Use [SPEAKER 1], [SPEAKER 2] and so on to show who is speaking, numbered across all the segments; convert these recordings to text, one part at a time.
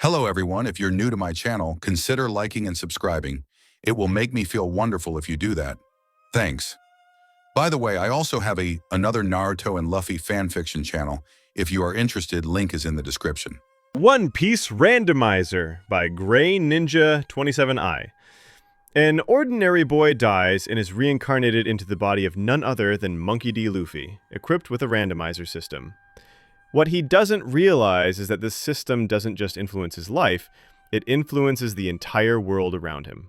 [SPEAKER 1] Hello everyone, if you're new to my channel, consider liking and subscribing. It will make me feel wonderful if you do that. Thanks. By the way, I also have another Naruto and Luffy fanfiction channel. If you are interested, link is in the description.
[SPEAKER 2] One Piece Randomizer by Grey Ninja 27i. An ordinary boy dies and is reincarnated into the body of none other than Monkey D. Luffy, equipped with a randomizer system. What he doesn't realize is that this system doesn't just influence his life, it influences the entire world around him.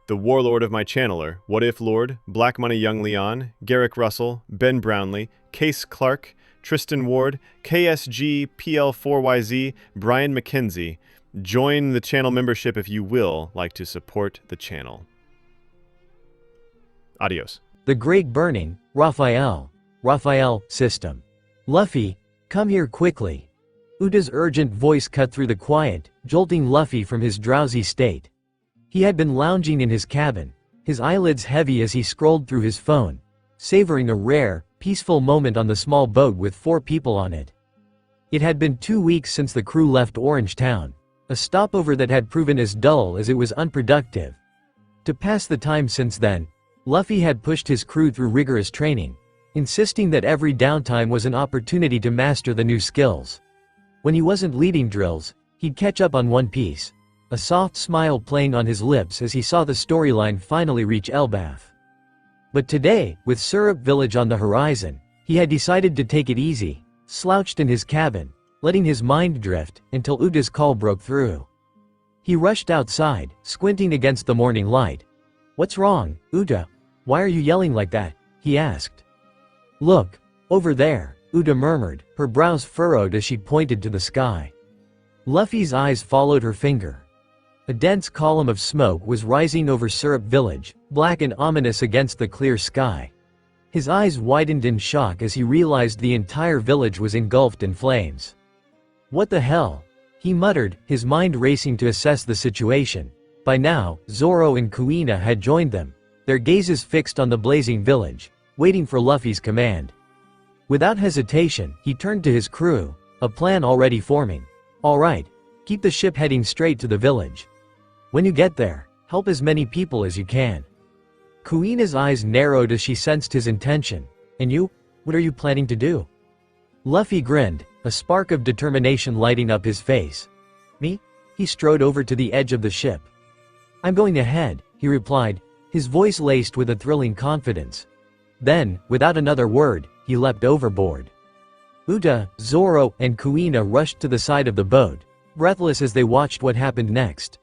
[SPEAKER 2] The warlord of my channeler, What If Lord, Black Money Young Leon, Garrick Russell, Ben Brownlee, Case Clark, Tristan Ward, KSG, PL4YZ, Brian McKenzie. Join the channel membership if you will like to support the channel. Adios.
[SPEAKER 3] The Great Burning, Raphael system. Luffy, come here quickly. Uta's urgent voice cut through the quiet, jolting Luffy from his drowsy state. He had been lounging in his cabin, his eyelids heavy as he scrolled through his phone, savoring a rare, peaceful moment on the small boat with 4 people on it. It had been 2 weeks since the crew left Orange Town, a stopover that had proven as dull as it was unproductive. To pass the time since then, Luffy had pushed his crew through rigorous training, insisting that every downtime was an opportunity to master the new skills. When he wasn't leading drills, he'd catch up on One Piece, a soft smile playing on his lips as he saw the storyline finally reach Elbaf. But today, with Syrup Village on the horizon, he had decided to take it easy, slouched in his cabin, letting his mind drift until Uta's call broke through. He rushed outside, squinting against the morning light. "What's wrong, Uta? Why are you yelling like that?" he asked. "Look, over there," Uta murmured, her brows furrowed as she pointed to the sky. Luffy's eyes followed her finger. A dense column of smoke was rising over Syrup Village, black and ominous against the clear sky. His eyes widened in shock as he realized the entire village was engulfed in flames. "What the hell?" he muttered, his mind racing to assess the situation. By now, Zoro and Kuina had joined them, their gazes fixed on the blazing village, waiting for Luffy's command. Without hesitation, he turned to his crew, a plan already forming. "All right, keep the ship heading straight to the village. When you get there, help as many people as you can." Kuina's eyes narrowed as she sensed his intention. "And you? What are you planning to do?" Luffy grinned, a spark of determination lighting up his face. "Me?" He strode over to the edge of the ship. "I'm going ahead," he replied, his voice laced with a thrilling confidence. Then, without another word, he leapt overboard. Uta, Zoro, and Kuina rushed to the side of the boat, breathless as they watched what happened next.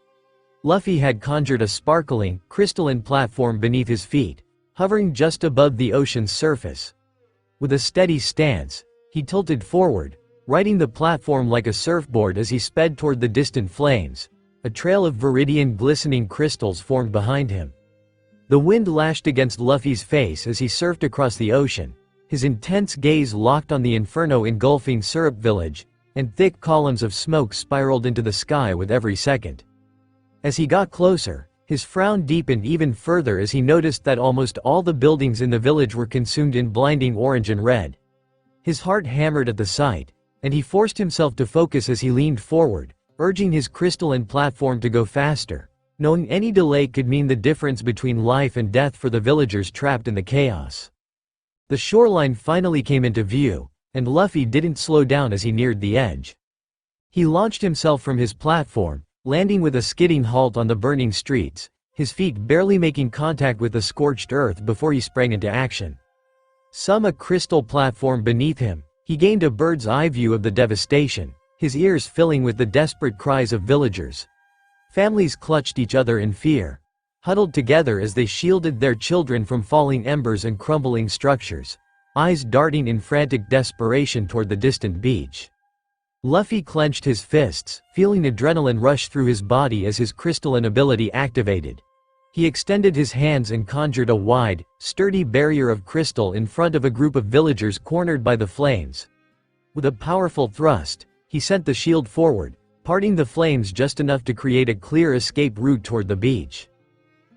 [SPEAKER 3] Luffy had conjured a sparkling, crystalline platform beneath his feet, hovering just above the ocean's surface. With a steady stance, he tilted forward, riding the platform like a surfboard as he sped toward the distant flames. A trail of viridian glistening crystals formed behind him. The wind lashed against Luffy's face as he surfed across the ocean, his intense gaze locked on the inferno engulfing Syrup Village, and thick columns of smoke spiraled into the sky with every second. As he got closer, his frown deepened even further as he noticed that almost all the buildings in the village were consumed in blinding orange and red. His heart hammered at the sight, and he forced himself to focus as he leaned forward, urging his crystalline platform to go faster, knowing any delay could mean the difference between life and death for the villagers trapped in the chaos. The shoreline finally came into view, and Luffy didn't slow down as he neared the edge. He launched himself from his platform, landing with a skidding halt on the burning streets, his feet barely making contact with the scorched earth before he sprang into action. A crystal platform beneath him, he gained a bird's eye view of the devastation, his ears filling with the desperate cries of villagers. Families clutched each other in fear, huddled together as they shielded their children from falling embers and crumbling structures, eyes darting in frantic desperation toward the distant beach. Luffy clenched his fists, feeling adrenaline rush through his body as his crystalline ability activated. He extended his hands and conjured a wide, sturdy barrier of crystal in front of a group of villagers cornered by the flames. With a powerful thrust, he sent the shield forward, parting the flames just enough to create a clear escape route toward the beach.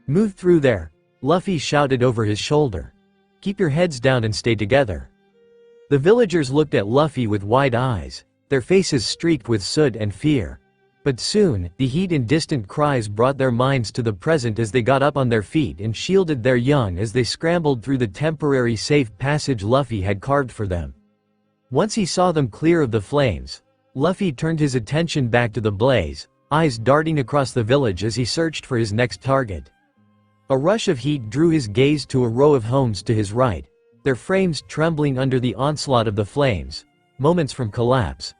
[SPEAKER 3] "Move through there," Luffy shouted over his shoulder. "Keep your heads down and stay together." The villagers looked at Luffy with wide eyes, their faces streaked with soot and fear. But soon, the heat and distant cries brought their minds to the present as they got up on their feet and shielded their young as they scrambled through the temporary safe passage Luffy had carved for them. Once he saw them clear of the flames, Luffy turned his attention back to the blaze, eyes darting across the village as he searched for his next target. A rush of heat drew his gaze to a row of homes to his right, their frames trembling under the onslaught of the flames, moments from collapse.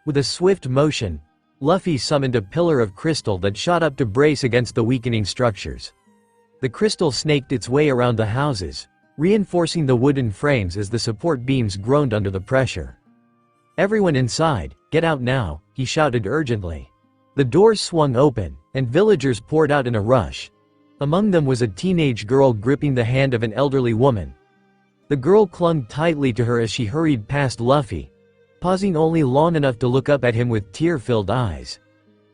[SPEAKER 3] With a swift motion, Luffy summoned a pillar of crystal that shot up to brace against the weakening structures. The crystal snaked its way around the houses, reinforcing the wooden frames as the support beams groaned under the pressure. "Everyone inside, get out now," he shouted urgently. The doors swung open, and villagers poured out in a rush. Among them was a teenage girl gripping the hand of an elderly woman. The girl clung tightly to her as she hurried past Luffy, pausing only long enough to look up at him with tear-filled eyes.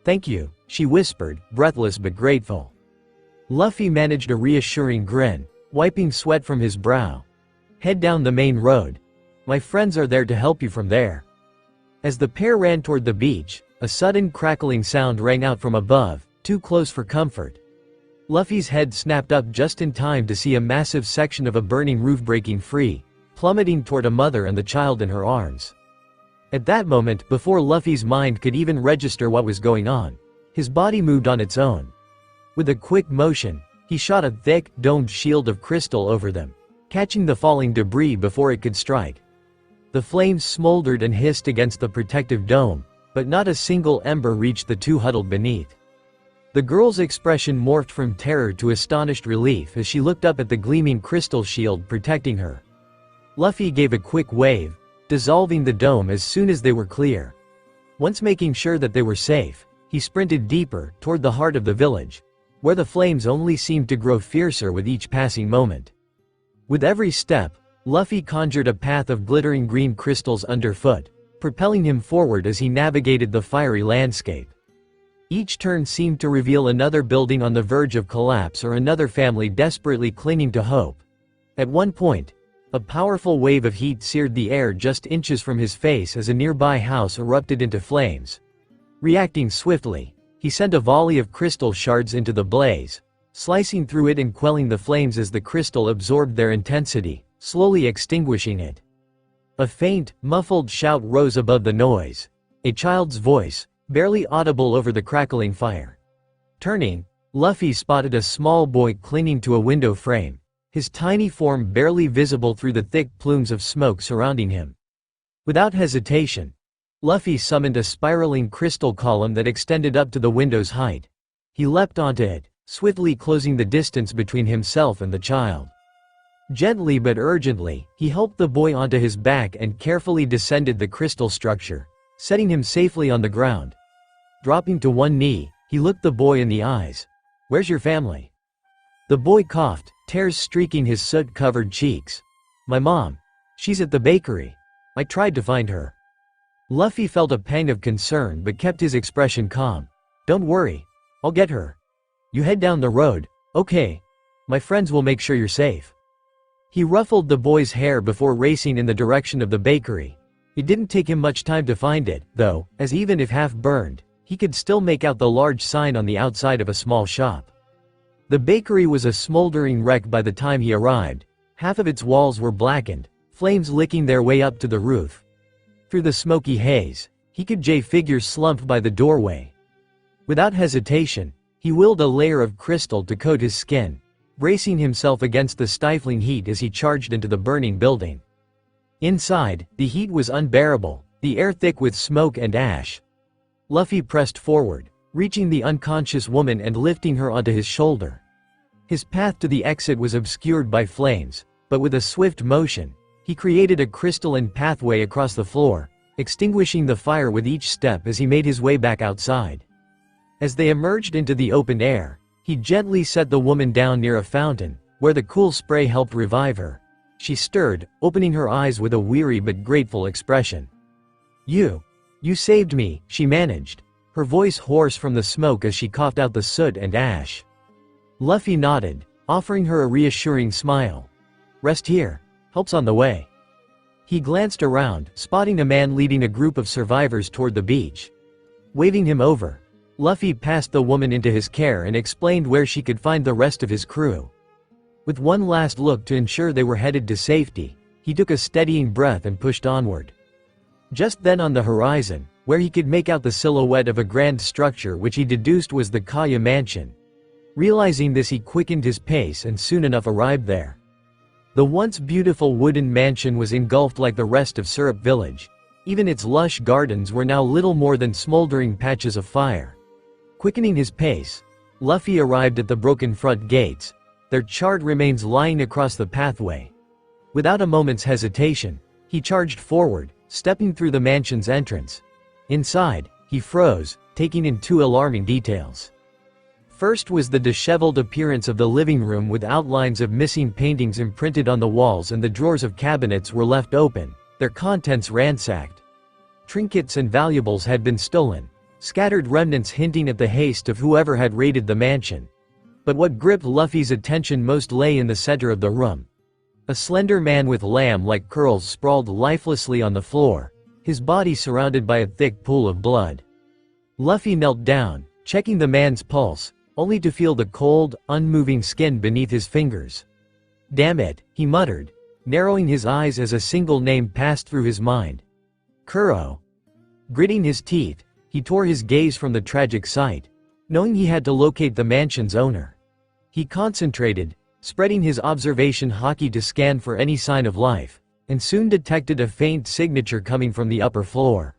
[SPEAKER 3] "Thank you," she whispered, breathless but grateful. Luffy managed a reassuring grin, wiping sweat from his brow. "Head down the main road. My friends are there to help you from there." As the pair ran toward the beach, a sudden crackling sound rang out from above, too close for comfort. Luffy's head snapped up just in time to see a massive section of a burning roof breaking free, plummeting toward a mother and the child in her arms. At that moment, before Luffy's mind could even register what was going on, his body moved on its own. With a quick motion, he shot a thick, domed shield of crystal over them, catching the falling debris before it could strike. The flames smoldered and hissed against the protective dome, but not a single ember reached the two huddled beneath. The girl's expression morphed from terror to astonished relief as she looked up at the gleaming crystal shield protecting her. Luffy gave a quick wave, dissolving the dome as soon as they were clear. Once making sure that they were safe, he sprinted deeper, toward the heart of the village, where the flames only seemed to grow fiercer with each passing moment. With every step, Luffy conjured a path of glittering green crystals underfoot, propelling him forward as he navigated the fiery landscape. Each turn seemed to reveal another building on the verge of collapse or another family desperately clinging to hope. At one point, a powerful wave of heat seared the air just inches from his face as a nearby house erupted into flames. Reacting swiftly, he sent a volley of crystal shards into the blaze, slicing through it and quelling the flames as the crystal absorbed their intensity, slowly extinguishing it. A faint, muffled shout rose above the noise. A child's voice, barely audible over the crackling fire. Turning, Luffy spotted a small boy clinging to a window frame, his tiny form barely visible through the thick plumes of smoke surrounding him. Without hesitation, Luffy summoned a spiraling crystal column that extended up to the window's height. He leapt onto it, swiftly closing the distance between himself and the child. Gently but urgently, he helped the boy onto his back and carefully descended the crystal structure, setting him safely on the ground. Dropping to one knee, he looked the boy in the eyes. "Where's your family?" The boy coughed, tears streaking his soot-covered cheeks. "My mom. She's at the bakery. I tried to find her." Luffy felt a pang of concern but kept his expression calm. "Don't worry. I'll get her. You head down the road, okay? My friends will make sure you're safe." He ruffled the boy's hair before racing in the direction of the bakery. It didn't take him much time to find it, though, as even if half-burned, he could still make out the large sign on the outside of a small shop. The bakery was a smoldering wreck by the time he arrived. Half of its walls were blackened, flames licking their way up to the roof. Through the smoky haze, he could figures slumped by the doorway. Without hesitation, he willed a layer of crystal to coat his skin, bracing himself against the stifling heat as he charged into the burning building. Inside, the heat was unbearable, the air thick with smoke and ash. Luffy pressed forward, reaching the unconscious woman and lifting her onto his shoulder. His path to the exit was obscured by flames, but with a swift motion, he created a crystalline pathway across the floor, extinguishing the fire with each step as he made his way back outside. As they emerged into the open air, he gently set the woman down near a fountain, where the cool spray helped revive her. She stirred, opening her eyes with a weary but grateful expression. You saved me," she managed, her voice hoarse from the smoke as she coughed out the soot and ash. Luffy nodded, offering her a reassuring smile. "Rest here. Help's on the way." He glanced around, spotting a man leading a group of survivors toward the beach. Waving him over, Luffy passed the woman into his care and explained where she could find the rest of his crew. With one last look to ensure they were headed to safety, he took a steadying breath and pushed onward. Just then on the horizon, where he could make out the silhouette of a grand structure which he deduced was the Caya mansion. Realizing this, he quickened his pace and soon enough arrived there. The once beautiful wooden mansion was engulfed like the rest of Syrup Village. Even its lush gardens were now little more than smoldering patches of fire. Quickening his pace, Luffy arrived at the broken front gates, their charred remains lying across the pathway. Without a moment's hesitation, he charged forward, stepping through the mansion's entrance. Inside, he froze, taking in two alarming details. First was the disheveled appearance of the living room with outlines of missing paintings imprinted on the walls, and the drawers of cabinets were left open, their contents ransacked. Trinkets and valuables had been stolen, scattered remnants hinting at the haste of whoever had raided the mansion. But what gripped Luffy's attention most lay in the center of the room. A slender man with lamb-like curls sprawled lifelessly on the floor, his body surrounded by a thick pool of blood. Luffy knelt down, checking the man's pulse, only to feel the cold, unmoving skin beneath his fingers. "Damn it," he muttered, narrowing his eyes as a single name passed through his mind. Kuro. Gritting his teeth, he tore his gaze from the tragic sight, knowing he had to locate the mansion's owner. He concentrated, spreading his observation haki to scan for any sign of life, and soon detected a faint signature coming from the upper floor.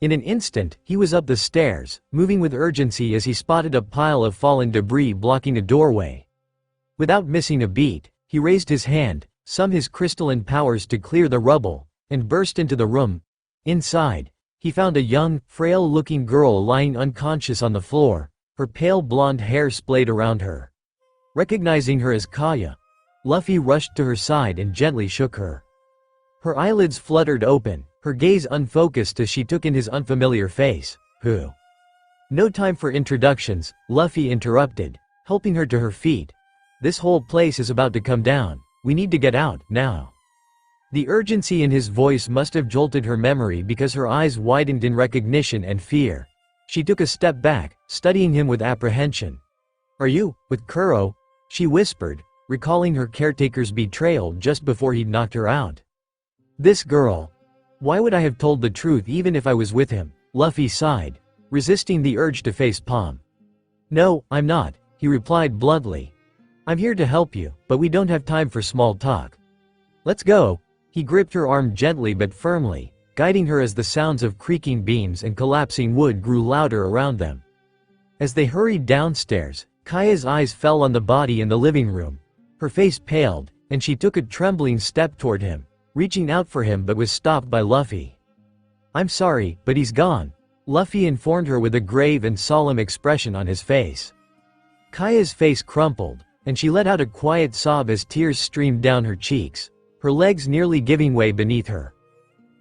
[SPEAKER 3] In an instant, he was up the stairs, moving with urgency as he spotted a pile of fallen debris blocking a doorway. Without missing a beat, he raised his hand, summoned his crystalline powers to clear the rubble, and burst into the room. Inside, he found a young, frail-looking girl lying unconscious on the floor, her pale blonde hair splayed around her. Recognizing her as Caya, Luffy rushed to her side and gently shook her. Her eyelids fluttered open, her gaze unfocused as she took in his unfamiliar face. "Who?" No time for introductions, Luffy interrupted, helping her to her feet. "This whole place is about to come down. We need to get out, now." The urgency in his voice must have jolted her memory because her eyes widened in recognition and fear. She took a step back, studying him with apprehension. "Are you with Kuro?" she whispered, recalling her caretaker's betrayal just before he'd knocked her out. "This girl. Why would I have told the truth even if I was with him?" Luffy sighed, resisting the urge to face Palm. "No, I'm not," he replied bluntly. "I'm here to help you, but we don't have time for small talk. Let's go." He gripped her arm gently but firmly, guiding her as the sounds of creaking beams and collapsing wood grew louder around them. As they hurried downstairs, Kaya's eyes fell on the body in the living room. Her face paled, and she took a trembling step toward him, reaching out for him but was stopped by Luffy. "I'm sorry, but he's gone," Luffy informed her with a grave and solemn expression on his face. Kaya's face crumpled, and she let out a quiet sob as tears streamed down her cheeks, her legs nearly giving way beneath her.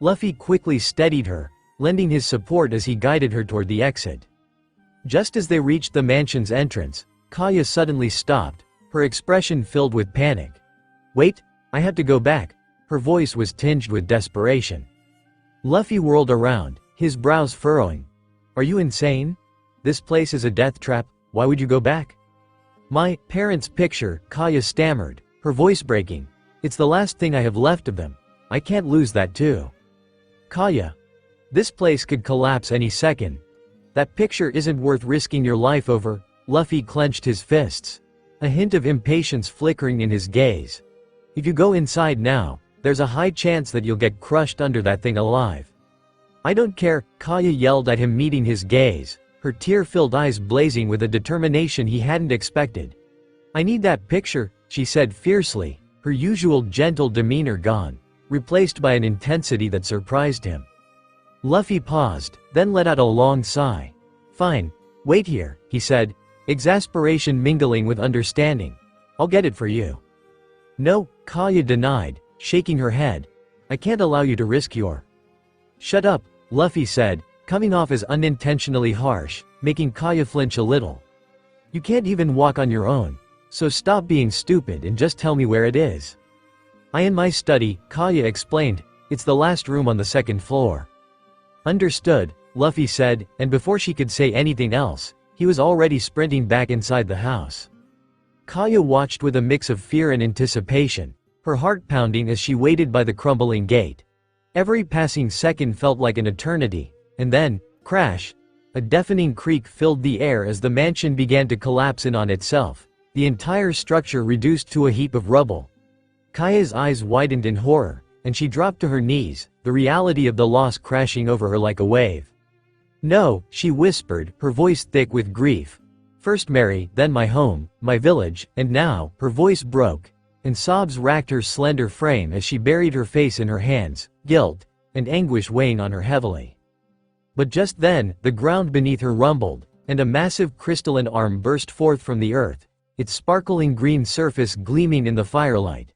[SPEAKER 3] Luffy quickly steadied her, lending his support as he guided her toward the exit. Just as they reached the mansion's entrance, Caya suddenly stopped, her expression filled with panic. "Wait, I have to go back." Her voice was tinged with desperation. Luffy whirled around, his brows furrowing. "Are you insane? This place is a death trap, why would you go back?" "My parents' picture," Caya stammered, her voice breaking. "It's the last thing I have left of them. I can't lose that too." "Caya, this place could collapse any second. That picture isn't worth risking your life over." Luffy clenched his fists, a hint of impatience flickering in his gaze. "If you go inside now, there's a high chance that you'll get crushed under that thing alive." "I don't care," Caya yelled at him, meeting his gaze, her tear-filled eyes blazing with a determination he hadn't expected. "I need that picture," she said fiercely, her usual gentle demeanor gone, replaced by an intensity that surprised him. Luffy paused, then let out a long sigh. "Fine, wait here," he said, exasperation mingling with understanding. "I'll get it for you." "No," Caya denied, shaking her head. "I can't allow you to risk your—" "Shut up," Luffy said, coming off as unintentionally harsh, making Caya flinch a little. "You can't even walk on your own, so stop being stupid and just tell me where it is." "I in my study," Caya explained, It's the last room on the second floor. Understood, Luffy said, and before she could say anything else, he was already sprinting back inside the house. Caya watched with a mix of fear and anticipation, her heart pounding as she waited by the crumbling gate. Every passing second felt like an eternity, and then, crash! A deafening creak filled the air as the mansion began to collapse in on itself, the entire structure reduced to a heap of rubble. Kaya's eyes widened in horror, and she dropped to her knees, the reality of the loss crashing over her like a wave. "No," she whispered, her voice thick with grief. "First Mary, then my home, my village, and now," her voice broke, and sobs racked her slender frame as she buried her face in her hands, guilt and anguish weighing on her heavily. But just then, the ground beneath her rumbled, and a massive crystalline arm burst forth from the earth, its sparkling green surface gleaming in the firelight.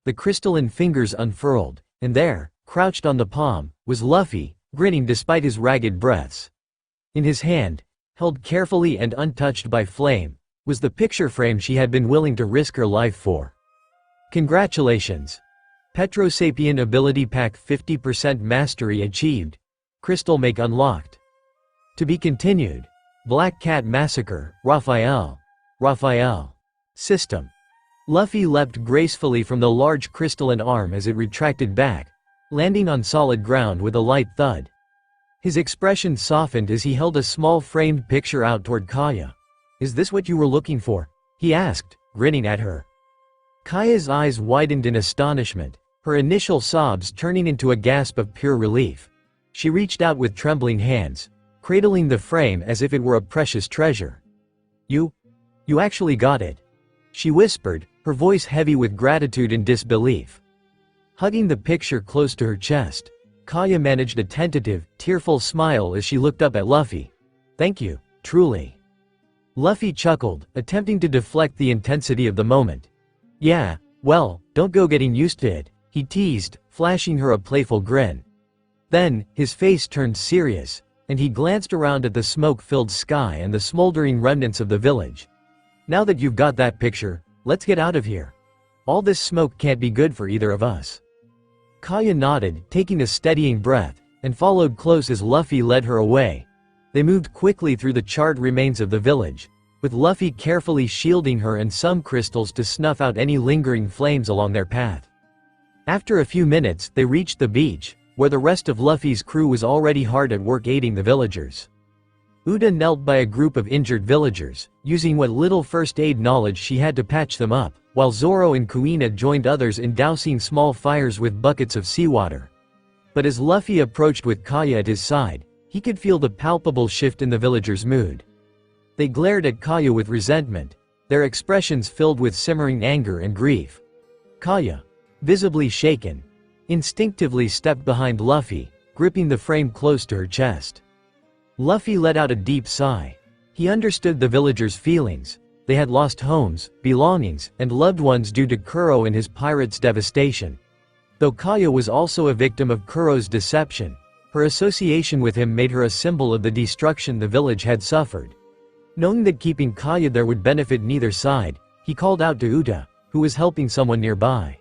[SPEAKER 3] The crystalline fingers unfurled, and there, crouched on the palm, was Luffy, grinning despite his ragged breaths. In his hand, held carefully and untouched by flame, was the picture frame she had been willing to risk her life for. Congratulations! Petrosapien Ability Pack 50% Mastery achieved. Crystal Make unlocked. To be continued. Black Cat Massacre, Raphael. System. Luffy leapt gracefully from the large crystalline arm as it retracted back, landing on solid ground with a light thud. His expression softened as he held a small framed picture out toward Caya. "Is this what you were looking for?" he asked, grinning at her. Kaya's eyes widened in astonishment, her initial sobs turning into a gasp of pure relief. She reached out with trembling hands, cradling the frame as if it were a precious treasure. You actually got it," she whispered, her voice heavy with gratitude and disbelief. Hugging the picture close to her chest, Caya managed a tentative, tearful smile as she looked up at Luffy. "Thank you, truly." Luffy chuckled, attempting to deflect the intensity of the moment. "Yeah, well, don't go getting used to it," he teased, flashing her a playful grin. Then, his face turned serious, and he glanced around at the smoke-filled sky and the smoldering remnants of the village. "Now that you've got that picture, let's get out of here. All this smoke can't be good for either of us." Caya nodded, taking a steadying breath, and followed close as Luffy led her away. They moved quickly through the charred remains of the village, with Luffy carefully shielding her and some crystals to snuff out any lingering flames along their path. After a few minutes, they reached the beach, where the rest of Luffy's crew was already hard at work aiding the villagers. Uda knelt by a group of injured villagers, using what little first aid knowledge she had to patch them up, while Zoro and Kuina joined others in dousing small fires with buckets of seawater. But as Luffy approached with Caya at his side, he could feel the palpable shift in the villagers' mood. They glared at Caya with resentment, their expressions filled with simmering anger and grief. Caya, visibly shaken, instinctively stepped behind Luffy, gripping the frame close to her chest. Luffy let out a deep sigh. He understood the villagers' feelings. They had lost homes, belongings, and loved ones due to Kuro and his pirates' devastation. Though Caya was also a victim of Kuro's deception, her association with him made her a symbol of the destruction the village had suffered. Knowing that keeping Caya there would benefit neither side, he called out to Uda, who was helping someone nearby.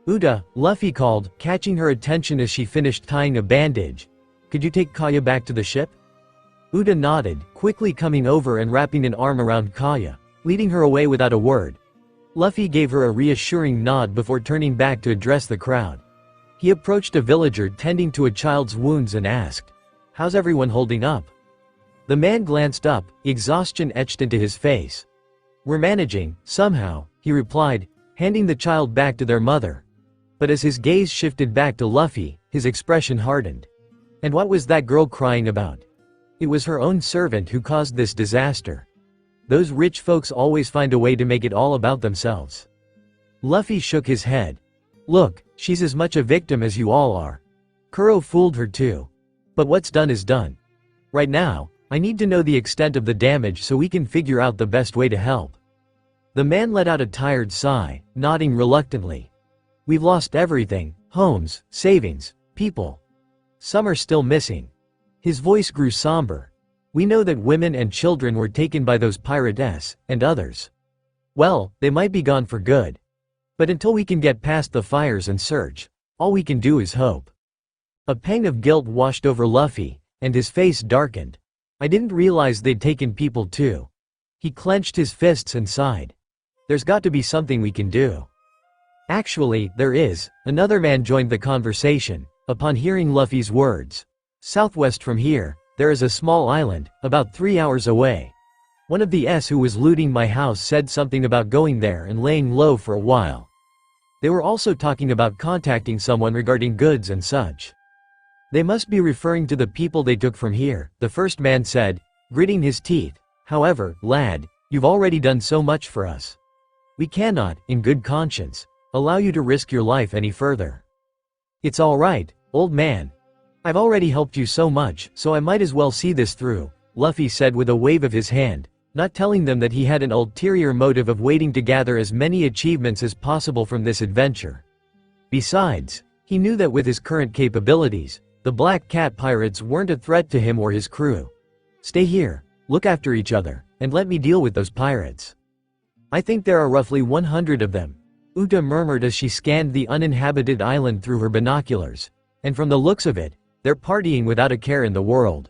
[SPEAKER 3] "Uda," Luffy called, catching her attention as she finished tying a bandage. "Could you take Caya back to the ship?" Uda nodded, quickly coming over and wrapping an arm around Caya, leading her away without a word. Luffy gave her a reassuring nod before turning back to address the crowd. He approached a villager tending to a child's wounds and asked, "How's everyone holding up?" The man glanced up, exhaustion etched into his face. "We're managing, somehow," he replied, handing the child back to their mother. But as his gaze shifted back to Luffy, his expression hardened. "And what was that girl crying about?" It was her own servant who caused this disaster. Those rich folks always find a way to make it all about themselves. Luffy shook his head. "Look, she's as much a victim as you all are. Kuro fooled her too. But what's done is done. Right now, I need to know the extent of the damage so we can figure out the best way to help." The man let out a tired sigh, nodding reluctantly. "We've lost everything, homes, savings, people. Some are still missing." His voice grew somber. "We know that women and children were taken by those pirates, and others. Well, they might be gone for good. But until we can get past the fires and search, All we can do is hope. A pang of guilt washed over Luffy, and his face darkened. I didn't realize they'd taken people too. He clenched his fists and sighed. There's got to be something we can do. Actually, there is. Another man joined the conversation, upon hearing Luffy's words. Southwest from here, there is a small island, about 3 hours away. One of the S who was looting my house said something about going there and laying low for a while. They were also talking about contacting someone regarding goods and such. They must be referring to the people they took from here, the first man said, gritting his teeth. However, lad, you've already done so much for us. We cannot, in good conscience, allow you to risk your life any further. It's all right, old man. I've already helped you so much, so I might as well see this through, Luffy said with a wave of his hand, not telling them that he had an ulterior motive of waiting to gather as many achievements as possible from this adventure. Besides, he knew that with his current capabilities, the Black Cat pirates weren't a threat to him or his crew. Stay here, look after each other, and let me deal with those pirates. I think there are roughly 100 of them, Uta murmured as she scanned the uninhabited island through her binoculars, and from the looks of it, they're partying without a care in the world.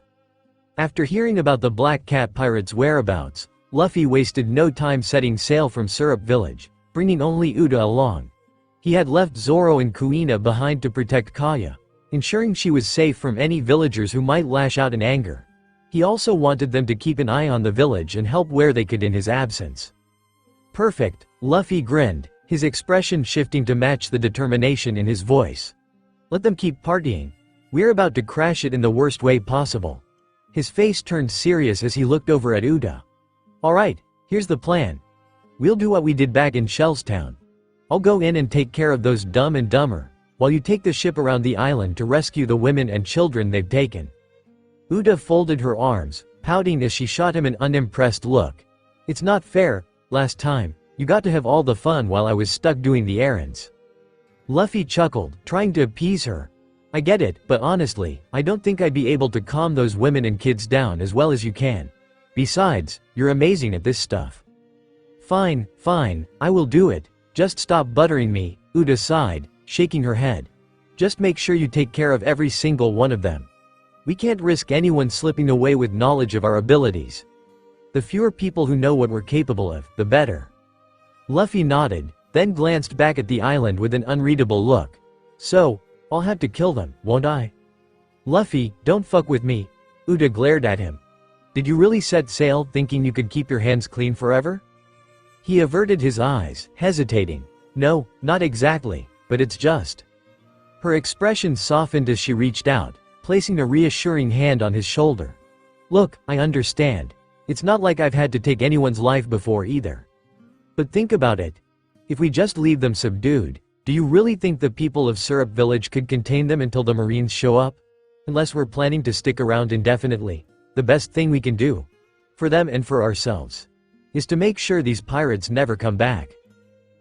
[SPEAKER 3] After hearing about the Black Cat pirates' whereabouts, Luffy wasted no time setting sail from Syrup Village, bringing only Uta along. He had left Zoro and Kuina behind to protect Caya, ensuring she was safe from any villagers who might lash out in anger. He also wanted them to keep an eye on the village and help where they could in his absence. Perfect, Luffy grinned, his expression shifting to match the determination in his voice. Let them keep partying. We're about to crash it in the worst way possible. His face turned serious as he looked over at Uta. Alright, here's the plan. We'll do what we did back in Shellstown. I'll go in and take care of those Dumb and Dumber, while you take the ship around the island to rescue the women and children they've taken. Uta folded her arms, pouting as she shot him an unimpressed look. It's not fair, last time, you got to have all the fun while I was stuck doing the errands. Luffy chuckled, trying to appease her. I get it, but honestly, I don't think I'd be able to calm those women and kids down as well as you can. Besides, you're amazing at this stuff. Fine, I will do it. Just stop buttering me, Uta sighed, shaking her head. Just make sure you take care of every single one of them. We can't risk anyone slipping away with knowledge of our abilities. The fewer people who know what we're capable of, the better. Luffy nodded, then glanced back at the island with an unreadable look. So, I'll have to kill them, won't I? Luffy, don't fuck with me, Uta glared at him. Did you really set sail thinking you could keep your hands clean forever? He averted his eyes, hesitating. No, not exactly, but it's just. Her expression softened as she reached out, placing a reassuring hand on his shoulder. Look, I understand. It's not like I've had to take anyone's life before either. But think about it. If we just leave them subdued, do you really think the people of Syrup Village could contain them until the Marines show up? Unless we're planning to stick around indefinitely, the best thing we can do, for them and for ourselves, is to make sure these pirates never come back.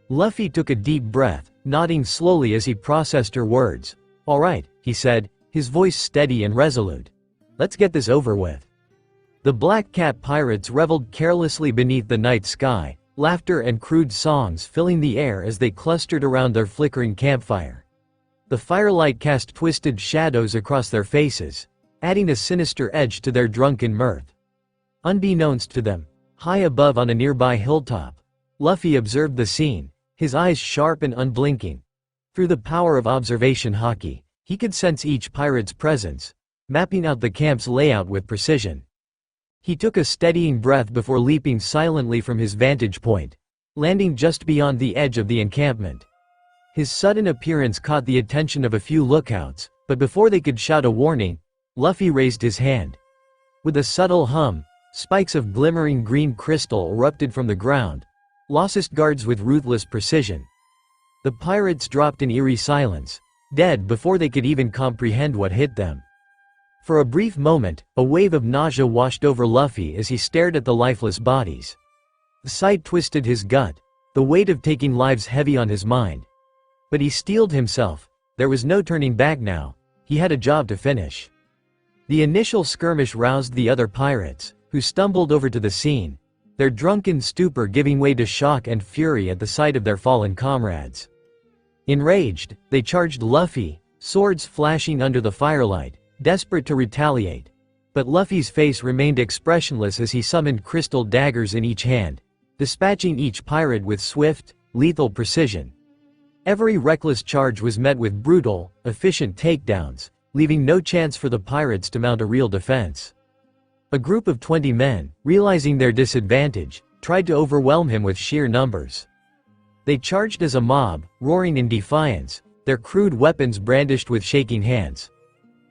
[SPEAKER 3] Luffy took a deep breath, nodding slowly as he processed her words. Alright, he said, his voice steady and resolute. Let's get this over with. The Black Cat pirates reveled carelessly beneath the night sky, laughter and crude songs filling the air as they clustered around their flickering campfire. The firelight cast twisted shadows across their faces, adding a sinister edge to their drunken mirth. Unbeknownst to them, high above on a nearby hilltop, Luffy observed the scene, his eyes sharp and unblinking. Through the power of observation haki, he could sense each pirate's presence, mapping out the camp's layout with precision. He took a steadying breath before leaping silently from his vantage point, landing just beyond the edge of the encampment. His sudden appearance caught the attention of a few lookouts, but before they could shout a warning, Luffy raised his hand. With a subtle hum, spikes of glimmering green crystal erupted from the ground, lost guards with ruthless precision. The pirates dropped in eerie silence, dead before they could even comprehend what hit them. For a brief moment, a wave of nausea washed over Luffy as he stared at the lifeless bodies. The sight twisted his gut, the weight of taking lives heavy on his mind. But he steeled himself. There was no turning back now. He had a job to finish. The initial skirmish roused the other pirates, who stumbled over to the scene, their drunken stupor giving way to shock and fury at the sight of their fallen comrades. Enraged, they charged Luffy, swords flashing under the firelight, desperate to retaliate. But Luffy's face remained expressionless as he summoned crystal daggers in each hand, dispatching each pirate with swift, lethal precision. Every reckless charge was met with brutal, efficient takedowns, leaving no chance for the pirates to mount a real defense. A group of 20 men, realizing their disadvantage, tried to overwhelm him with sheer numbers. They charged as a mob, roaring in defiance, their crude weapons brandished with shaking hands.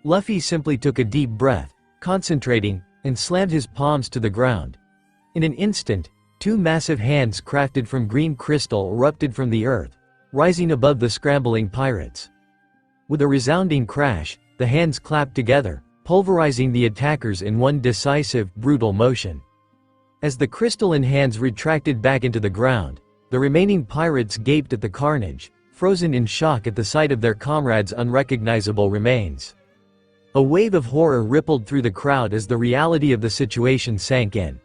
[SPEAKER 3] Luffy simply took a deep breath, concentrating, and slammed his palms to the ground. In an instant, two massive hands crafted from green crystal erupted from the earth, rising above the scrambling pirates. With a resounding crash, the hands clapped together, pulverizing the attackers in one decisive, brutal motion. As the crystalline hands retracted back into the ground, the remaining pirates gaped at the carnage, frozen in shock at the sight of their comrades' unrecognizable remains. A wave of horror rippled through the crowd as the reality of the situation sank in.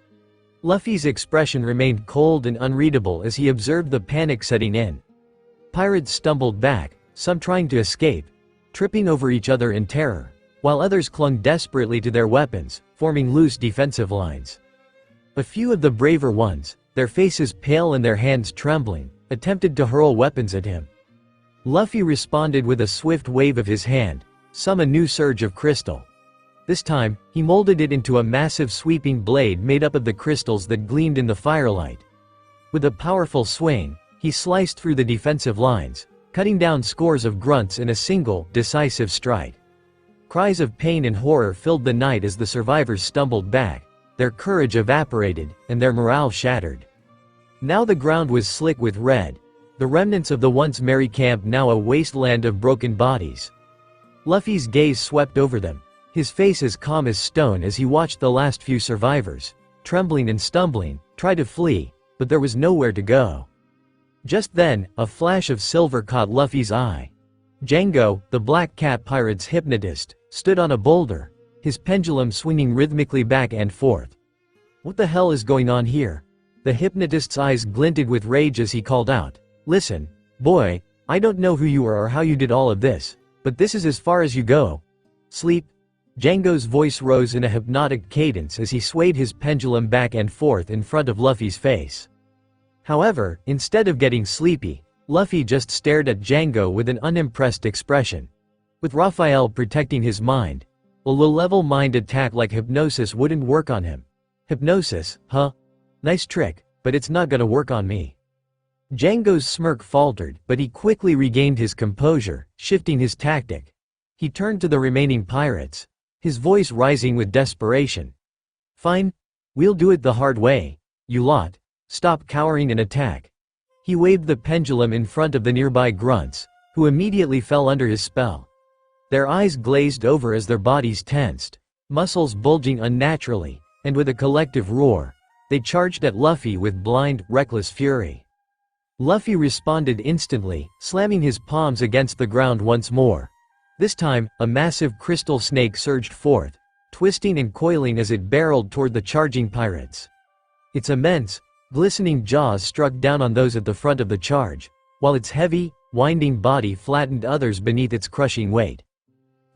[SPEAKER 3] Luffy's expression remained cold and unreadable as he observed the panic setting in. Pirates stumbled back, some trying to escape, tripping over each other in terror, while others clung desperately to their weapons, forming loose defensive lines. A few of the braver ones, their faces pale and their hands trembling, attempted to hurl weapons at him. Luffy responded with a swift wave of his hand, some a new surge of crystal. This time, he molded it into a massive sweeping blade made up of the crystals that gleamed in the firelight. With a powerful swing, he sliced through the defensive lines, cutting down scores of grunts in a single, decisive strike. Cries of pain and horror filled the night as the survivors stumbled back, their courage evaporated, and their morale shattered. Now the ground was slick with red, the remnants of the once merry camp now a wasteland of broken bodies. Luffy's gaze swept over them, his face as calm as stone as he watched the last few survivors, trembling and stumbling, try to flee, but there was nowhere to go. Just then, a flash of silver caught Luffy's eye. Django, the Black Cat Pirate's hypnotist, stood on a boulder, his pendulum swinging rhythmically back and forth. What the hell is going on here? The hypnotist's eyes glinted with rage as he called out, "Listen, boy, I don't know who you are or how you did all of this, but this is as far as you go. Sleep." Django's voice rose in a hypnotic cadence as he swayed his pendulum back and forth in front of Luffy's face. However, instead of getting sleepy, Luffy just stared at Django with an unimpressed expression. With Raphael protecting his mind, a low-level mind attack like hypnosis wouldn't work on him. Hypnosis, huh? Nice trick, but it's not gonna work on me. Django's smirk faltered, but he quickly regained his composure, shifting his tactic. He turned to the remaining pirates, his voice rising with desperation. "Fine. We'll do it the hard way. You lot. Stop cowering and attack." He waved the pendulum in front of the nearby grunts, who immediately fell under his spell. Their eyes glazed over as their bodies tensed, muscles bulging unnaturally, and with a collective roar, they charged at Luffy with blind, reckless fury. Luffy responded instantly, slamming his palms against the ground once more. This time, a massive crystal snake surged forth, twisting and coiling as it barreled toward the charging pirates. Its immense, glistening jaws struck down on those at the front of the charge, while its heavy, winding body flattened others beneath its crushing weight.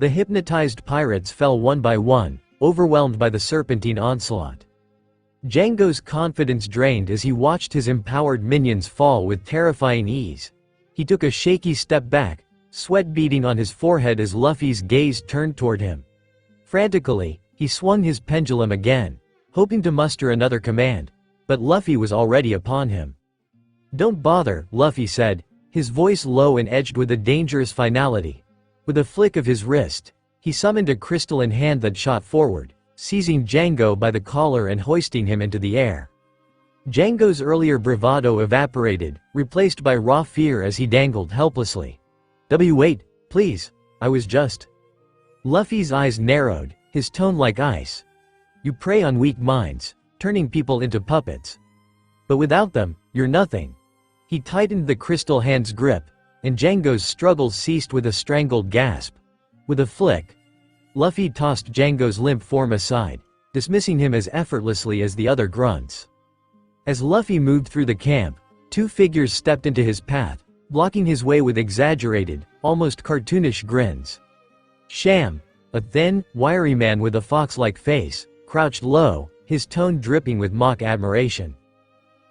[SPEAKER 3] The hypnotized pirates fell one by one, overwhelmed by the serpentine onslaught. Django's confidence drained as he watched his empowered minions fall with terrifying ease. He took a shaky step back, sweat beading on his forehead as Luffy's gaze turned toward him. Frantically, he swung his pendulum again, hoping to muster another command, but Luffy was already upon him. "Don't bother," Luffy said, his voice low and edged with a dangerous finality. With a flick of his wrist, he summoned a crystalline hand that shot forward, seizing Django by the collar and hoisting him into the air. Django's earlier bravado evaporated, replaced by raw fear as he dangled helplessly. Wait, please, I was just..." Luffy's eyes narrowed, his tone like ice. "You prey on weak minds, turning people into puppets. But without them, you're nothing." He tightened the crystal hand's grip, and Django's struggles ceased with a strangled gasp. With a flick, Luffy tossed Django's limp form aside, dismissing him as effortlessly as the other grunts. As Luffy moved through the camp, two figures stepped into his path, blocking his way with exaggerated, almost cartoonish grins. Sham, a thin, wiry man with a fox-like face, crouched low, his tone dripping with mock admiration.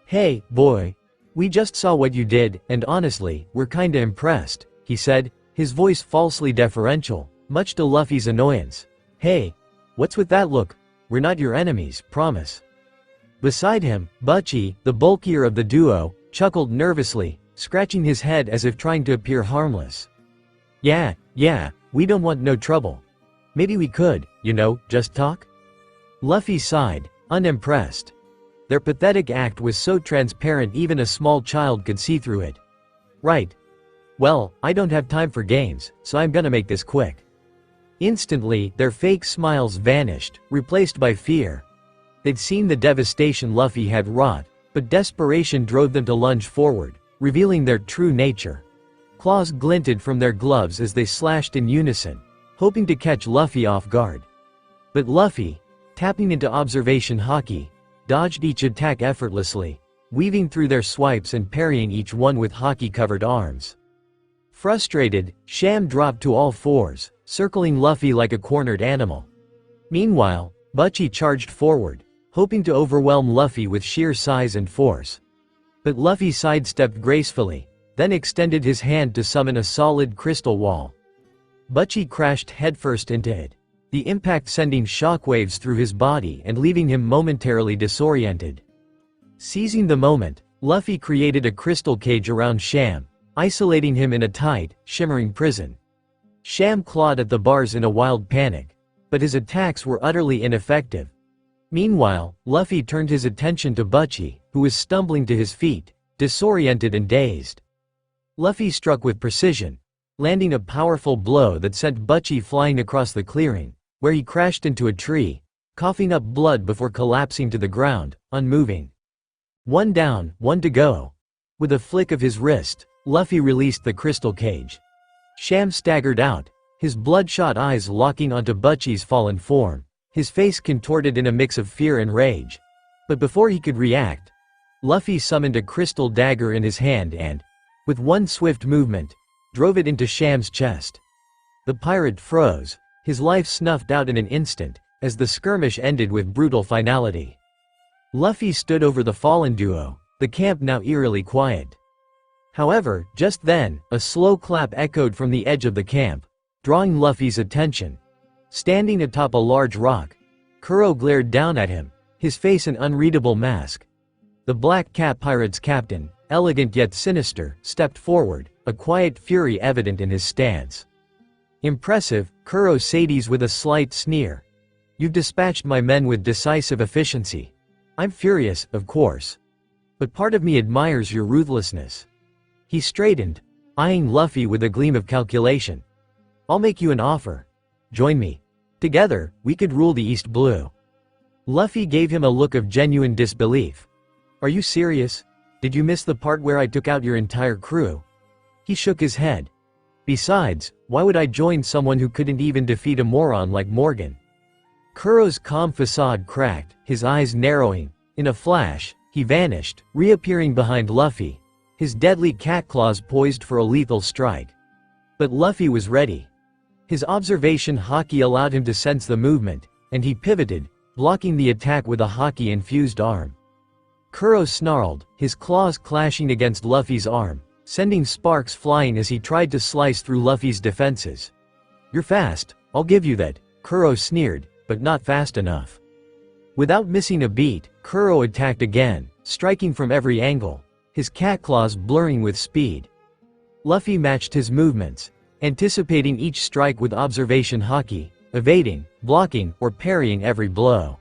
[SPEAKER 3] "Hey, boy. We just saw what you did, and honestly, we're kinda impressed," he said, his voice falsely deferential, much to Luffy's annoyance. "Hey, what's with that look? We're not your enemies, promise." Beside him, Butchie, the bulkier of the duo, chuckled nervously, scratching his head as if trying to appear harmless. Yeah, we don't want no trouble. Maybe we could, just talk?" Luffy sighed, unimpressed. Their pathetic act was so transparent even a small child could see through it. "Right. Well, I don't have time for games, so I'm gonna make this quick." Instantly, their fake smiles vanished, replaced by fear. They'd seen the devastation Luffy had wrought, but desperation drove them to lunge forward, revealing their true nature. Claws glinted from their gloves as they slashed in unison, hoping to catch Luffy off guard. But Luffy, tapping into observation haki, dodged each attack effortlessly, weaving through their swipes and parrying each one with haki-covered arms. Frustrated, Sham dropped to all fours, circling Luffy like a cornered animal. Meanwhile, Butchie charged forward, hoping to overwhelm Luffy with sheer size and force. But Luffy sidestepped gracefully, then extended his hand to summon a solid crystal wall. Butchie crashed headfirst into it, the impact sending shockwaves through his body and leaving him momentarily disoriented. Seizing the moment, Luffy created a crystal cage around Sham, isolating him in a tight, shimmering prison. Sham clawed at the bars in a wild panic, but his attacks were utterly ineffective. Meanwhile, Luffy turned his attention to Butchie, who was stumbling to his feet, disoriented and dazed. Luffy struck with precision, landing a powerful blow that sent Butchie flying across the clearing, where he crashed into a tree, coughing up blood before collapsing to the ground, unmoving. One down, one to go. With a flick of his wrist, Luffy released the crystal cage. Sham staggered out, his bloodshot eyes locking onto Butchie's fallen form, his face contorted in a mix of fear and rage. But before he could react, Luffy summoned a crystal dagger in his hand and, with one swift movement, drove it into Sham's chest. The pirate froze, his life snuffed out in an instant, as the skirmish ended with brutal finality. Luffy stood over the fallen duo, the camp now eerily quiet. However, just then, a slow clap echoed from the edge of the camp, drawing Luffy's attention. Standing atop a large rock, Kuro glared down at him, his face an unreadable mask. The Black Cat Pirate's captain, elegant yet sinister, stepped forward, a quiet fury evident in his stance. "Impressive," Kuro said with a slight sneer. "You've dispatched my men with decisive efficiency. I'm furious, of course. But part of me admires your ruthlessness." He straightened, eyeing Luffy with a gleam of calculation. "I'll make you an offer. Join me. Together, we could rule the East Blue." Luffy gave him a look of genuine disbelief. "Are you serious? Did you miss the part where I took out your entire crew?" He shook his head. "Besides, why would I join someone who couldn't even defeat a moron like Morgan?" Kuro's calm facade cracked, his eyes narrowing. In a flash, he vanished, reappearing behind Luffy, his deadly cat claws poised for a lethal strike. But Luffy was ready. His observation haki allowed him to sense the movement, and he pivoted, blocking the attack with a haki-infused arm. Kuro snarled, his claws clashing against Luffy's arm, sending sparks flying as he tried to slice through Luffy's defenses. "You're fast, I'll give you that," Kuro sneered, "but not fast enough." Without missing a beat, Kuro attacked again, striking from every angle, his cat claws blurring with speed. Luffy matched his movements, anticipating each strike with observation haki, evading, blocking, or parrying every blow.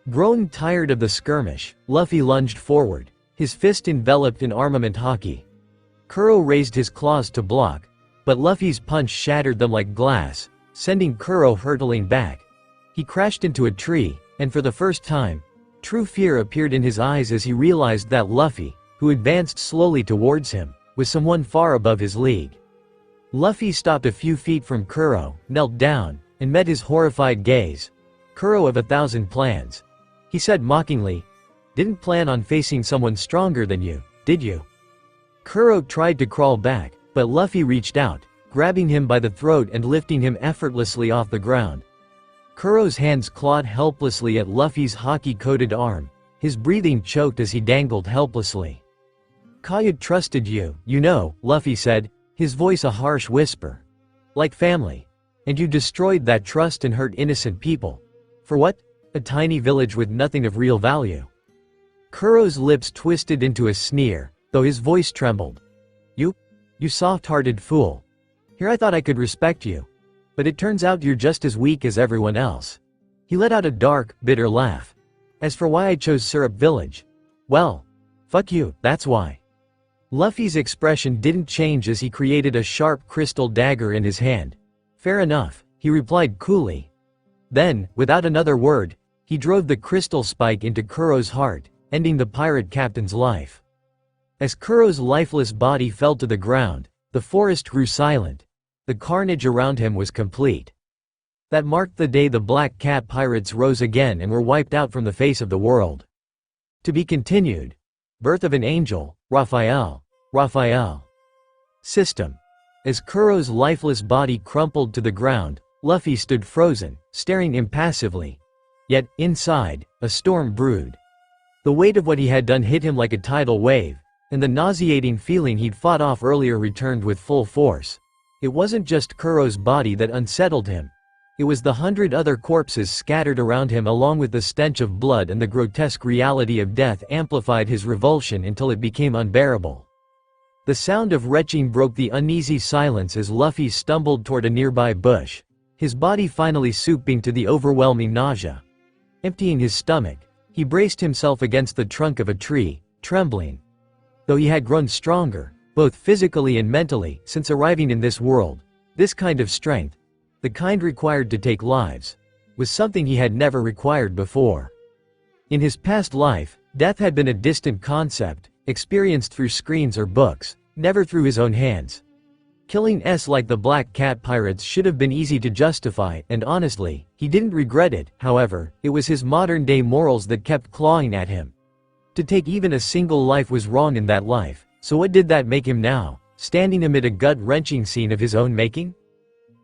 [SPEAKER 3] Growing tired of the skirmish, Luffy lunged forward, his fist enveloped in armament haki. Kuro raised his claws to block, but Luffy's punch shattered them like glass, sending Kuro hurtling back. He crashed into a tree, and for the first time, true fear appeared in his eyes as he realized that Luffy, who advanced slowly towards him, was someone far above his league. Luffy stopped a few feet from Kuro, knelt down, and met his horrified gaze. "Kuro of 1,000 plans," he said mockingly. "Didn't plan on facing someone stronger than you, did you?" Kuro tried to crawl back, but Luffy reached out, grabbing him by the throat and lifting him effortlessly off the ground. Kuro's hands clawed helplessly at Luffy's hockey-coated arm, his breathing choked as he dangled helplessly. Caya trusted you, you know, Luffy said, his voice a harsh whisper. Like family. And you destroyed that trust and hurt innocent people. For what? A tiny village with nothing of real value. Kuro's lips twisted into a sneer, though his voice trembled. You soft-hearted fool. Here I thought I could respect you. But it turns out you're just as weak as everyone else. He let out a dark, bitter laugh. As for why I chose Syrup Village, well, fuck you, that's why. Luffy's expression didn't change as he created a sharp crystal dagger in his hand. Fair enough, he replied coolly. Then, without another word, he drove the crystal spike into Kuro's heart, ending the pirate captain's life. As Kuro's lifeless body fell to the ground, the forest grew silent. The carnage around him was complete. That marked the day the Black Cat pirates rose again and were wiped out from the face of the world. To be continued. Birth of an Angel, Raphael. System. As Kuro's lifeless body crumpled to the ground, Luffy stood frozen, staring impassively. Yet, inside, a storm brewed. The weight of what he had done hit him like a tidal wave, and the nauseating feeling he'd fought off earlier returned with full force. It wasn't just Kuro's body that unsettled him. It was the 100 other corpses scattered around him, along with the stench of blood and the grotesque reality of death amplified his revulsion until it became unbearable. The sound of retching broke the uneasy silence as Luffy stumbled toward a nearby bush, his body finally succumbing to the overwhelming nausea. Emptying his stomach, he braced himself against the trunk of a tree, trembling. Though he had grown stronger, both physically and mentally, since arriving in this world, this kind of strength, the kind required to take lives, was something he had never required before. In his past life, death had been a distant concept, experienced through screens or books, never through his own hands. Killing like the Black Cat pirates should have been easy to justify, and honestly, he didn't regret it. However, it was his modern-day morals that kept clawing at him. To take even a single life was wrong in that life, so what did that make him now, standing amid a gut-wrenching scene of his own making?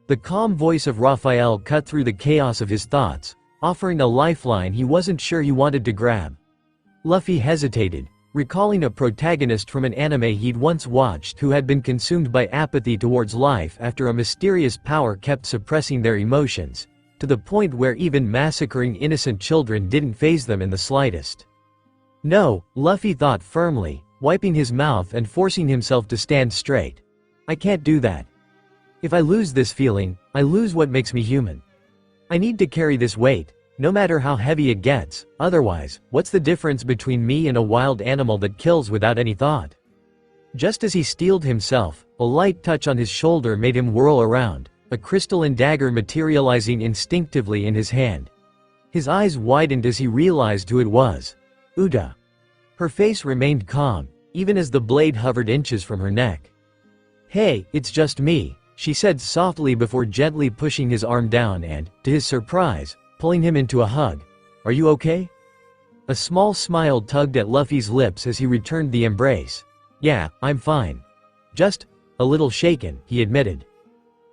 [SPEAKER 3] The calm voice of Raphael cut through the chaos of his thoughts, offering a lifeline he wasn't sure he wanted to grab. Luffy hesitated, recalling a protagonist from an anime he'd once watched who had been consumed by apathy towards life after a mysterious power kept suppressing their emotions, to the point where even massacring innocent children didn't faze them in the slightest. No, Luffy thought firmly, wiping his mouth and forcing himself to stand straight. I can't do that. If I lose this feeling, I lose what makes me human. I need to carry this weight, no matter how heavy it gets, otherwise, what's the difference between me and a wild animal that kills without any thought? Just as he steeled himself, a light touch on his shoulder made him whirl around, a crystalline dagger materializing instinctively in his hand. His eyes widened as he realized who it was. Uda. Her face remained calm, even as the blade hovered inches from her neck. Hey, it's just me, she said softly before gently pushing his arm down and, to his surprise, pulling him into a hug. Are you okay? A small smile tugged at Luffy's lips as he returned the embrace. Yeah, I'm fine. Just a little shaken, he admitted.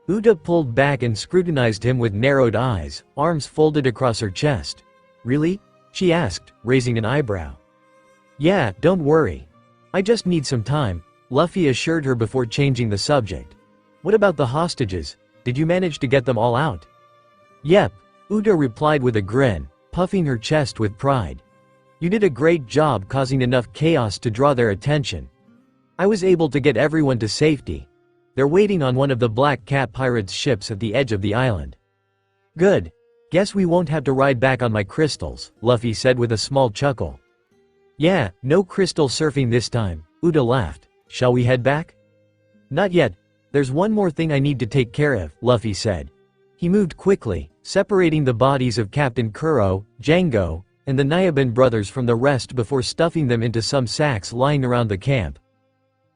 [SPEAKER 3] Uda pulled back and scrutinized him with narrowed eyes, arms folded across her chest. Really? She asked, raising an eyebrow. Yeah, don't worry. I just need some time, Luffy assured her before changing the subject. What about the hostages? Did you manage to get them all out? Yep, Uda replied with a grin, puffing her chest with pride. You did a great job causing enough chaos to draw their attention. I was able to get everyone to safety. They're waiting on one of the Black Cat pirates' ships at the edge of the island. Good. Guess we won't have to ride back on my crystals, Luffy said with a small chuckle. Yeah, no crystal surfing this time, Uda laughed. Shall we head back? Not yet. There's one more thing I need to take care of, Luffy said. He moved quickly, separating the bodies of Captain Kuro, Django, and the Nyaban brothers from the rest before stuffing them into some sacks lying around the camp.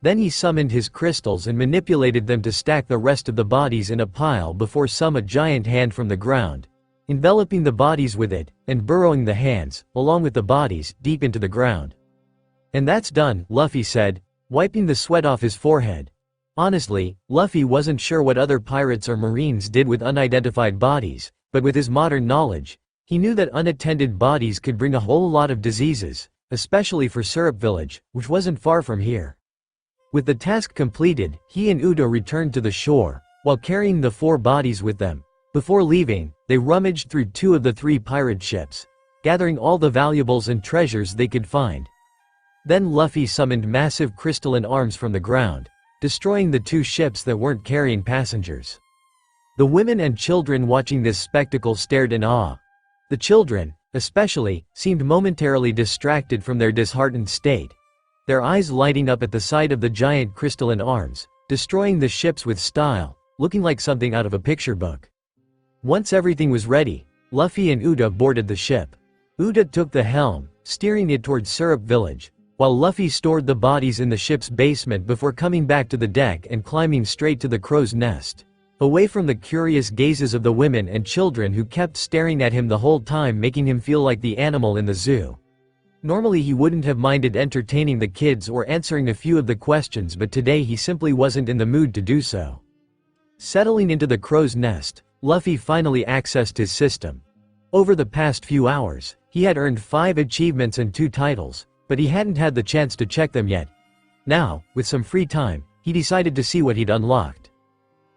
[SPEAKER 3] Then he summoned his crystals and manipulated them to stack the rest of the bodies in a pile before a giant hand from the ground, enveloping the bodies with it, and burrowing the hands, along with the bodies, deep into the ground. And that's done, Luffy said, wiping the sweat off his forehead. Honestly, Luffy wasn't sure what other pirates or marines did with unidentified bodies, but with his modern knowledge, he knew that unattended bodies could bring a whole lot of diseases, especially for Syrup Village, which wasn't far from here. With the task completed, he and Udo returned to the shore, while carrying the 4 bodies with them. Before leaving, they rummaged through 2 of the 3 pirate ships, gathering all the valuables and treasures they could find. Then Luffy summoned massive crystalline arms from the ground, destroying the 2 ships that weren't carrying passengers. The women and children watching this spectacle stared in awe. The children, especially, seemed momentarily distracted from their disheartened state, their eyes lighting up at the sight of the giant crystalline arms, destroying the ships with style, looking like something out of a picture book. Once everything was ready, Luffy and Uda boarded the ship. Uda took the helm, steering it towards Syrup Village, while Luffy stored the bodies in the ship's basement before coming back to the deck and climbing straight to the crow's nest, away from the curious gazes of the women and children who kept staring at him the whole time, making him feel like the animal in the zoo. Normally he wouldn't have minded entertaining the kids or answering a few of the questions, but today he simply wasn't in the mood to do so. Settling into the crow's nest, Luffy finally accessed his system. Over the past few hours, he had earned 5 achievements and 2 titles, but he hadn't had the chance to check them yet. Now, with some free time, he decided to see what he'd unlocked.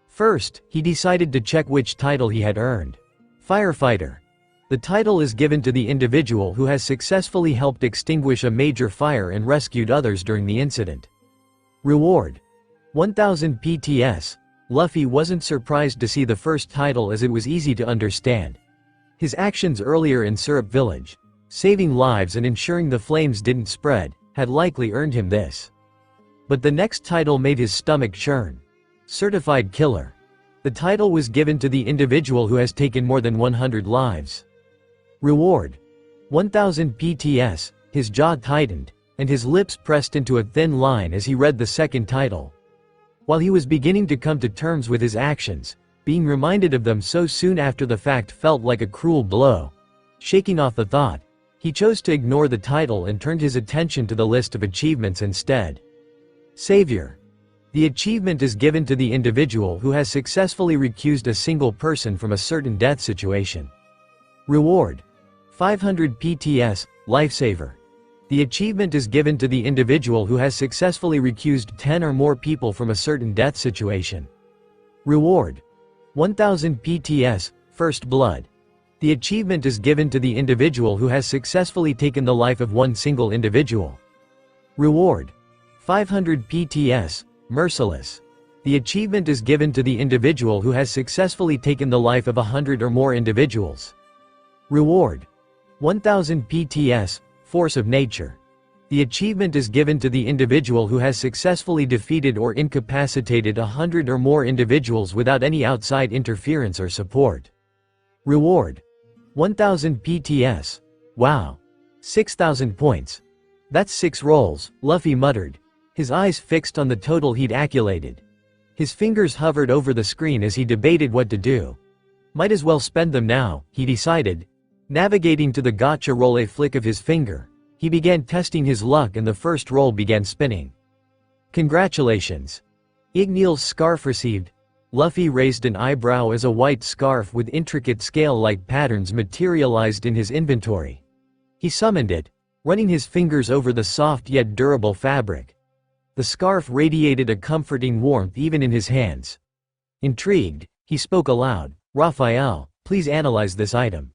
[SPEAKER 3] First, he decided to check which title he had earned. Firefighter. The title is given to the individual who has successfully helped extinguish a major fire and rescued others during the incident. Reward. 1000 PTS. Luffy wasn't surprised to see the first title, as it was easy to understand. His actions earlier in Syrup Village, saving lives and ensuring the flames didn't spread, had likely earned him this. But the next title made his stomach churn. Certified Killer. The title was given to the individual who has taken more than 100 lives. Reward. 1000 PTS. His jaw tightened, and his lips pressed into a thin line as he read the second title. While he was beginning to come to terms with his actions, being reminded of them so soon after the fact felt like a cruel blow. Shaking off the thought, he chose to ignore the title and turned his attention to the list of achievements instead. Savior. The achievement is given to the individual who has successfully recused a single person from a certain death situation. Reward. 500 PTS, Lifesaver. The achievement is given to the individual who has successfully recused 10 or more people from a certain death situation. Reward. 1000 PTS, First Blood. The achievement is given to the individual who has successfully taken the life of one single individual. Reward. 500 PTS, Merciless. The achievement is given to the individual who has successfully taken the life of 100 or more individuals. Reward. 1000 PTS, Force of Nature. The achievement is given to the individual who has successfully defeated or incapacitated 100 or more individuals without any outside interference or support. Reward. 1000 PTS. Wow. 6000 points. That's 6 rolls, Luffy muttered, his eyes fixed on the total he'd accumulated. His fingers hovered over the screen as he debated what to do. Might as well spend them now, he decided. Navigating to the gacha roll, a flick of his finger, he began testing his luck and the first roll began spinning. Congratulations. Ignil's scarf received. Luffy raised an eyebrow as a white scarf with intricate scale-like patterns materialized in his inventory. He summoned it, running his fingers over the soft yet durable fabric. The scarf radiated a comforting warmth even in his hands. Intrigued, he spoke aloud, "Raphael, please analyze this item."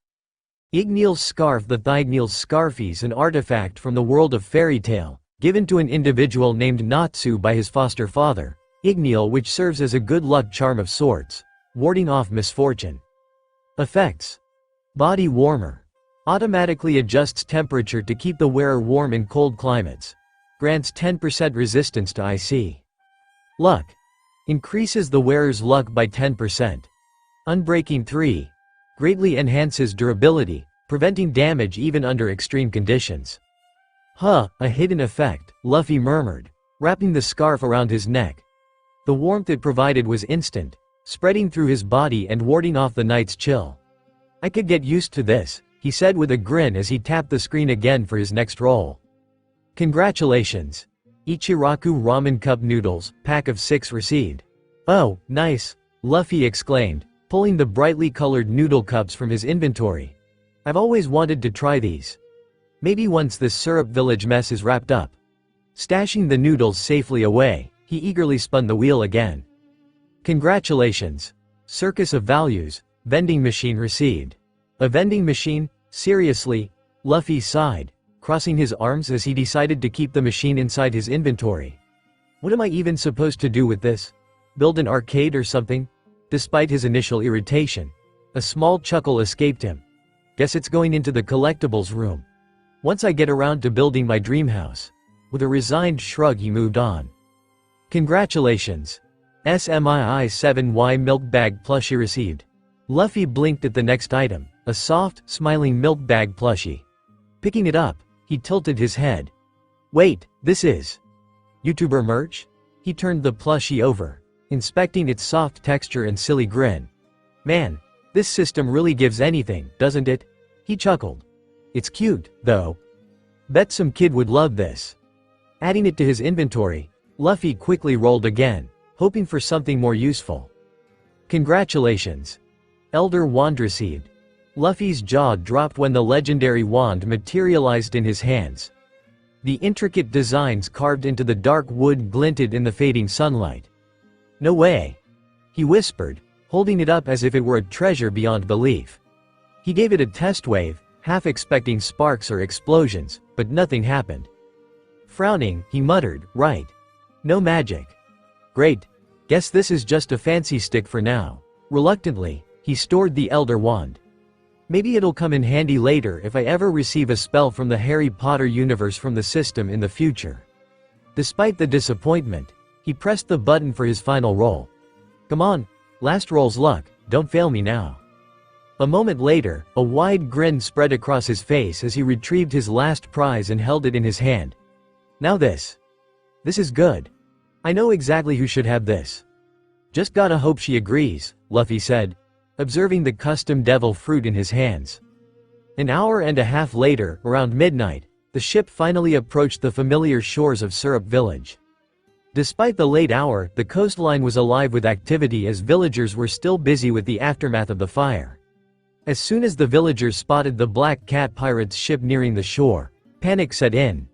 [SPEAKER 3] Ignil's scarf. The Thignil's scarf is an artifact from the world of fairy tale, given to an individual named Natsu by his foster father, Ignil, which serves as a good luck charm of sorts, warding off misfortune. Effects. Body warmer. Automatically adjusts temperature to keep the wearer warm in cold climates. Grants 10% resistance to IC. Luck. Increases the wearer's luck by 10%. Unbreaking 3. Greatly enhances durability, preventing damage even under extreme conditions. Huh, a hidden effect, Luffy murmured, wrapping the scarf around his neck. The warmth it provided was instant, spreading through his body and warding off the night's chill. I could get used to this, he said with a grin as he tapped the screen again for his next roll. Congratulations. Ichiraku ramen cup noodles, pack of 6 received. Oh, nice, Luffy exclaimed, pulling the brightly colored noodle cups from his inventory. I've always wanted to try these. Maybe once this syrup village mess is wrapped up. Stashing the noodles safely away, he eagerly spun the wheel again. Congratulations. Circus of Values, vending machine received. A vending machine? Seriously? Luffy sighed, crossing his arms as he decided to keep the machine inside his inventory. What am I even supposed to do with this? Build an arcade or something? Despite his initial irritation, a small chuckle escaped him. Guess it's going into the collectibles room. Once I get around to building my dream house. With a resigned shrug he moved on. Congratulations. SMII 7Y milk bag plushie received. Luffy blinked at the next item, a soft, smiling milk bag plushie. Picking it up, he tilted his head. Wait, this is YouTuber merch? He turned the plushie over, inspecting its soft texture and silly grin. Man, this system really gives anything, doesn't it? He chuckled. It's cute, though. Bet some kid would love this. Adding it to his inventory, Luffy quickly rolled again, hoping for something more useful. Congratulations. Elder Wand received. Luffy's jaw dropped when the legendary wand materialized in his hands. The intricate designs carved into the dark wood glinted in the fading sunlight. No way. He whispered, holding it up as if it were a treasure beyond belief. He gave it a test wave, half expecting sparks or explosions, but nothing happened. Frowning, he muttered, right. No magic. Great. Guess this is just a fancy stick for now. Reluctantly, he stored the Elder Wand. Maybe it'll come in handy later if I ever receive a spell from the Harry Potter universe from the system in the future. Despite the disappointment, he pressed the button for his final roll. Come on, last roll's luck, don't fail me now. A moment later, a wide grin spread across his face as he retrieved his last prize and held it in his hand. Now this. This is good. I know exactly who should have this. Just gotta hope she agrees, Luffy said, observing the custom devil fruit in his hands. An hour and a half later, around midnight, the ship finally approached the familiar shores of Syrup Village. Despite the late hour, the coastline was alive with activity as villagers were still busy with the aftermath of the fire. As soon as the villagers spotted the Black Cat pirates' ship nearing the shore, panic set in.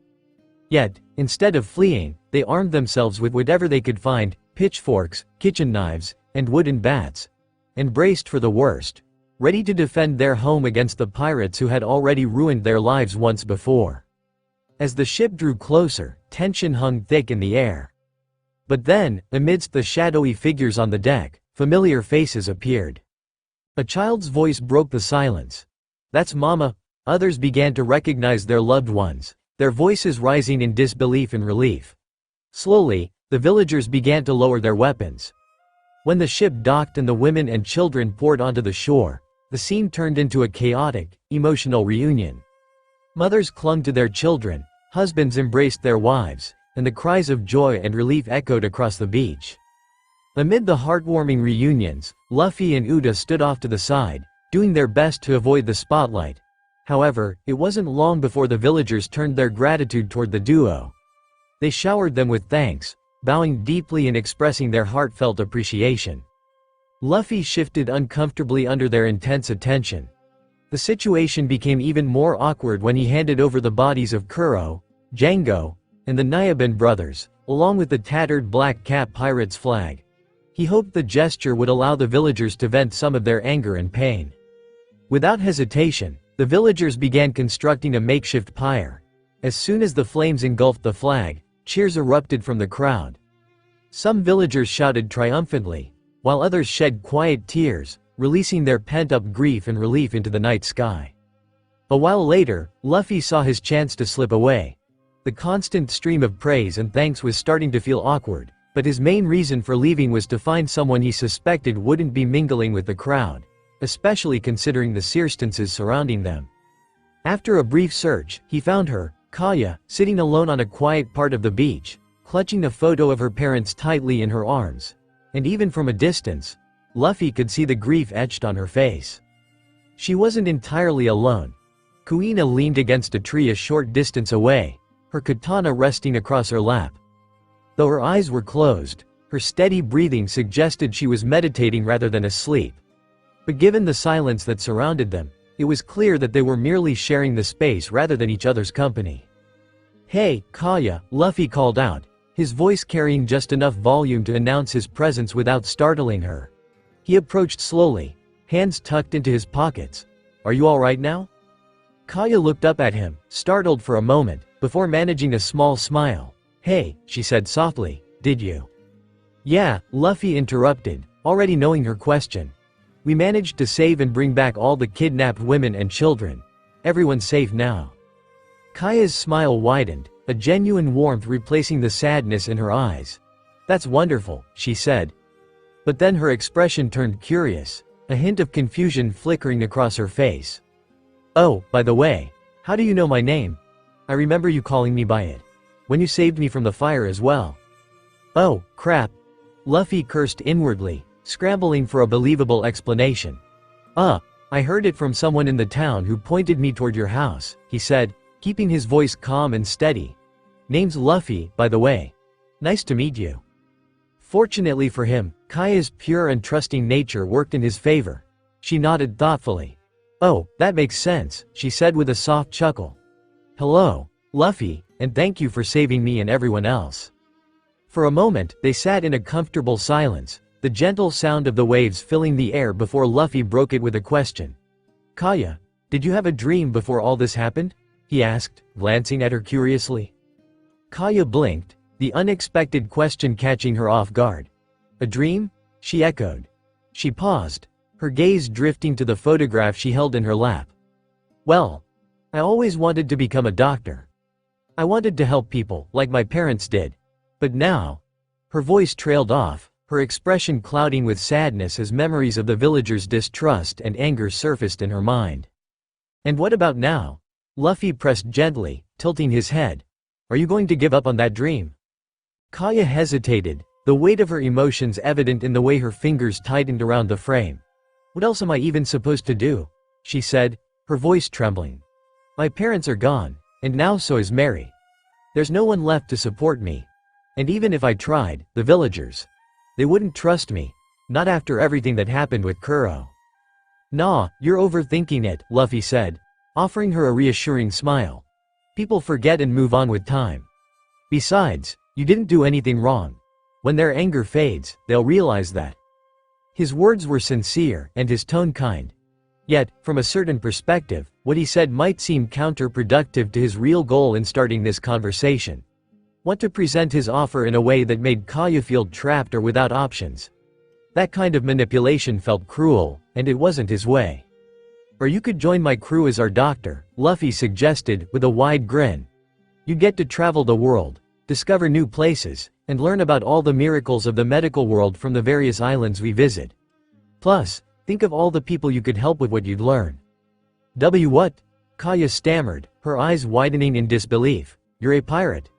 [SPEAKER 3] Yet, instead of fleeing, they armed themselves with whatever they could find, pitchforks, kitchen knives, and wooden bats, and braced for the worst, ready to defend their home against the pirates who had already ruined their lives once before. As the ship drew closer, tension hung thick in the air. But then, amidst the shadowy figures on the deck, familiar faces appeared. A child's voice broke the silence. That's Mama. Others began to recognize their loved ones, their voices rising in disbelief and relief. Slowly, the villagers began to lower their weapons. When the ship docked and the women and children poured onto the shore, the scene turned into a chaotic, emotional reunion. Mothers clung to their children, husbands embraced their wives, and the cries of joy and relief echoed across the beach. Amid the heartwarming reunions, Luffy and Uda stood off to the side, doing their best to avoid the spotlight. However, it wasn't long before the villagers turned their gratitude toward the duo. They showered them with thanks, bowing deeply and expressing their heartfelt appreciation. Luffy shifted uncomfortably under their intense attention. The situation became even more awkward when he handed over the bodies of Kuro, Django, and the Nyaban brothers, along with the tattered Black Cat pirate's flag. He hoped the gesture would allow the villagers to vent some of their anger and pain. Without hesitation, the villagers began constructing a makeshift pyre. As soon as the flames engulfed the flag, cheers erupted from the crowd. Some villagers shouted triumphantly, while others shed quiet tears, releasing their pent-up grief and relief into the night sky. A while later, Luffy saw his chance to slip away. The constant stream of praise and thanks was starting to feel awkward, but his main reason for leaving was to find someone he suspected wouldn't be mingling with the crowd, especially considering the circumstances surrounding them. After a brief search, he found her, Caya, sitting alone on a quiet part of the beach, clutching a photo of her parents tightly in her arms. And even from a distance, Luffy could see the grief etched on her face. She wasn't entirely alone. Kuina leaned against a tree a short distance away, her katana resting across her lap. Though her eyes were closed, her steady breathing suggested she was meditating rather than asleep. But given the silence that surrounded them, it was clear that they were merely sharing the space rather than each other's company. "Hey, Caya," Luffy called out, his voice carrying just enough volume to announce his presence without startling her. He approached slowly, hands tucked into his pockets. "Are you all right now?" Caya looked up at him, startled for a moment, before managing a small smile. "Hey," she said softly, "did you?" "Yeah," Luffy interrupted, already knowing her question. "We managed to save and bring back all the kidnapped women and children. Everyone's safe now." Kaya's smile widened, a genuine warmth replacing the sadness in her eyes. "That's wonderful," she said. But then her expression turned curious, a hint of confusion flickering across her face. "Oh, by the way, how do you know my name? I remember you calling me by it. When you saved me from the fire as well." "Oh, crap." Luffy cursed inwardly, scrambling for a believable explanation. I heard it from someone in the town who pointed me toward your house," he said, keeping his voice calm and steady. "Name's Luffy, by the way. Nice to meet you." Fortunately for him, Kaya's pure and trusting nature worked in his favor. She nodded thoughtfully. "Oh, that makes sense," she said with a soft chuckle. "Hello, Luffy, and thank you for saving me and everyone else." For a moment, they sat in a comfortable silence, the gentle sound of the waves filling the air before Luffy broke it with a question. "Caya, did you have a dream before all this happened?" he asked, glancing at her curiously. Caya blinked, the unexpected question catching her off guard. "A dream?" she echoed. She paused, her gaze drifting to the photograph she held in her lap. "Well, I always wanted to become a doctor. I wanted to help people, like my parents did. But now..." Her voice trailed off, her expression clouding with sadness as memories of the villagers' distrust and anger surfaced in her mind. "And what about now?" Luffy pressed gently, tilting his head. "Are you going to give up on that dream?" Caya hesitated, the weight of her emotions evident in the way her fingers tightened around the frame. "What else am I even supposed to do?" she said, her voice trembling. "My parents are gone, and now so is Mary. There's no one left to support me. And even if I tried, the villagers, they wouldn't trust me, not after everything that happened with Kuro." "Nah, you're overthinking it," Luffy said, offering her a reassuring smile. "People forget and move on with time. Besides, you didn't do anything wrong. When their anger fades, they'll realize that." His words were sincere, and his tone kind. Yet, from a certain perspective, what he said might seem counterproductive to his real goal in starting this conversation. Want to present his offer in a way that made Caya feel trapped or without options. That kind of manipulation felt cruel, and it wasn't his way. "Or you could join my crew as our doctor," Luffy suggested, with a wide grin. "You'd get to travel the world, discover new places, and learn about all the miracles of the medical world from the various islands we visit. Plus, think of all the people you could help with what you'd learn." "What?" Caya stammered, her eyes widening in disbelief. "You're a pirate?"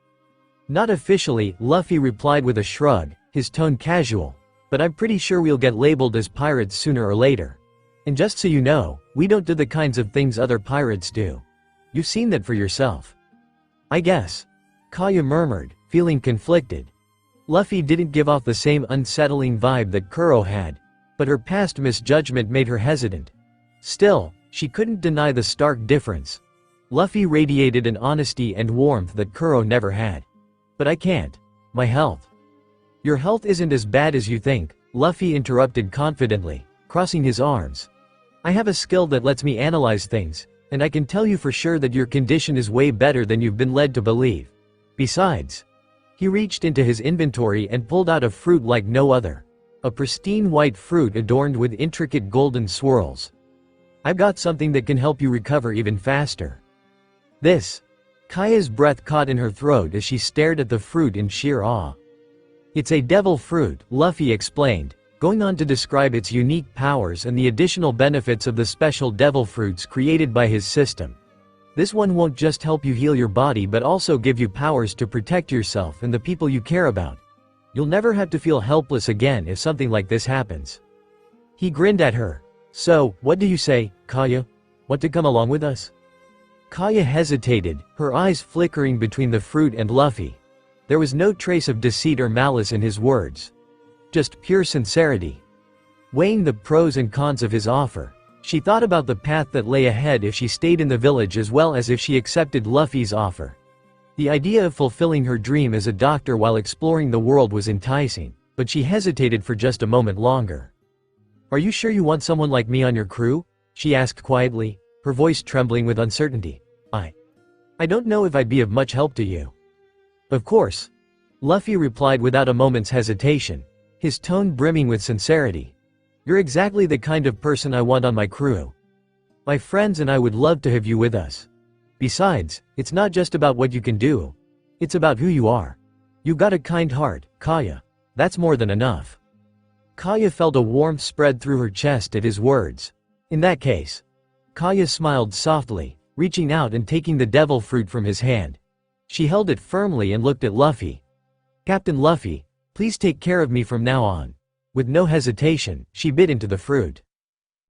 [SPEAKER 3] "Not officially," Luffy replied with a shrug, his tone casual. "But I'm pretty sure we'll get labeled as pirates sooner or later. And just so you know, we don't do the kinds of things other pirates do. You've seen that for yourself." "I guess," Caya murmured, feeling conflicted. Luffy didn't give off the same unsettling vibe that Kuro had, but her past misjudgment made her hesitant. Still, she couldn't deny the stark difference. Luffy radiated an honesty and warmth that Kuro never had. "But I can't. My health." "Your health isn't as bad as you think," Luffy interrupted confidently, crossing his arms. "I have a skill that lets me analyze things, and I can tell you for sure that your condition is way better than you've been led to believe. Besides..." He reached into his inventory and pulled out a fruit like no other. A pristine white fruit adorned with intricate golden swirls. "I've got something that can help you recover even faster." "This..." Kaya's breath caught in her throat as she stared at the fruit in sheer awe. "It's a devil fruit," Luffy explained, going on to describe its unique powers and the additional benefits of the special devil fruits created by his system. "This one won't just help you heal your body but also give you powers to protect yourself and the people you care about. You'll never have to feel helpless again if something like this happens." He grinned at her. "So, what do you say, Caya? Want to come along with us?" Caya hesitated, her eyes flickering between the fruit and Luffy. There was no trace of deceit or malice in his words. Just pure sincerity. Weighing the pros and cons of his offer, she thought about the path that lay ahead if she stayed in the village as well as if she accepted Luffy's offer. The idea of fulfilling her dream as a doctor while exploring the world was enticing, but she hesitated for just a moment longer. "Are you sure you want someone like me on your crew?" she asked quietly, her voice trembling with uncertainty. I don't know if I'd be of much help to you." "Of course," Luffy replied without a moment's hesitation, his tone brimming with sincerity. "You're exactly the kind of person I want on my crew. My friends and I would love to have you with us. Besides, it's not just about what you can do. It's about who you are. You got a kind heart, Caya. That's more than enough." Caya felt a warmth spread through her chest at his words. "In that case." Caya smiled softly, reaching out and taking the devil fruit from his hand. She held it firmly and looked at Luffy. "Captain Luffy, please take care of me from now on." With no hesitation, she bit into the fruit.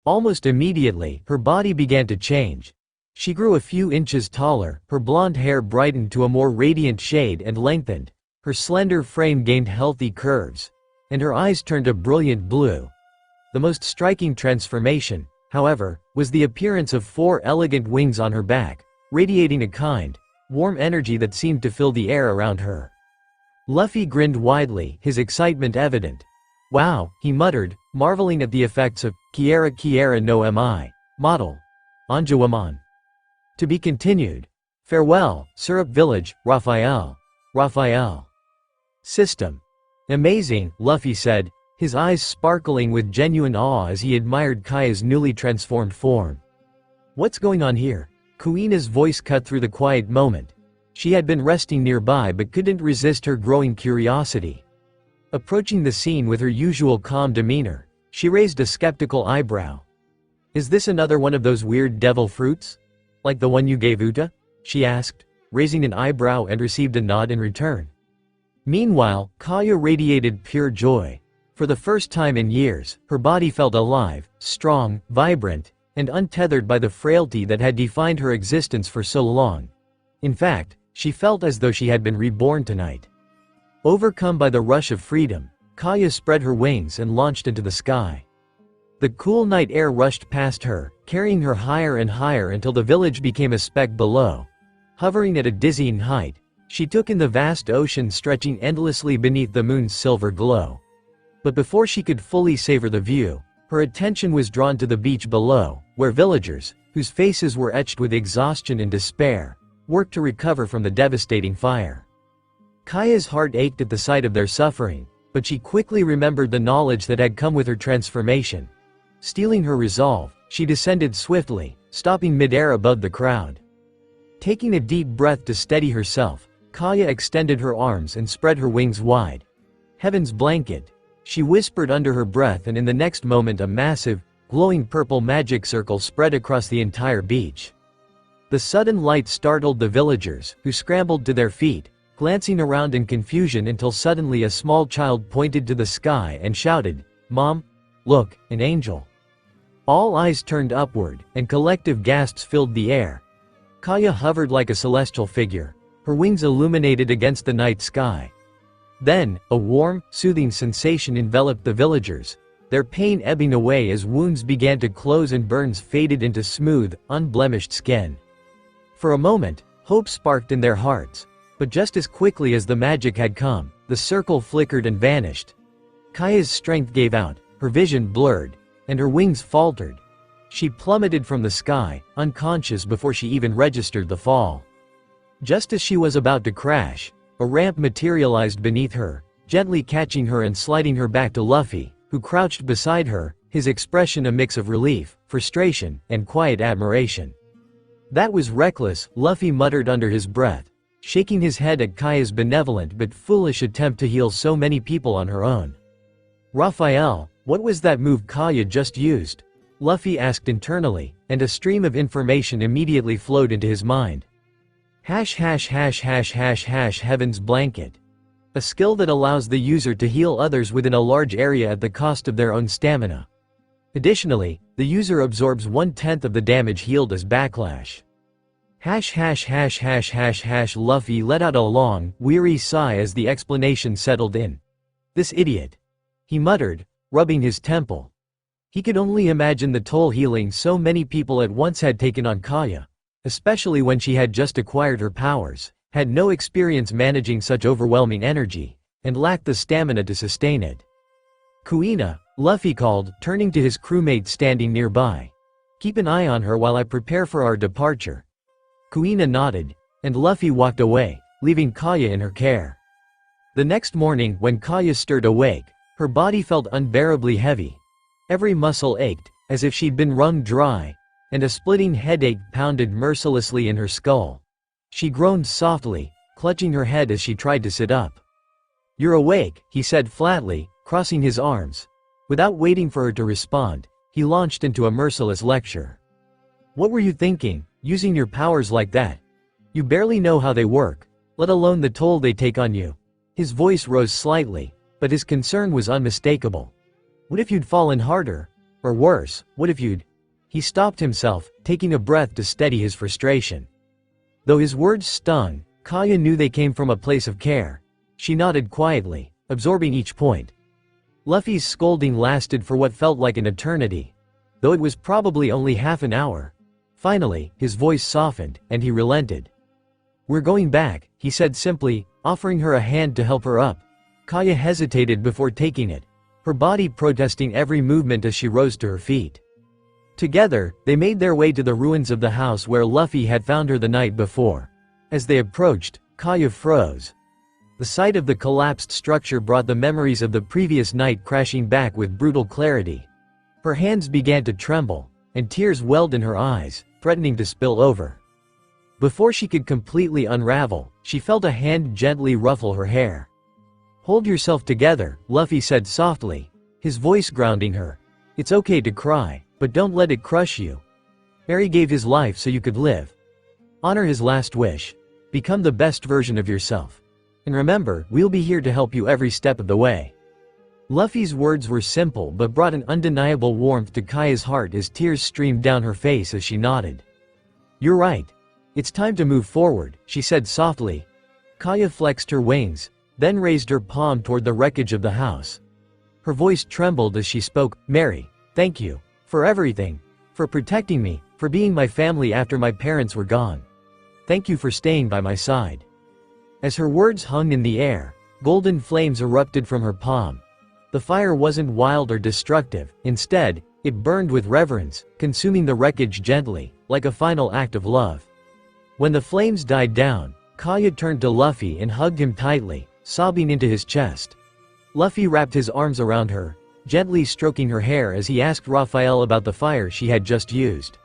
[SPEAKER 3] Almost immediately, her body began to change. She grew a few inches taller, her blonde hair brightened to a more radiant shade and lengthened, her slender frame gained healthy curves, and her eyes turned a brilliant blue. The most striking transformation, however, was the appearance of 4 elegant wings on her back, radiating a kind, warm energy that seemed to fill the air around her. Luffy grinned widely, his excitement evident. "Wow," he muttered, marveling at the effects of Kiara no Mi model. Anjouamon. To be continued. Farewell, Syrup Village, Raphael. Raphael. System. Amazing, Luffy said, his eyes sparkling with genuine awe as he admired Kaya's newly transformed form. "What's going on here?" Kuina's voice cut through the quiet moment. She had been resting nearby but couldn't resist her growing curiosity. Approaching the scene with her usual calm demeanor, she raised a skeptical eyebrow. "Is this another one of those weird devil fruits? Like the one you gave Uta?" she asked, raising an eyebrow and received a nod in return. Meanwhile, Caya radiated pure joy. For the first time in years, her body felt alive, strong, vibrant, and untethered by the frailty that had defined her existence for so long. In fact, she felt as though she had been reborn tonight. Overcome by the rush of freedom, Caya spread her wings and launched into the sky. The cool night air rushed past her, carrying her higher and higher until the village became a speck below. Hovering at a dizzying height, she took in the vast ocean stretching endlessly beneath the moon's silver glow. But before she could fully savor the view, her attention was drawn to the beach below, where villagers, whose faces were etched with exhaustion and despair, worked to recover from the devastating fire. Kaya's heart ached at the sight of their suffering, but she quickly remembered the knowledge that had come with her transformation. Steeling her resolve, she descended swiftly, stopping mid-air above the crowd. Taking a deep breath to steady herself, Caya extended her arms and spread her wings wide. "Heaven's blanket," she whispered under her breath, and in the next moment a massive, glowing purple magic circle spread across the entire beach. The sudden light startled the villagers, who scrambled to their feet, glancing around in confusion until suddenly a small child pointed to the sky and shouted, "Mom, look, an angel." All eyes turned upward, and collective gasps filled the air. Caya hovered like a celestial figure, her wings illuminated against the night sky. Then, a warm, soothing sensation enveloped the villagers, their pain ebbing away as wounds began to close and burns faded into smooth, unblemished skin. For a moment, hope sparked in their hearts, but just as quickly as the magic had come, the circle flickered and vanished. Kaya's strength gave out, her vision blurred, and her wings faltered. She plummeted from the sky, unconscious before she even registered the fall. Just as she was about to crash, a ramp materialized beneath her, gently catching her and sliding her back to Luffy, who crouched beside her, his expression a mix of relief, frustration, and quiet admiration. "That was reckless," Luffy muttered under his breath, shaking his head at Kaya's benevolent but foolish attempt to heal so many people on her own. "Raphael, what was that move Caya just used?" Luffy asked internally, and a stream of information immediately flowed into his mind. Heaven's blanket. A skill that allows the user to heal others within a large area at the cost of their own stamina. Additionally, the user absorbs 1/10 of the damage healed as backlash. Luffy let out a long, weary sigh as the explanation settled in. This idiot. He muttered, rubbing his temple. He could only imagine the toll healing so many people at once had taken on Caya, especially when she had just acquired her powers, had no experience managing such overwhelming energy, and lacked the stamina to sustain it. Kuina, Luffy called, turning to his crewmate standing nearby. Keep an eye on her while I prepare for our departure. Kuina nodded, and Luffy walked away, leaving Caya in her care. The next morning, when Caya stirred awake, her body felt unbearably heavy. Every muscle ached, as if she'd been wrung dry, and a splitting headache pounded mercilessly in her skull. She groaned softly, clutching her head as she tried to sit up. "You're awake," he said flatly, crossing his arms. Without waiting for her to respond, he launched into a merciless lecture. "What were you thinking, using your powers like that? You barely know how they work, let alone the toll they take on you." His voice rose slightly, but his concern was unmistakable. "What if you'd fallen harder? Or worse, what if you'd—" He stopped himself, taking a breath to steady his frustration. Though his words stung, Caya knew they came from a place of care. She nodded quietly, absorbing each point. Luffy's scolding lasted for what felt like an eternity, though it was probably only half an hour. Finally, his voice softened, and he relented. "We're going back," he said simply, offering her a hand to help her up. Caya hesitated before taking it, her body protesting every movement as she rose to her feet. Together, they made their way to the ruins of the house where Luffy had found her the night before. As they approached, Caya froze. The sight of the collapsed structure brought the memories of the previous night crashing back with brutal clarity. Her hands began to tremble, and tears welled in her eyes, threatening to spill over. Before she could completely unravel, she felt a hand gently ruffle her hair. "Hold yourself together," Luffy said softly, his voice grounding her. "It's okay to cry, but don't let it crush you. Mary gave his life so you could live. Honor his last wish. Become the best version of yourself. And remember, we'll be here to help you every step of the way." Luffy's words were simple but brought an undeniable warmth to Kaya's heart as tears streamed down her face as she nodded. "You're right. It's time to move forward," she said softly. Caya flexed her wings, then raised her palm toward the wreckage of the house. Her voice trembled as she spoke. "Mary, thank you. For everything. For protecting me, for being my family after my parents were gone. Thank you for staying by my side." As her words hung in the air, golden flames erupted from her palm. The fire wasn't wild or destructive, instead, it burned with reverence, consuming the wreckage gently, like a final act of love. When the flames died down, Caya turned to Luffy and hugged him tightly, sobbing into his chest. Luffy wrapped his arms around her, gently stroking her hair as he asked Raphael about the fire she had just used.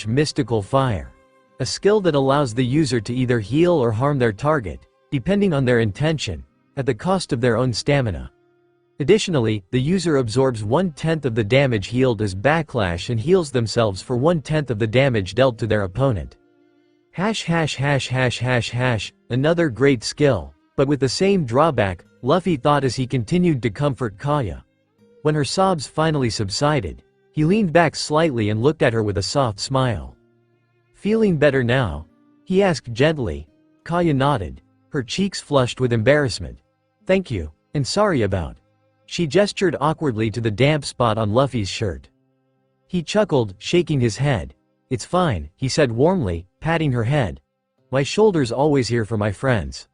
[SPEAKER 3] Mystical fire. A skill that allows the user to either heal or harm their target, depending on their intention, at the cost of their own stamina. Additionally, the user absorbs 1/10 of the damage healed as backlash and heals themselves for 1/10 of the damage dealt to their opponent. Another great skill, but with the same drawback, Luffy thought as he continued to comfort Caya. When her sobs finally subsided, he leaned back slightly and looked at her with a soft smile. "Feeling better now?" he asked gently. Caya nodded, her cheeks flushed with embarrassment. "Thank you, and sorry about." She gestured awkwardly to the damp spot on Luffy's shirt. He chuckled, shaking his head. "It's fine," he said warmly, patting her head. "My shoulder's always here for my friends."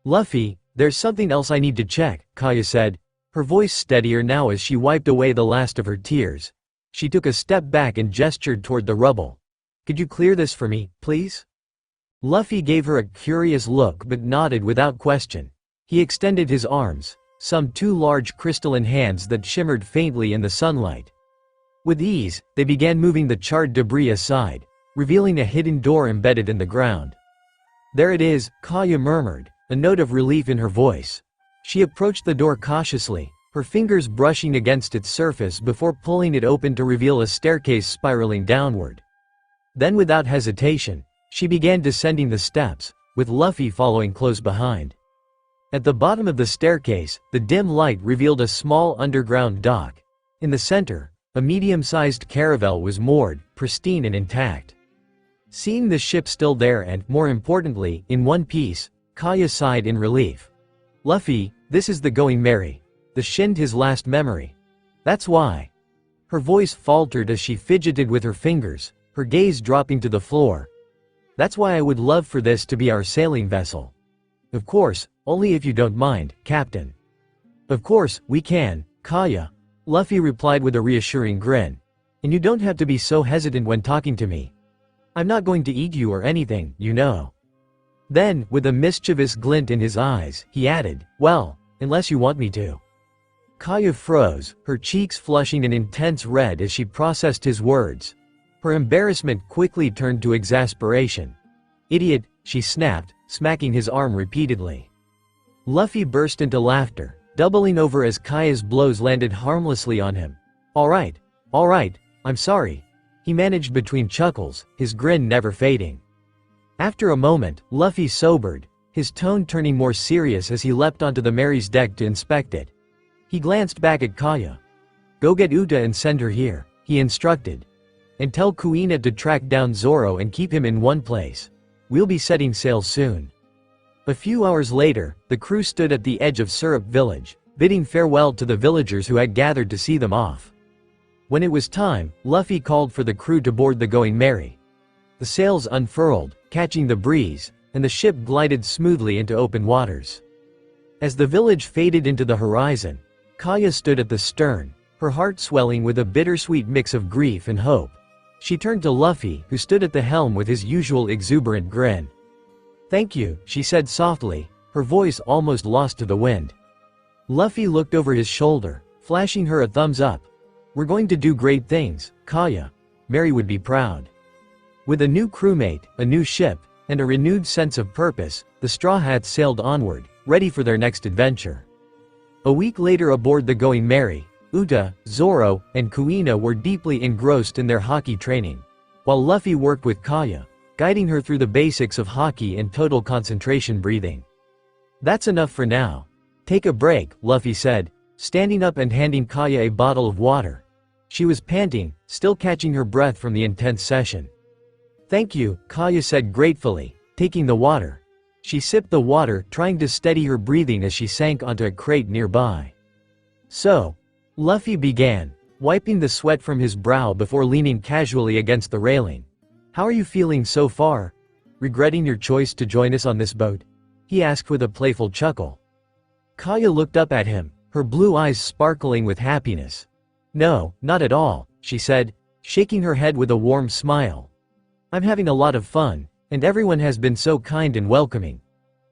[SPEAKER 3] "Luffy, there's something else I need to check," Caya said, her voice steadier now as she wiped away the last of her tears. She took a step back and gestured toward the rubble. "Could you clear this for me, please?" Luffy gave her a curious look but nodded without question. He extended his arms, some two large crystalline hands that shimmered faintly in the sunlight. With ease, they began moving the charred debris aside, revealing a hidden door embedded in the ground. "There it is," Caya murmured, a note of relief in her voice. She approached the door cautiously, her fingers brushing against its surface before pulling it open to reveal a staircase spiraling downward. Then without hesitation, she began descending the steps, with Luffy following close behind. At the bottom of the staircase, the dim light revealed a small underground dock. In the center, A medium-sized caravel was moored, pristine and intact. Seeing the ship still there and, more importantly, in one piece, Caya sighed in relief. Luffy, this is the Going Merry. The Shinned his last memory. That's why. Her voice faltered as she fidgeted with her fingers, her gaze dropping to the floor. That's why I would love for this to be our sailing vessel. Of course, only if you don't mind, Captain. Of course, we can, Caya. Luffy replied with a reassuring grin. And you don't have to be so hesitant when talking to me. I'm not going to eat you or anything, you know. Then, with a mischievous glint in his eyes, he added, well, unless you want me to. Caya froze, her cheeks flushing an intense red as she processed his words. Her embarrassment quickly turned to exasperation. Idiot, she snapped, smacking his arm repeatedly. Luffy burst into laughter, doubling over as Kaya's blows landed harmlessly on him. All right, I'm sorry. He managed between chuckles, his grin never fading. After a moment, Luffy sobered, his tone turning more serious as he leapt onto the Mary's deck to inspect it. He glanced back at Caya. Go get Uta and send her here, he instructed. And tell Kuina to track down Zoro and keep him in one place. We'll be setting sail soon. A few hours later, the crew stood at the edge of Syrup Village, bidding farewell to the villagers who had gathered to see them off. When it was time, Luffy called for the crew to board the Going Merry. The sails unfurled, catching the breeze, and the ship glided smoothly into open waters. As the village faded into the horizon, Caya stood at the stern, her heart swelling with a bittersweet mix of grief and hope. She turned to Luffy, who stood at the helm with his usual exuberant grin. Thank you, she said softly, her voice almost lost to the wind. Luffy looked over his shoulder, flashing her a thumbs up. We're going to do great things, Caya. Mary would be proud. With a new crewmate, a new ship, and a renewed sense of purpose, the Straw Hats sailed onward, ready for their next adventure. A week later aboard the Going Merry, Uta, Zoro, and Kuina were deeply engrossed in their hockey training, while Luffy worked with Caya, guiding her through the basics of hockey and total concentration breathing. That's enough for now. Take a break, Luffy said, standing up and handing Caya a bottle of water. She was panting, still catching her breath from the intense session. Thank you, Caya said gratefully, taking the water. She sipped the water, trying to steady her breathing as she sank onto a crate nearby. So, Luffy began, wiping the sweat from his brow before leaning casually against the railing. How are you feeling so far? Regretting your choice to join us on this boat? He asked with a playful chuckle. Caya looked up at him, her blue eyes sparkling with happiness. No, not at all, she said, shaking her head with a warm smile. I'm having a lot of fun, and everyone has been so kind and welcoming.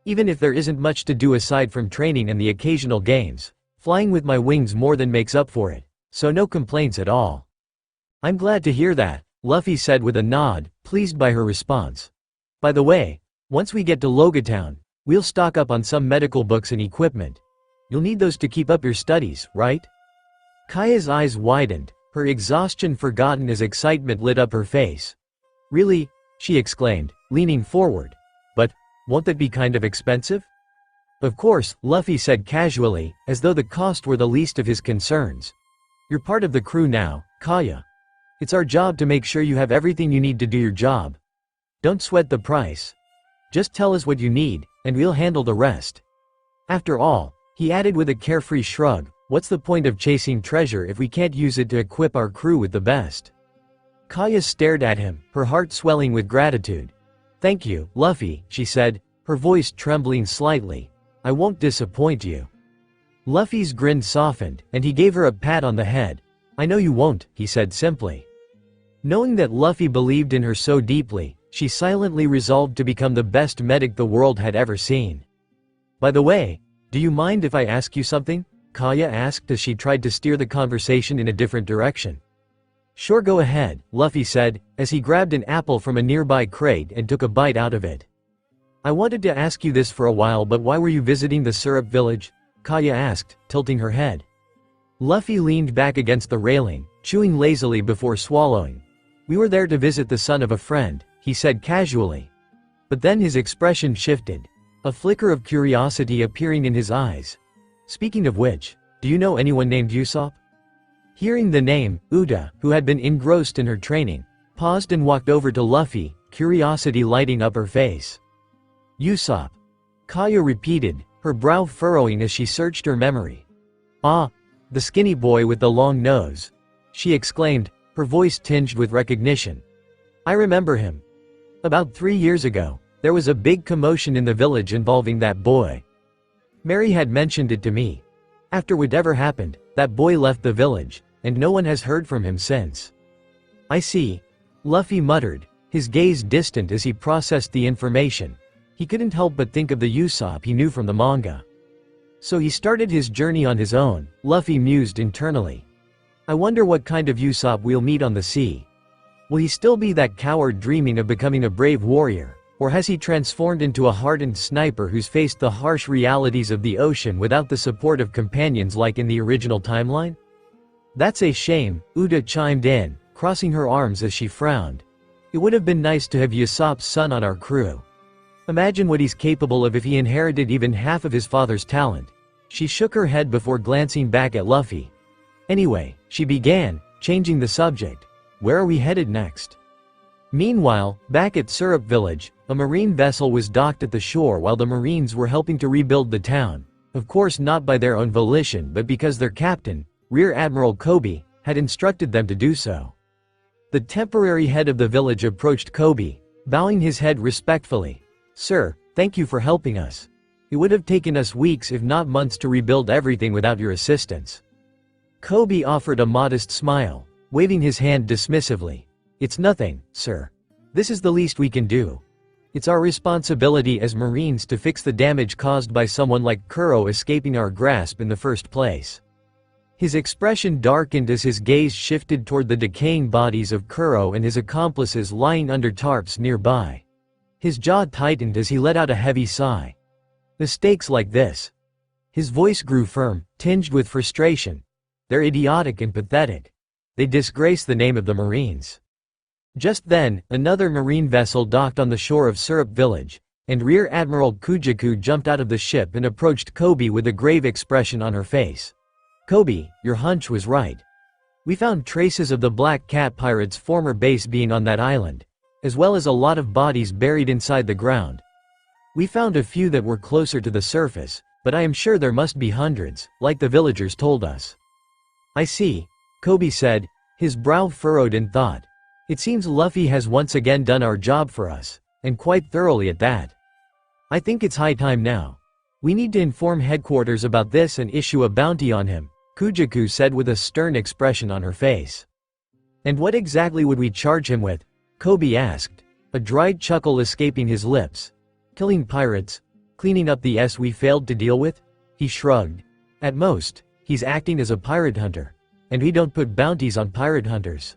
[SPEAKER 3] Even if there isn't much to do aside from training and the occasional games, flying with my wings more than makes up for it, so no complaints at all. I'm glad to hear that, Luffy said with a nod, pleased by her response. By the way, once we get to Loguetown, we'll stock up on some medical books and equipment. You'll need those to keep up your studies, right? Kaya's eyes widened, her exhaustion forgotten as excitement lit up her face. Really? She exclaimed, leaning forward. But, won't that be kind of expensive? Of course, Luffy said casually, as though the cost were the least of his concerns. You're part of the crew now, Caya. It's our job to make sure you have everything you need to do your job. Don't sweat the price. Just tell us what you need, and we'll handle the rest. After all, he added with a carefree shrug, what's the point of chasing treasure if we can't use it to equip our crew with the best? Caya stared at him, her heart swelling with gratitude. Thank you, Luffy, she said, her voice trembling slightly. I won't disappoint you. Luffy's grin softened, and he gave her a pat on the head. I know you won't, he said simply. Knowing that Luffy believed in her so deeply, she silently resolved to become the best medic the world had ever seen. By the way, do you mind if I ask you something? Caya asked as she tried to steer the conversation in a different direction. Sure, go ahead, Luffy said, as he grabbed an apple from a nearby crate and took a bite out of it. I wanted to ask you this for a while, but why were you visiting the Syrup Village? Caya asked, tilting her head. Luffy leaned back against the railing, chewing lazily before swallowing. We were there to visit the son of a friend, he said casually. But then his expression shifted, a flicker of curiosity appearing in his eyes. Speaking of which, do you know anyone named Usopp? Hearing the name, Uda, who had been engrossed in her training, paused and walked over to Luffy, curiosity lighting up her face. Usopp. Caya repeated, her brow furrowing as she searched her memory. Ah, the skinny boy with the long nose. She exclaimed, her voice tinged with recognition. I remember him. About 3 years ago, there was a big commotion in the village involving that boy. Mary had mentioned it to me. After whatever happened, that boy left the village, and no one has heard from him since. I see. Luffy muttered, his gaze distant as he processed the information. He couldn't help but think of the Usopp he knew from the manga. So he started his journey on his own, Luffy mused internally. I wonder what kind of Usopp we'll meet on the sea. Will he still be that coward dreaming of becoming a brave warrior, or has he transformed into a hardened sniper who's faced the harsh realities of the ocean without the support of companions like in the original timeline? That's a shame, Uda chimed in, crossing her arms as she frowned. It would have been nice to have Usopp's son on our crew. Imagine what he's capable of if he inherited even half of his father's talent. She shook her head before glancing back at Luffy. Anyway, she began, changing the subject. Where are we headed next? Meanwhile, back at Syrup Village, a marine vessel was docked at the shore while the Marines were helping to rebuild the town. Of course not by their own volition but because their captain, Rear Admiral Kobe, had instructed them to do so. The temporary head of the village approached Kobe, bowing his head respectfully. Sir, thank you for helping us. It would have taken us weeks if not months to rebuild everything without your assistance. Kobe offered a modest smile, waving his hand dismissively. It's nothing, sir. This is the least we can do. It's our responsibility as Marines to fix the damage caused by someone like Kuro escaping our grasp in the first place. His expression darkened as his gaze shifted toward the decaying bodies of Kuro and his accomplices lying under tarps nearby. His jaw tightened as he let out a heavy sigh. Mistakes like this. His voice grew firm, tinged with frustration. They're idiotic and pathetic. They disgrace the name of the Marines. Just then, another marine vessel docked on the shore of Syrup Village, and Rear Admiral Kujaku jumped out of the ship and approached Kobe with a grave expression on her face. Kobe, your hunch was right. We found traces of the Black Cat Pirates' former base being on that island, as well as a lot of bodies buried inside the ground. We found a few that were closer to the surface, but I am sure there must be hundreds, like the villagers told us. I see, Kobe said, his brow furrowed in thought. It seems Luffy has once again done our job for us, and quite thoroughly at that. I think it's high time now. We need to inform headquarters about this and issue a bounty on him, Kujaku said with a stern expression on her face. And what exactly would we charge him with? Kobe asked, a dried chuckle escaping his lips. Killing pirates? Cleaning up the S we failed to deal with? He shrugged. At most, he's acting as a pirate hunter. And we don't put bounties on pirate hunters.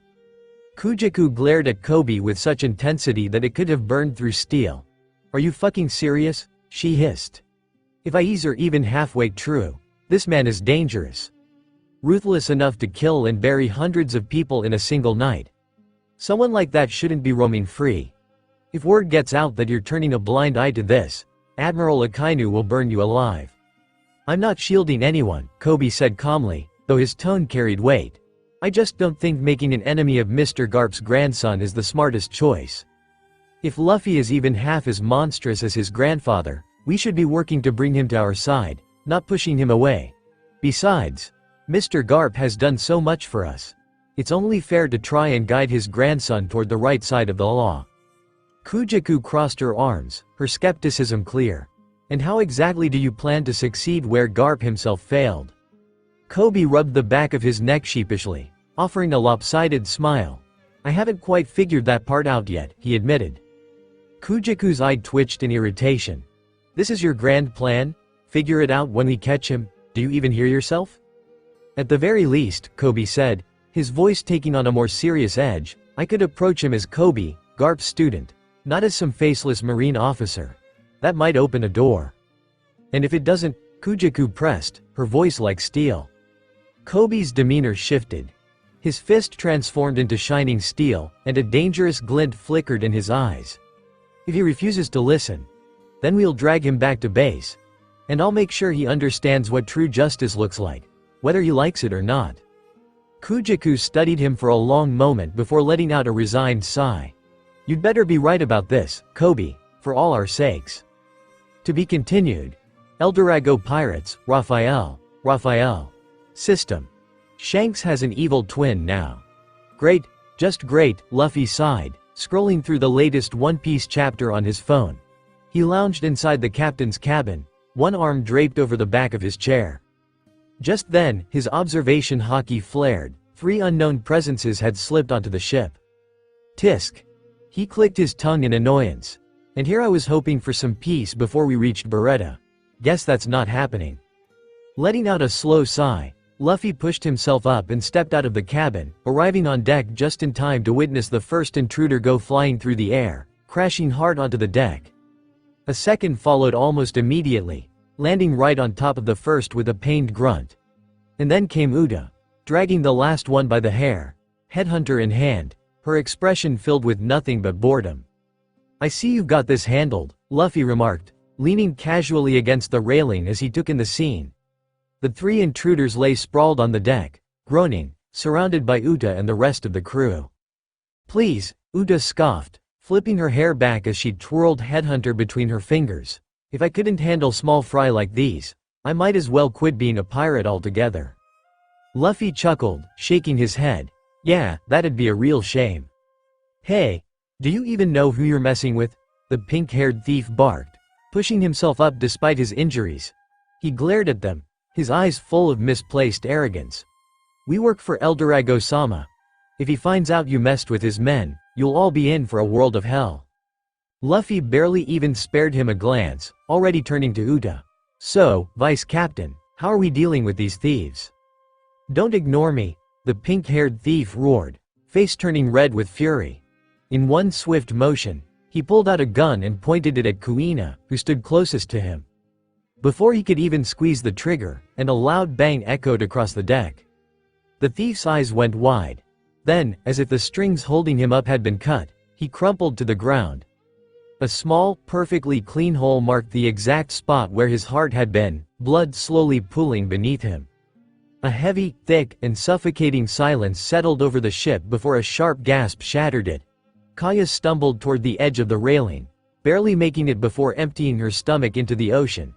[SPEAKER 3] Kujaku glared at Kobe with such intensity that it could have burned through steel. Are you fucking serious? She hissed. If I's are even halfway true, this man is dangerous. Ruthless enough to kill and bury hundreds of people in a single night. Someone like that shouldn't be roaming free. If word gets out that you're turning a blind eye to this, Admiral Akainu will burn you alive. I'm not shielding anyone, Kobe said calmly, though his tone carried weight. I just don't think making an enemy of Mr. Garp's grandson is the smartest choice. If Luffy is even half as monstrous as his grandfather, we should be working to bring him to our side, not pushing him away. Besides, Mr. Garp has done so much for us. It's only fair to try and guide his grandson toward the right side of the law. Kujaku crossed her arms, her skepticism clear. And how exactly do you plan to succeed where Garp himself failed? Kobe rubbed the back of his neck sheepishly, offering a lopsided smile. I haven't quite figured that part out yet, he admitted. Kujaku's eye twitched in irritation. This is your grand plan? Figure it out when we catch him? Do you even hear yourself? At the very least, Kobe said, his voice taking on a more serious edge, I could approach him as Kobe, Garp's student, not as some faceless marine officer. That might open a door. And if it doesn't, Kujaku pressed, her voice like steel. Kobe's demeanor shifted. His fist transformed into shining steel, and a dangerous glint flickered in his eyes. If he refuses to listen, then we'll drag him back to base. And I'll make sure he understands what true justice looks like, whether he likes it or not. Kujaku studied him for a long moment before letting out a resigned sigh. You'd better be right about this, Kobe, for all our sakes. To be continued. Elderago Pirates, Raphael. System. Shanks has an evil twin now. Great, just great, Luffy sighed, scrolling through the latest One Piece chapter on his phone. He lounged inside the captain's cabin, one arm draped over the back of his chair. Just then, his observation hockey flared. 3 unknown presences had slipped onto the ship. Tisk. He clicked his tongue in annoyance. And here I was hoping for some peace before we reached Beretta. Guess that's not happening. Letting out a slow sigh, Luffy pushed himself up and stepped out of the cabin, arriving on deck just in time to witness the first intruder go flying through the air, crashing hard onto the deck. A second followed almost immediately, landing right on top of the first with a pained grunt. And then came Uda, dragging the last one by the hair, headhunter in hand, her expression filled with nothing but boredom. I see you've got this handled, Luffy remarked, leaning casually against the railing as he took in the scene. The 3 intruders lay sprawled on the deck, groaning, surrounded by Uda and the rest of the crew. Please, Uda scoffed, flipping her hair back as she twirled headhunter between her fingers. If I couldn't handle small fry like these, I might as well quit being a pirate altogether. Luffy chuckled, shaking his head. Yeah, that'd be a real shame. Hey, do you even know who you're messing with? The pink-haired thief barked, pushing himself up despite his injuries. He glared at them, his eyes full of misplaced arrogance. We work for Elderago-sama. If he finds out you messed with his men, you'll all be in for a world of hell. Luffy barely even spared him a glance, already turning to Uda. So, Vice Captain, how are we dealing with these thieves? Don't ignore me, the pink-haired thief roared, face turning red with fury. In one swift motion, he pulled out a gun and pointed it at Kuina, who stood closest to him. Before he could even squeeze the trigger, and a loud bang echoed across the deck. The thief's eyes went wide. Then, as if the strings holding him up had been cut, he crumpled to the ground. A small, perfectly clean hole marked the exact spot where his heart had been, blood slowly pooling beneath him. A heavy, thick, and suffocating silence settled over the ship before a sharp gasp shattered it. Caya stumbled toward the edge of the railing, barely making it before emptying her stomach into the ocean.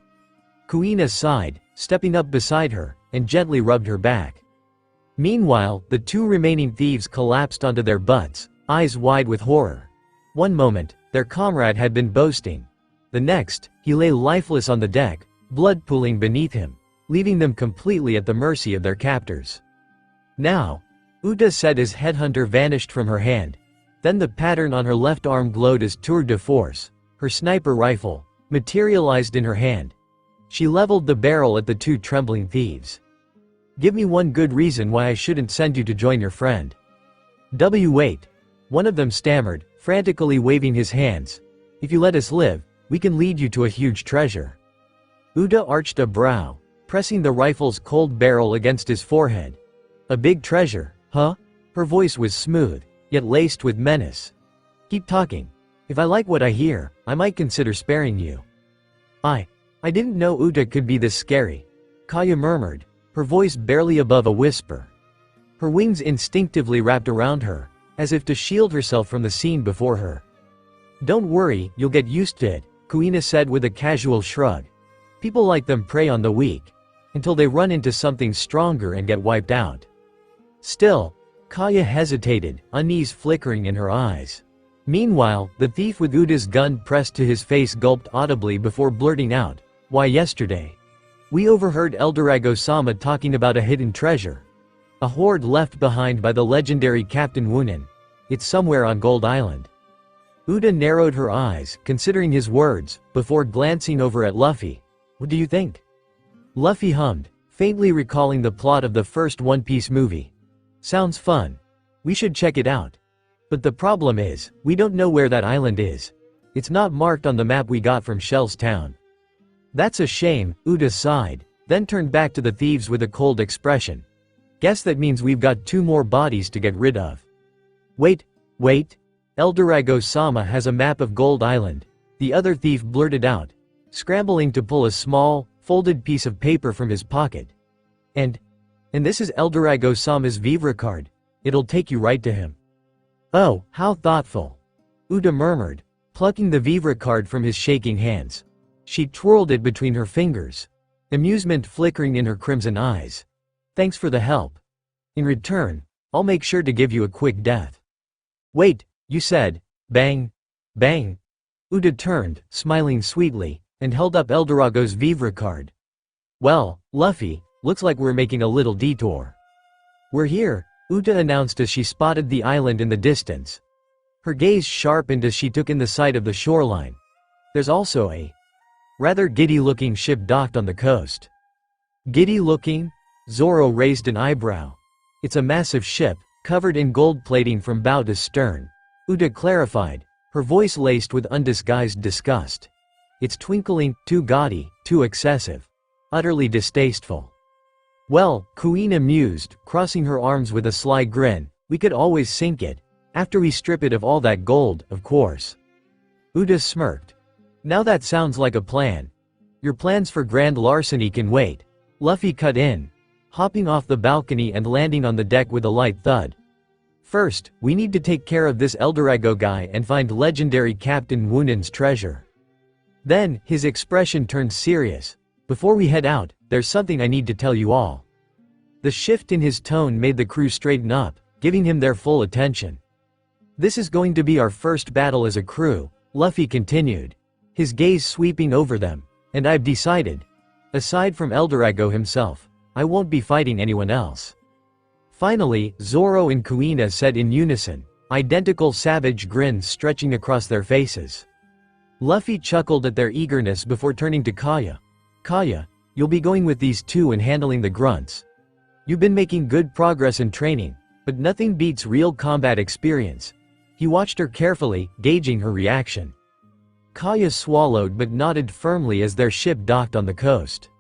[SPEAKER 3] Kuina sighed, stepping up beside her, and gently rubbed her back. Meanwhile, the 2 remaining thieves collapsed onto their butts, eyes wide with horror. One moment, their comrade had been boasting. The next, he lay lifeless on the deck, blood pooling beneath him, leaving them completely at the mercy of their captors. Now, Uda said as headhunter vanished from her hand. Then the pattern on her left arm glowed as tour de force. Her sniper rifle materialized in her hand. She leveled the barrel at the 2 trembling thieves. Give me one good reason why I shouldn't send you to join your friend. Wait. One of them stammered, frantically waving his hands. If you let us live, we can lead you to a huge treasure. Uda arched a brow, pressing the rifle's cold barrel against his forehead. A big treasure, huh? Her voice was smooth, yet laced with menace. Keep talking. If I like what I hear, I might consider sparing you. I didn't know Uda could be this scary, Caya murmured, her voice barely above a whisper. Her wings instinctively wrapped around her, as if to shield herself from the scene before her. Don't worry, you'll get used to it, Kuina said with a casual shrug. People like them prey on the weak, until they run into something stronger and get wiped out. Still, Caya hesitated, unease flickering in her eyes. Meanwhile, the thief with Uda's gun pressed to his face gulped audibly before blurting out, Why yesterday? We overheard Elderago-sama talking about a hidden treasure. A hoard left behind by the legendary Captain Wunin. It's somewhere on Gold Island. Uda narrowed her eyes, considering his words, before glancing over at Luffy. What do you think? Luffy hummed, faintly recalling the plot of the first One Piece movie. Sounds fun. We should check it out. But the problem is, we don't know where that island is. It's not marked on the map we got from Shell's town. That's a shame, Uda sighed, then turned back to the thieves with a cold expression. Guess that means we've got 2 more bodies to get rid of. Wait. Elderago-sama has a map of Gold Island, the other thief blurted out, scrambling to pull a small, folded piece of paper from his pocket. And And this is Elderago Sama's Vivre card. It'll take you right to him. Oh, how thoughtful. Uda murmured, plucking the Vivre card from his shaking hands. She twirled it between her fingers, amusement flickering in her crimson eyes. Thanks for the help. In return, I'll make sure to give you a quick death. Wait, you said, bang, bang. Uda turned, smiling sweetly, and held up Elderago's Vivre card. Well, Luffy, looks like we're making a little detour. We're here, Uda announced as she spotted the island in the distance. Her gaze sharpened as she took in the sight of the shoreline. There's also a rather giddy-looking ship docked on the coast. Giddy-looking? Zoro raised an eyebrow. It's a massive ship, covered in gold plating from bow to stern. Uda clarified, her voice laced with undisguised disgust. It's twinkling, too gaudy, too excessive. Utterly distasteful. Well, Kuina mused, crossing her arms with a sly grin, we could always sink it. After we strip it of all that gold, of course. Uda smirked. Now that sounds like a plan. Your plans for grand larceny can wait. Luffy cut in, hopping off the balcony and landing on the deck with a light thud. First, we need to take care of this Elderago guy and find legendary Captain Wunan's treasure. Then, his expression turned serious. Before we head out, there's something I need to tell you all. The shift in his tone made the crew straighten up, giving him their full attention. This is going to be our first battle as a crew, Luffy continued, his gaze sweeping over them, and I've decided, aside from Elderago himself, I won't be fighting anyone else. Finally, Zoro and Kuina said in unison, identical savage grins stretching across their faces. Luffy chuckled at their eagerness before turning to Caya. Caya, you'll be going with these two and handling the grunts. You've been making good progress in training, but nothing beats real combat experience. He watched her carefully, gauging her reaction. Caya swallowed but nodded firmly as their ship docked on the coast.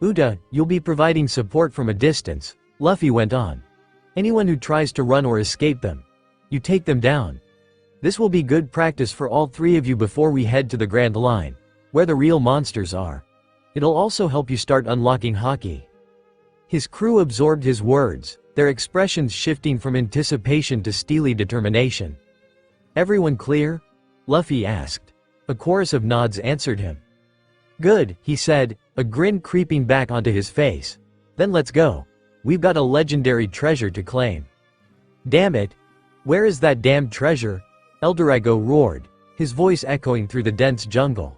[SPEAKER 3] Uda, you'll be providing support from a distance, Luffy went on. Anyone who tries to run or escape them, you take them down. This will be good practice for all three of you before we head to the Grand Line, where the real monsters are. It'll also help you start unlocking Haki. His crew absorbed his words, their expressions shifting from anticipation to steely determination. Everyone clear? Luffy asked. A chorus of nods answered him. Good, he said, a grin creeping back onto his face. Then let's go. We've got a legendary treasure to claim. Damn it. Where is that damned treasure? Elderago roared, his voice echoing through the dense jungle.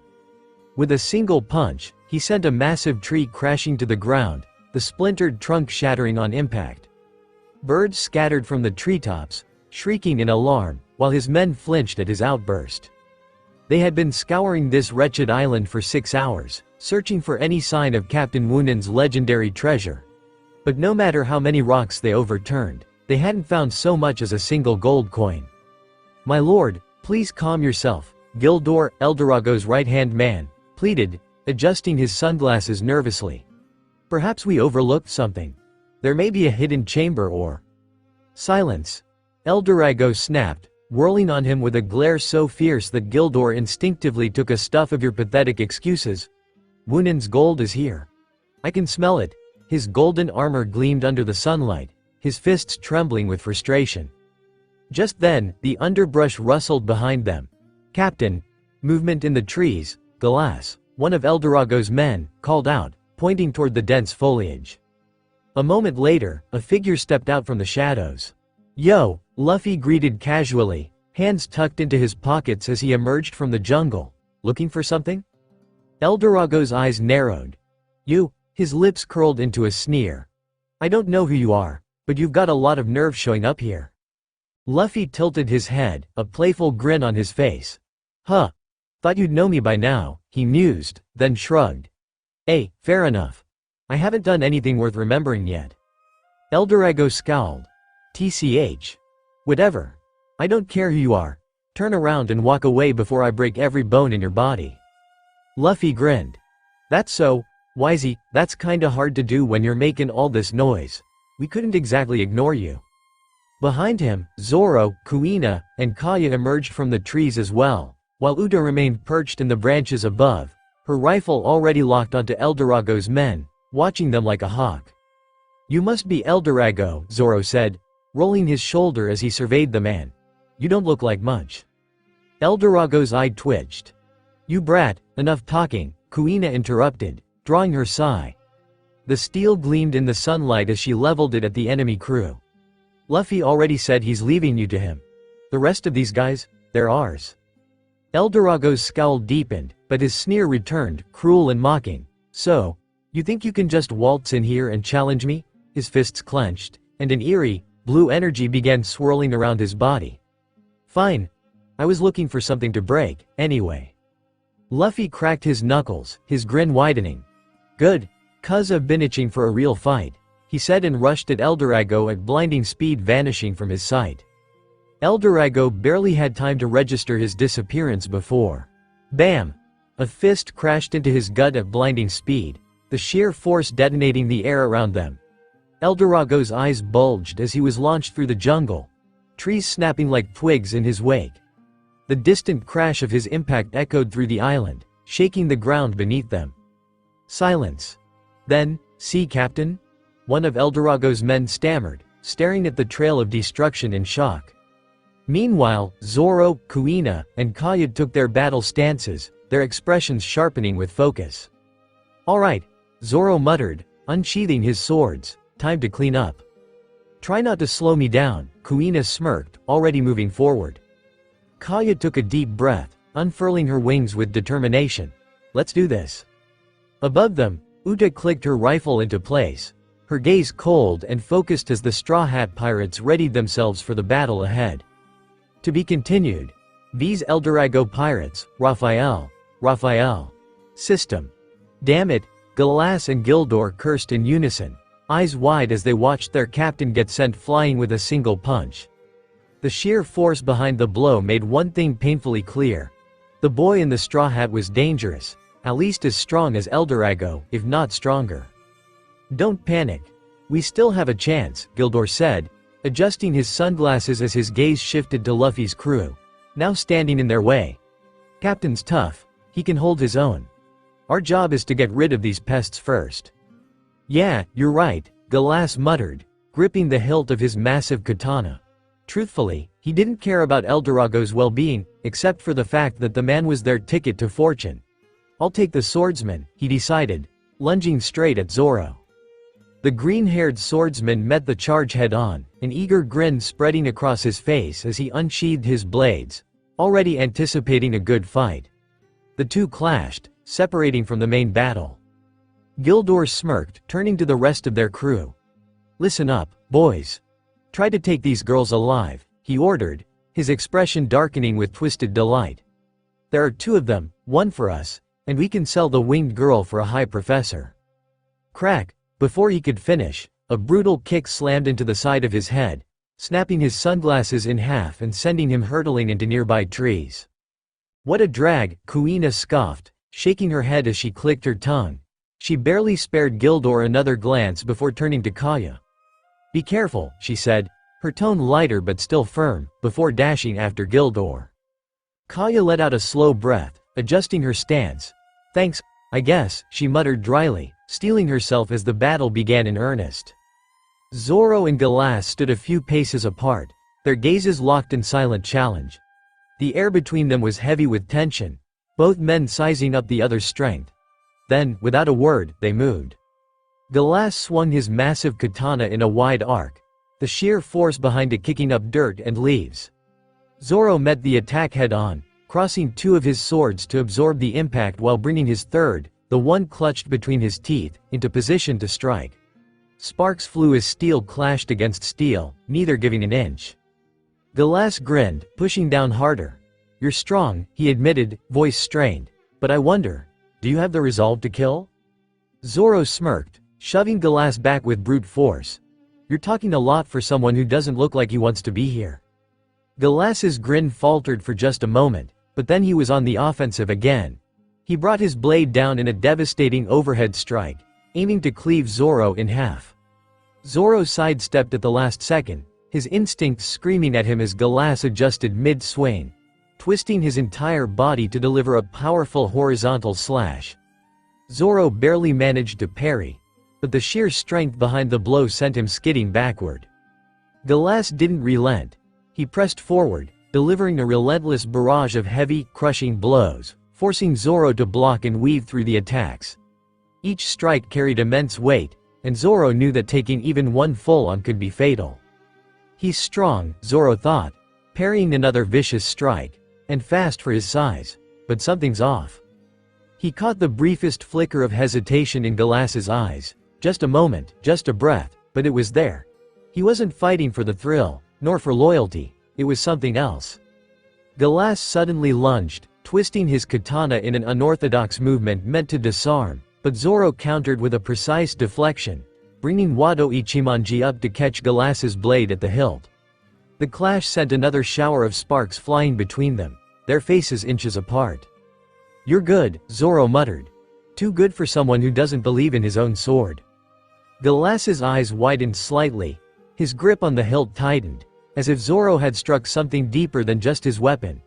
[SPEAKER 3] With a single punch, he sent a massive tree crashing to the ground, the splintered trunk shattering on impact. Birds scattered from the treetops, shrieking in alarm, while his men flinched at his outburst. They had been scouring this wretched island for 6 hours, searching for any sign of Captain Wunan's legendary treasure. But no matter how many rocks they overturned, they hadn't found so much as a single gold coin. My lord, please calm yourself, Gildor, Elderago's right-hand man, pleaded, adjusting his sunglasses nervously. Perhaps we overlooked something. There may be a hidden chamber or… Silence. Elderago snapped, whirling on him with a glare so fierce that Gildor instinctively took a stuff of your pathetic excuses. Wunan's gold is here. I can smell it. His golden armor gleamed under the sunlight, his fists trembling with frustration. Just then, the underbrush rustled behind them. Captain! Movement in the trees, Galas, one of Elderago's men, called out, pointing toward the dense foliage. A moment later, a figure stepped out from the shadows. Yo, Luffy greeted casually, hands tucked into his pockets as he emerged from the jungle. Looking for something? Elderago's eyes narrowed. You, his lips curled into a sneer. I don't know who you are, but you've got a lot of nerve showing up here. Luffy tilted his head, a playful grin on his face. Huh. Thought you'd know me by now, he mused, then shrugged. Hey, fair enough. I haven't done anything worth remembering yet. Elderago scowled. TCH. Whatever. I don't care who you are. Turn around and walk away before I break every bone in your body. Luffy grinned. That's so, Wisey, that's kinda hard to do when you're making all this noise. We couldn't exactly ignore you. Behind him, Zoro, Kuina, and Caya emerged from the trees as well, while Uda remained perched in the branches above, her rifle already locked onto Elderago's men, watching them like a hawk. "You must be Elderago," Zoro said, rolling his shoulder as he surveyed the man. "You don't look like much." Elderago's eye twitched. "You brat, enough talking," Kuina interrupted, drawing her sai. The steel gleamed in the sunlight as she leveled it at the enemy crew. "Luffy already said he's leaving you to him. The rest of these guys, they're ours." Elderago's scowl deepened, but his sneer returned, cruel and mocking. "So, you think you can just waltz in here and challenge me?" His fists clenched, and an eerie, blue energy began swirling around his body. "Fine. I was looking for something to break, anyway." Luffy cracked his knuckles, his grin widening. "Good, 'cause I've been itching for a real fight," he said and rushed at Elderago at blinding speed, vanishing from his sight. Elderago barely had time to register his disappearance before. Bam! A fist crashed into his gut at blinding speed, the sheer force detonating the air around them. Elderago's eyes bulged as he was launched through the jungle, trees snapping like twigs in his wake. The distant crash of his impact echoed through the island, shaking the ground beneath them. Silence. Then, "See, Captain?" one of Elderago's men stammered, staring at the trail of destruction in shock. Meanwhile, Zoro, Kuina, and Caya took their battle stances, their expressions sharpening with focus. "All right," Zoro muttered, unsheathing his swords, "time to clean up." "Try not to slow me down," Kuina smirked, already moving forward. Caya took a deep breath, unfurling her wings with determination. "Let's do this." Above them, Uta clicked her rifle into place, her gaze cold and focused as the Straw Hat Pirates readied themselves for the battle ahead. To be continued. These Elderago pirates, Raphael. System. Damn it, Galas and Gildor cursed in unison, eyes wide as they watched their captain get sent flying with a single punch. The sheer force behind the blow made one thing painfully clear. The boy in the straw hat was dangerous, at least as strong as Elderago, if not stronger. "Don't panic. We still have a chance," Gildor said, adjusting his sunglasses as his gaze shifted to Luffy's crew, now standing in their way. "Captain's tough, he can hold his own. Our job is to get rid of these pests first." "Yeah, you're right," Galas muttered, gripping the hilt of his massive katana. Truthfully, he didn't care about Elderago's well-being, except for the fact that the man was their ticket to fortune. "I'll take the swordsman," he decided, lunging straight at Zoro. The green-haired swordsman met the charge head-on, an eager grin spreading across his face as he unsheathed his blades, already anticipating a good fight. The two clashed, separating from the main battle. Gildor smirked, turning to the rest of their crew. "Listen up, boys. Try to take these girls alive," he ordered, his expression darkening with twisted delight. "There are two of them, one for us, and we can sell the winged girl for a high professor." Crack! Before he could finish, a brutal kick slammed into the side of his head, snapping his sunglasses in half and sending him hurtling into nearby trees. "What a drag," Kuina scoffed, shaking her head as she clicked her tongue. She barely spared Gildor another glance before turning to Caya. "Be careful," she said, her tone lighter but still firm, before dashing after Gildor. Caya let out a slow breath, adjusting her stance. "Thanks, I guess," she muttered dryly, steeling herself as the battle began in earnest. Zoro and Galas stood a few paces apart, their gazes locked in silent challenge. The air between them was heavy with tension, both men sizing up the other's strength. Then, without a word, they moved. Galas swung his massive katana in a wide arc, the sheer force behind it kicking up dirt and leaves. Zoro met the attack head-on, crossing two of his swords to absorb the impact while bringing his third, the one clutched between his teeth, into position to strike. Sparks flew as steel clashed against steel, neither giving an inch. Galas grinned, pushing down harder. "You're strong," he admitted, voice strained. "But I wonder, do you have the resolve to kill?" Zoro smirked, shoving Galas back with brute force. "You're talking a lot for someone who doesn't look like he wants to be here." Galas's grin faltered for just a moment, but then he was on the offensive again. He brought his blade down in a devastating overhead strike, aiming to cleave Zoro in half. Zoro sidestepped at the last second, his instincts screaming at him as Galas adjusted mid-swing, twisting his entire body to deliver a powerful horizontal slash. Zoro barely managed to parry. but the sheer strength behind the blow sent him skidding backward. Galas didn't relent. He pressed forward, delivering a relentless barrage of heavy, crushing blows, forcing Zoro to block and weave through the attacks. Each strike carried immense weight, and Zoro knew that taking even one full-on could be fatal. He's strong, Zoro thought, parrying another vicious strike, and fast for his size, but something's off. He caught the briefest flicker of hesitation in Galas's eyes. Just a moment, just a breath, but it was there. He wasn't fighting for the thrill, nor for loyalty, it was something else. Galas suddenly lunged, twisting his katana in an unorthodox movement meant to disarm, but Zoro countered with a precise deflection, bringing Wado Ichimonji up to catch Galas's blade at the hilt. The clash sent another shower of sparks flying between them, their faces inches apart. "You're good," Zoro muttered. "Too good for someone who doesn't believe in his own sword." Galas's eyes widened slightly, his grip on the hilt tightened, as if Zoro had struck something deeper than just his weapon.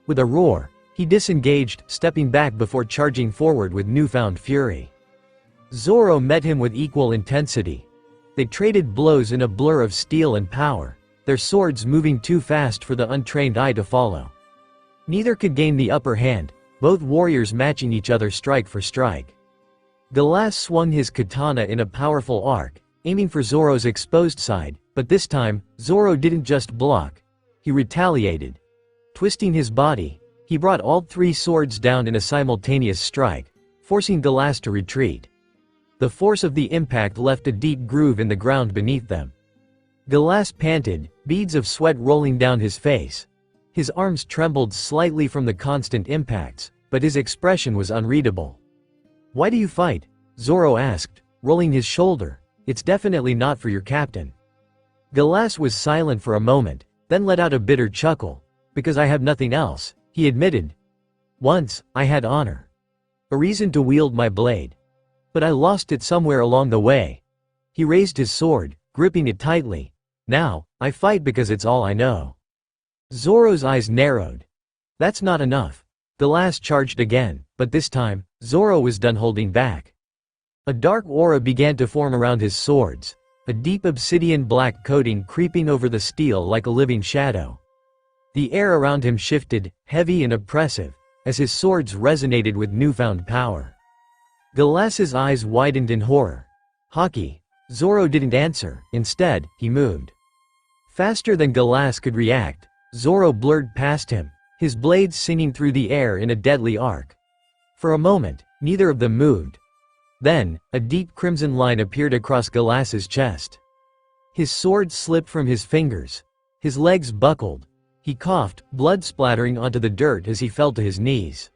[SPEAKER 3] With a roar, he disengaged, stepping back before charging forward with newfound fury. Zoro met him with equal intensity. They traded blows in a blur of steel and power, their swords moving too fast for the untrained eye to follow. Neither could gain the upper hand, both warriors matching each other strike for strike. Galas swung his katana in a powerful arc, aiming for Zoro's exposed side, but this time, Zoro didn't just block. He retaliated. Twisting his body, he brought all three swords down in a simultaneous strike, forcing Galas to retreat. The force of the impact left a deep groove in the ground beneath them. Galas panted, beads of sweat rolling down his face. His arms trembled slightly from the constant impacts, but his expression was unreadable. "Why do you fight?" Zoro asked, rolling his shoulder. "It's definitely not for your captain." Galas was silent for a moment, then let out a bitter chuckle. "Because I have nothing else," he admitted. "Once, I had honor. A reason to wield my blade. But I lost it somewhere along the way." He raised his sword, gripping it tightly. "Now, I fight because it's all I know." Zoro's eyes narrowed. "That's not enough." Galas charged again, but this time, Zoro was done holding back. A dark aura began to form around his swords, a deep obsidian black coating creeping over the steel like a living shadow. The air around him shifted, heavy and oppressive, as his swords resonated with newfound power. Galas's eyes widened in horror. "Haki." Zoro didn't answer, instead, he moved. Faster than Galas could react, Zoro blurred past him, his blades singing through the air in a deadly arc. For a moment, neither of them moved. Then, a deep crimson line appeared across Galas's chest. His sword slipped from his fingers. His legs buckled. He coughed, blood splattering onto the dirt as he fell to his knees.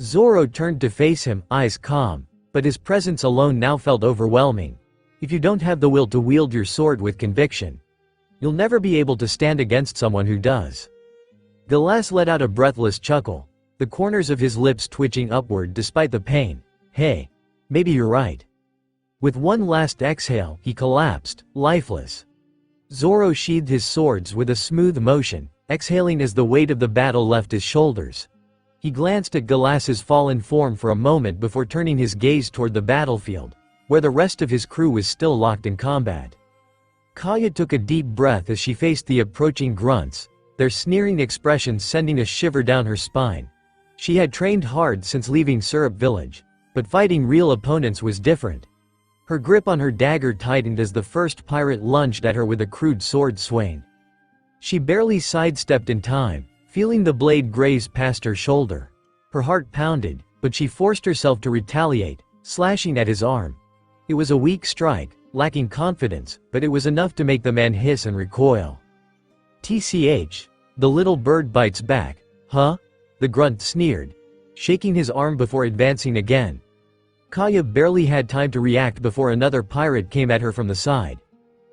[SPEAKER 3] Zoro turned to face him, eyes calm, but his presence alone now felt overwhelming. If you don't have the will to wield your sword with conviction, you'll never be able to stand against someone who does. Galas let out a breathless chuckle, the corners of his lips twitching upward despite the pain. "Hey, maybe you're right." With one last exhale, he collapsed, lifeless. Zoro sheathed his swords with a smooth motion, exhaling as the weight of the battle left his shoulders. He glanced at Galas's fallen form for a moment before turning his gaze toward the battlefield, where the rest of his crew was still locked in combat. Caya took a deep breath as she faced the approaching grunts, their sneering expressions sending a shiver down her spine. She had trained hard since leaving Syrup Village, but fighting real opponents was different. Her grip on her dagger tightened as the first pirate lunged at her with a crude sword swing. She barely sidestepped in time, feeling the blade graze past her shoulder. Her heart pounded, but she forced herself to retaliate, slashing at his arm. It was a weak strike, lacking confidence, but it was enough to make the man hiss and recoil. "TCH, the little bird bites back, huh?" the grunt sneered, shaking his arm before advancing again. Caya barely had time to react before another pirate came at her from the side.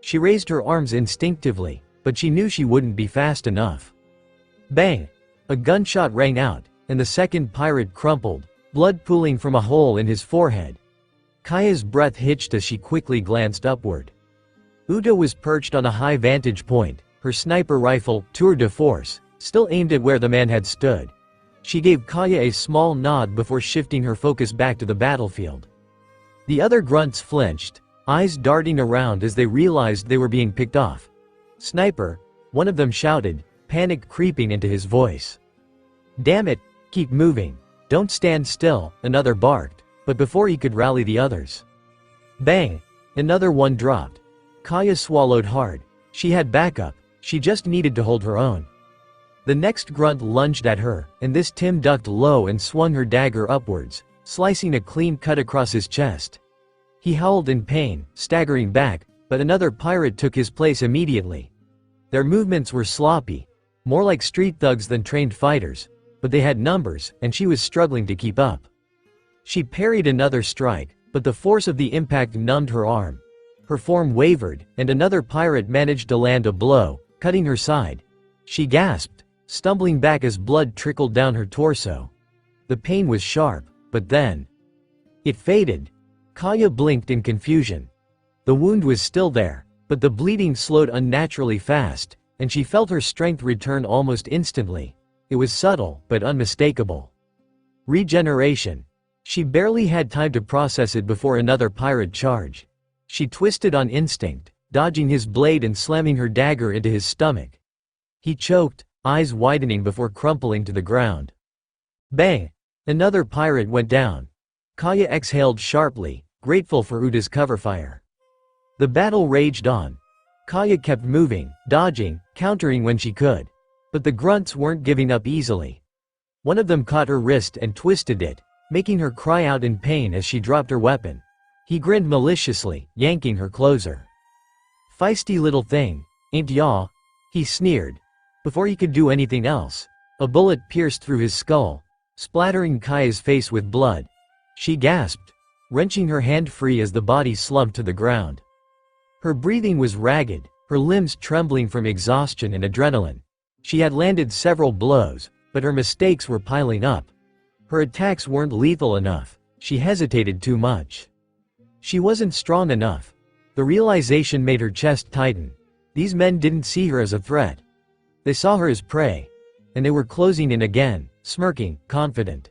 [SPEAKER 3] She raised her arms instinctively, but she knew she wouldn't be fast enough. Bang! A gunshot rang out, and the second pirate crumpled, blood pooling from a hole in his forehead. Kaya's breath hitched as she quickly glanced upward. Uda was perched on a high vantage point, her sniper rifle, tour de force, still aimed at where the man had stood. She gave Caya a small nod before shifting her focus back to the battlefield. The other grunts flinched, eyes darting around as they realized they were being picked off. "Sniper," one of them shouted, panic creeping into his voice. "Damn it, keep moving. Don't stand still," another barked, but before he could rally the others. Bang! Another one dropped. Caya swallowed hard. She had backup, she just needed to hold her own. The next grunt lunged at her, and this Tim ducked low and swung her dagger upwards, slicing a clean cut across his chest. He howled in pain, staggering back, but another pirate took his place immediately. Their movements were sloppy, more like street thugs than trained fighters, but they had numbers, and she was struggling to keep up. She parried another strike, but the force of the impact numbed her arm. Her form wavered, and another pirate managed to land a blow, cutting her side. She gasped, stumbling back as blood trickled down her torso. The pain was sharp, but then it faded. Caya blinked in confusion. The wound was still there, but the bleeding slowed unnaturally fast, and she felt her strength return almost instantly. It was subtle, but unmistakable. Regeneration. She barely had time to process it before another pirate charged. She twisted on instinct, dodging his blade and slamming her dagger into his stomach. He choked, eyes widening before crumpling to the ground. Bang! Another pirate went down. Caya exhaled sharply, grateful for Uda's cover fire. The battle raged on. Caya kept moving, dodging, countering when she could. But the grunts weren't giving up easily. One of them caught her wrist and twisted it, making her cry out in pain as she dropped her weapon. He grinned maliciously, yanking her closer. "Feisty little thing, ain't ya?" he sneered. Before he could do anything else, a bullet pierced through his skull, splattering Kaya's face with blood. She gasped, wrenching her hand free as the body slumped to the ground. Her breathing was ragged, her limbs trembling from exhaustion and adrenaline. She had landed several blows, but her mistakes were piling up. Her attacks weren't lethal enough. She hesitated too much. She wasn't strong enough. The realization made her chest tighten. These men didn't see her as a threat. They saw her as prey. And they were closing in again, smirking, confident.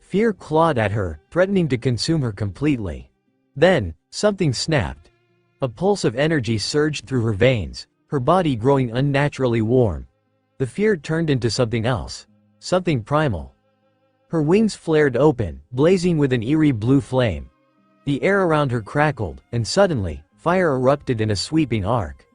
[SPEAKER 3] Fear clawed at her, threatening to consume her completely. Then, something snapped. A pulse of energy surged through her veins, her body growing unnaturally warm. The fear turned into something else. Something primal. Her wings flared open, blazing with an eerie blue flame. The air around her crackled, and suddenly, fire erupted in a sweeping arc.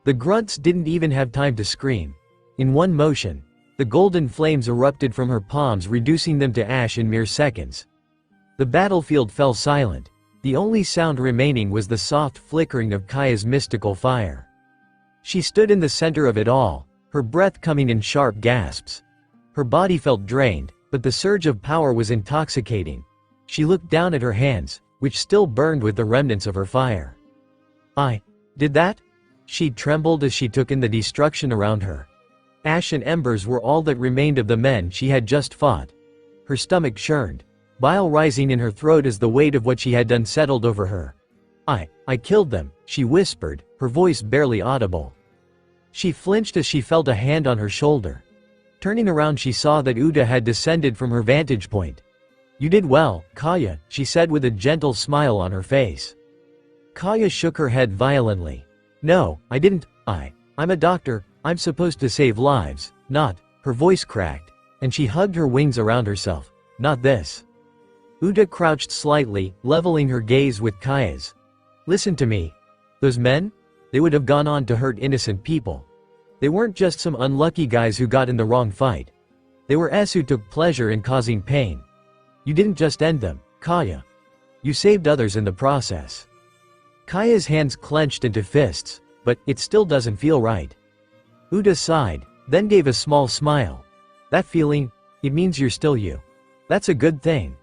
[SPEAKER 3] The grunts didn't even have time to scream. In one motion, the golden flames erupted from her palms, reducing them to ash in mere seconds. The battlefield fell silent. The only sound remaining was the soft flickering of Kaya's mystical fire. She stood in the center of it all, her breath coming in sharp gasps. Her body felt drained, but the surge of power was intoxicating. She looked down at her hands, which still burned with the remnants of her fire. "I did that?" She trembled as she took in the destruction around her. Ash and embers were all that remained of the men she had just fought. Her stomach churned, bile rising in her throat as the weight of what she had done settled over her. I killed them," she whispered, her voice barely audible. She flinched as she felt a hand on her shoulder. Turning around, she saw that Uda had descended from her vantage point. "You did well, Caya," she said with a gentle smile on her face. Caya shook her head violently. "No, I didn't. I'm a doctor. I'm supposed to save lives, not." Her voice cracked, and she hugged her wings around herself. "Not this." Uda crouched slightly, leveling her gaze with Kaya's. "Listen to me. Those men? They would have gone on to hurt innocent people. They weren't just some unlucky guys who got in the wrong fight. They were who took pleasure in causing pain. You didn't just end them, Caya. You saved others in the process." Kaya's hands clenched into fists, but it still doesn't feel right. Uda sighed, then gave a small smile. "That feeling, it means you're still you. That's a good thing.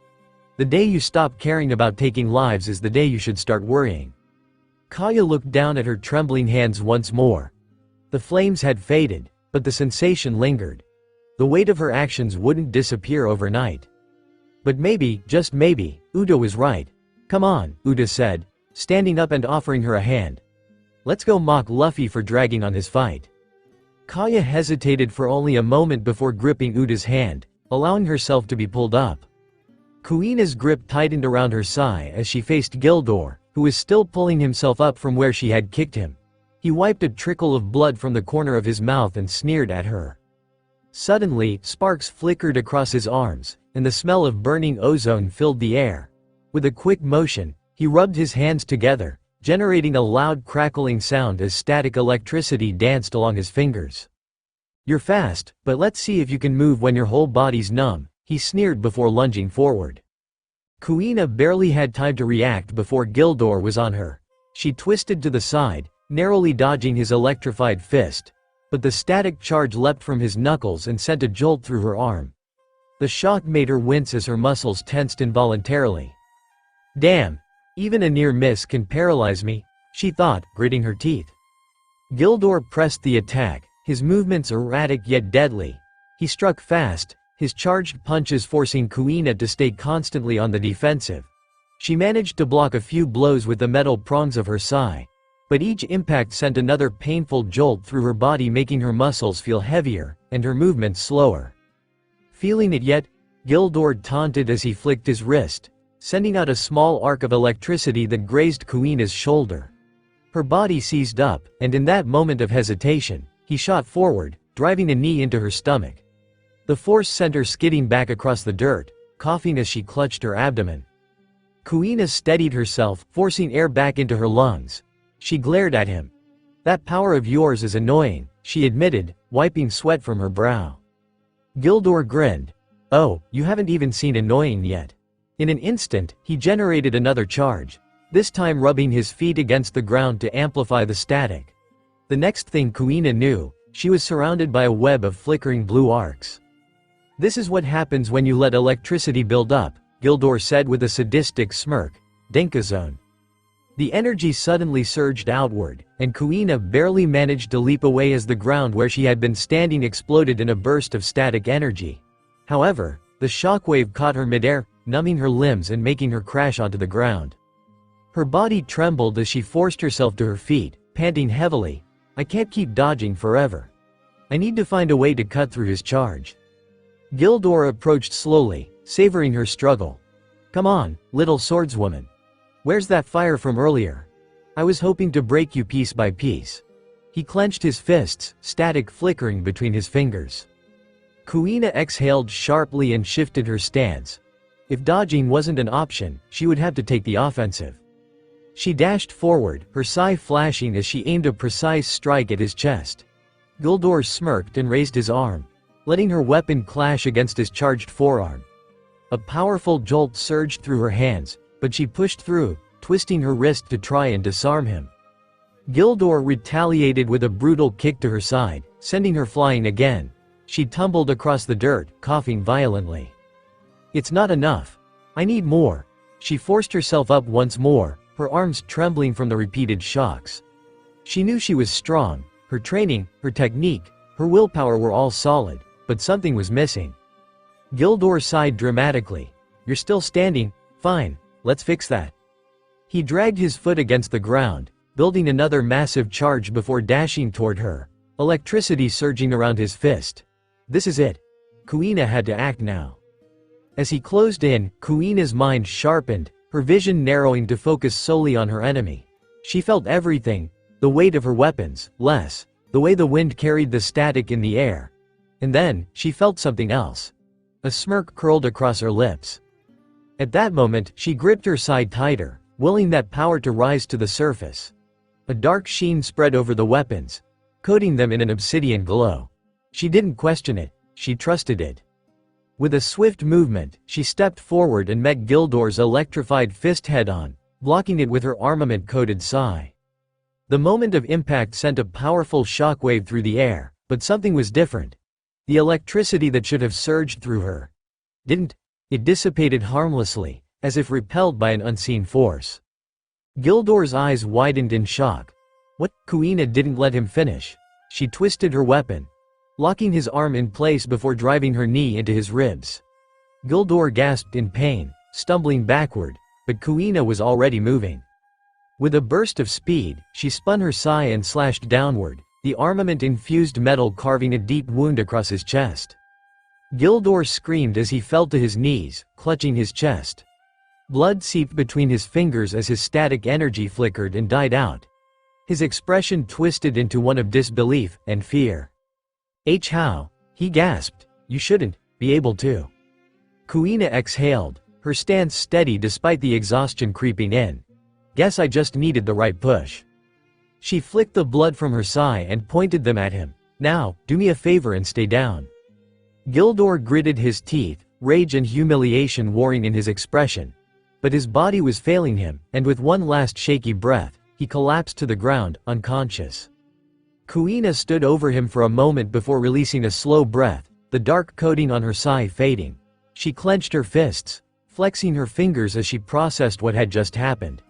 [SPEAKER 3] The day you stop caring about taking lives is the day you should start worrying." Caya looked down at her trembling hands once more. The flames had faded, but the sensation lingered. The weight of her actions wouldn't disappear overnight. But maybe, just maybe, Uda was right. "Come on," Uda said, standing up and offering her a hand. "Let's go mock Luffy for dragging on his fight." Caya hesitated for only a moment before gripping Uda's hand, allowing herself to be pulled up. Kuina's grip tightened around her sai as she faced Gildor, who was still pulling himself up from where she had kicked him. He wiped a trickle of blood from the corner of his mouth and sneered at her. Suddenly, sparks flickered across his arms, and the smell of burning ozone filled the air. With a quick motion, he rubbed his hands together, generating a loud crackling sound as static electricity danced along his fingers. "You're fast, but let's see if you can move when your whole body's numb," he sneered before lunging forward. Kuina barely had time to react before Gildor was on her. She twisted to the side, narrowly dodging his electrified fist, but the static charge leapt from his knuckles and sent a jolt through her arm. The shock made her wince as her muscles tensed involuntarily. "Damn, even a near miss can paralyze me," she thought, gritting her teeth. Gildor pressed the attack, his movements erratic yet deadly. He struck fast, his charged punches forcing Kuina to stay constantly on the defensive. She managed to block a few blows with the metal prongs of her sai, but each impact sent another painful jolt through her body, making her muscles feel heavier, and her movements slower. Feeling it yet, Gildor taunted as he flicked his wrist, sending out a small arc of electricity that grazed Kuina's shoulder. Her body seized up, and in that moment of hesitation, he shot forward, driving a knee into her stomach. The force sent her skidding back across the dirt, coughing as she clutched her abdomen. Kuina steadied herself, forcing air back into her lungs. She glared at him. "That power of yours is annoying," she admitted, wiping sweat from her brow. Gildor grinned. "Oh, you haven't even seen annoying yet." In an instant, he generated another charge, this time rubbing his feet against the ground to amplify the static. The next thing Kuina knew, she was surrounded by a web of flickering blue arcs. "This is what happens when you let electricity build up," Gildor said with a sadistic smirk. "Denkazone." The energy suddenly surged outward, and Kuina barely managed to leap away as the ground where she had been standing exploded in a burst of static energy. However, the shockwave caught her midair, numbing her limbs and making her crash onto the ground. Her body trembled as she forced herself to her feet, panting heavily. "I can't keep dodging forever. I need to find a way to cut through his charge." Gildor approached slowly, savoring her struggle. "Come on, little swordswoman. Where's that fire from earlier? I was hoping to break you piece by piece." He clenched his fists, static flickering between his fingers. Kuina exhaled sharply and shifted her stance. If dodging wasn't an option, she would have to take the offensive. She dashed forward, her sai flashing as she aimed a precise strike at his chest. Gildor smirked and raised his arm, letting her weapon clash against his charged forearm. A powerful jolt surged through her hands, but she pushed through, twisting her wrist to try and disarm him. Gildor retaliated with a brutal kick to her side, sending her flying again. She tumbled across the dirt, coughing violently. "It's not enough. I need more." She forced herself up once more, her arms trembling from the repeated shocks. She knew she was strong, her training, her technique, her willpower were all solid, but something was missing. Gildor sighed dramatically. "You're still standing? Fine, let's fix that." He dragged his foot against the ground, building another massive charge before dashing toward her, electricity surging around his fist. This is it. Kuina had to act now. As he closed in, Kuina's mind sharpened, her vision narrowing to focus solely on her enemy. She felt everything, the weight of her weapons, less, the way the wind carried the static in the air. And then, she felt something else. A smirk curled across her lips. At that moment, she gripped her side tighter, willing that power to rise to the surface. A dark sheen spread over the weapons, coating them in an obsidian glow. She didn't question it, she trusted it. With a swift movement, she stepped forward and met Gildor's electrified fist head-on, blocking it with her armament-coated sai. The moment of impact sent a powerful shockwave through the air, but something was different. The electricity that should have surged through her didn't. It dissipated harmlessly, as if repelled by an unseen force. Gildor's eyes widened in shock. What? Kuina didn't let him finish. She twisted her weapon, locking his arm in place before driving her knee into his ribs. Gildor gasped in pain, stumbling backward, but Kuina was already moving. With a burst of speed, she spun her sai and slashed downward, the armament-infused metal carving a deep wound across his chest. Gildor screamed as he fell to his knees, clutching his chest. Blood seeped between his fingers as his static energy flickered and died out. His expression twisted into one of disbelief and fear. How? He gasped. You shouldn't be able to. Kuina exhaled, her stance steady despite the exhaustion creeping in. Guess I just needed the right push. She flicked the blood from her sigh and pointed them at him. Now, do me a favor and stay down. Gildor gritted his teeth, rage and humiliation warring in his expression. But his body was failing him, and with one last shaky breath, he collapsed to the ground, unconscious. Kuina stood over him for a moment before releasing a slow breath, the dark coating on her sigh fading. She clenched her fists, flexing her fingers as she processed what had just happened.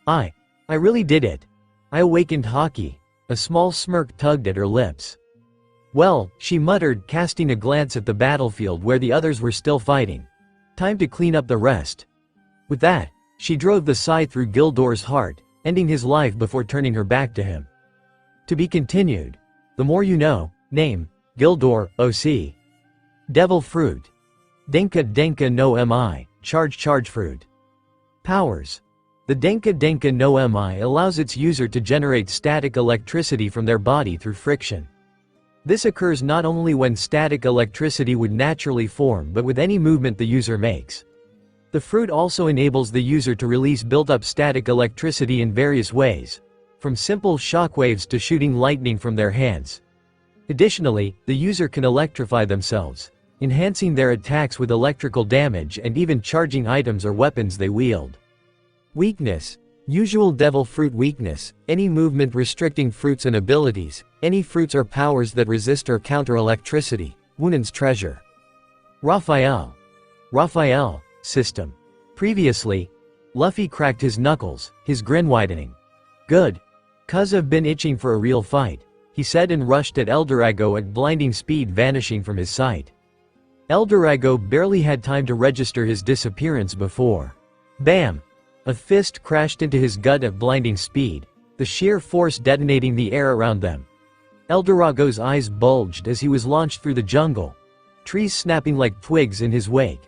[SPEAKER 3] I really did it. I awakened Haki. A small smirk tugged at her lips. Well, she muttered, casting a glance at the battlefield where the others were still fighting. Time to clean up the rest. With that, she drove the sigh through Gildor's heart, ending his life before turning her back to him. To be continued. The more you know. Name, Gildor, OC. Devil Fruit. Denka Denka no Mi, Charge Fruit. Powers. The Denka Denka no Mi allows its user to generate static electricity from their body through friction. This occurs not only when static electricity would naturally form but with any movement the user makes. The fruit also enables the user to release built-up static electricity in various ways, from simple shockwaves to shooting lightning from their hands. Additionally, the user can electrify themselves, enhancing their attacks with electrical damage and even charging items or weapons they wield. Weakness. Usual devil fruit weakness, any movement restricting fruits and abilities, any fruits or powers that resist or counter electricity, Wunan's treasure. Raphael. System. Previously, Luffy cracked his knuckles, his grin widening. Good. 'Cause I've been itching for a real fight, he said and rushed at Elderago at blinding speed, vanishing from his sight. Elderago barely had time to register his disappearance before. Bam! A fist crashed into his gut at blinding speed, the sheer force detonating the air around them. Elderago's eyes bulged as he was launched through the jungle, trees snapping like twigs in his wake.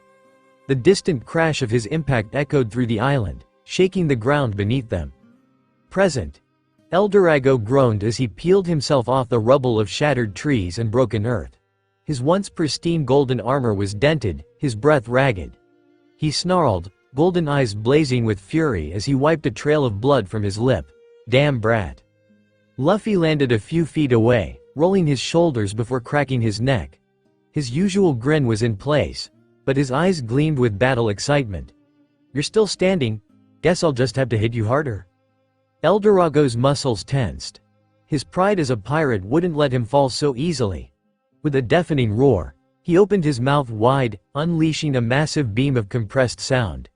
[SPEAKER 3] The distant crash of his impact echoed through the island, shaking the ground beneath them. Present. Elderago groaned as he peeled himself off the rubble of shattered trees and broken earth. His once pristine golden armor was dented, his breath ragged. He snarled, golden eyes blazing with fury as he wiped a trail of blood from his lip. Damn brat. Luffy landed a few feet away, rolling his shoulders before cracking his neck. His usual grin was in place, but his eyes gleamed with battle excitement. You're still standing? Guess I'll just have to hit you harder. Elderago's muscles tensed. His pride as a pirate wouldn't let him fall so easily. With a deafening roar, he opened his mouth wide, unleashing a massive beam of compressed sound.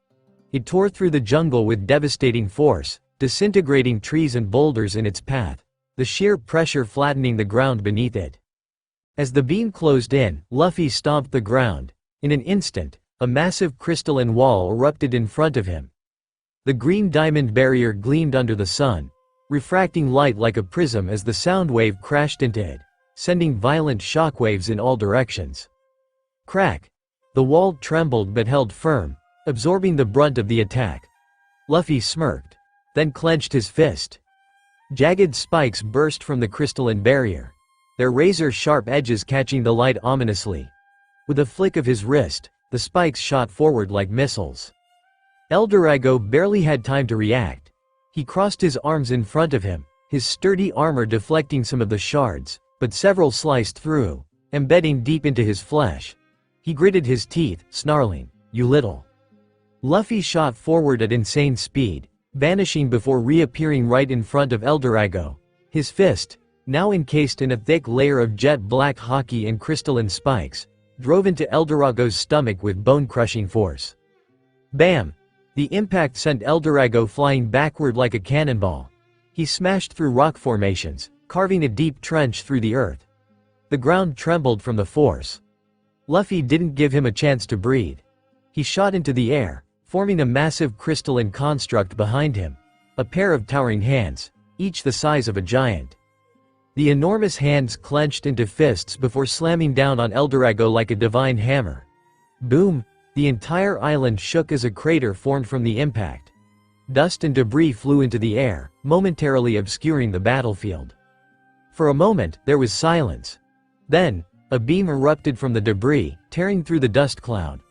[SPEAKER 3] It tore through the jungle with devastating force, disintegrating trees and boulders in its path, the sheer pressure flattening the ground beneath it. As the beam closed in, Luffy stomped the ground. In an instant, a massive crystalline wall erupted in front of him. The green diamond barrier gleamed under the sun, refracting light like a prism as the sound wave crashed into it, sending violent shockwaves in all directions. Crack! The wall trembled but held firm, absorbing the brunt of the attack. Luffy smirked, then clenched his fist. Jagged spikes burst from the crystalline barrier, their razor-sharp edges catching the light ominously. With a flick of his wrist, the spikes shot forward like missiles. Elderago barely had time to react. He crossed his arms in front of him, his sturdy armor deflecting some of the shards, but several sliced through, embedding deep into his flesh. He gritted his teeth, snarling, "You little." Luffy shot forward at insane speed, vanishing before reappearing right in front of Elderago. His fist, now encased in a thick layer of jet black haki and crystalline spikes, drove into Elderago's stomach with bone-crushing force. Bam! The impact sent Elderago flying backward like a cannonball. He smashed through rock formations, carving a deep trench through the earth. The ground trembled from the force. Luffy didn't give him a chance to breathe. He shot into the air, forming a massive crystalline construct behind him, a pair of towering hands, each the size of a giant. The enormous hands clenched into fists before slamming down on Elderago like a divine hammer. Boom! The entire island shook as a crater formed from the impact. Dust and debris flew into the air, momentarily obscuring the battlefield. For a moment, there was silence. Then, a beam erupted from the debris, tearing through the dust cloud.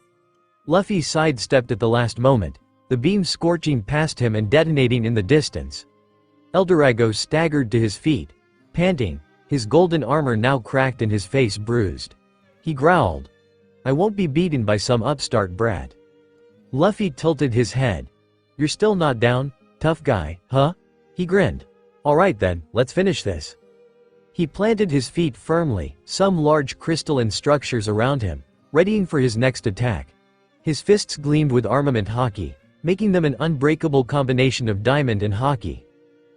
[SPEAKER 3] Luffy sidestepped at the last moment, the beam scorching past him and detonating in the distance. Elderago staggered to his feet, panting, his golden armor now cracked and his face bruised. He growled, "I won't be beaten by some upstart brat." Luffy tilted his head. "You're still not down, tough guy, huh?" He grinned. "Alright then, let's finish this." He planted his feet firmly, some large crystalline structures around him, readying for his next attack. His fists gleamed with armament haki, making them an unbreakable combination of diamond and haki.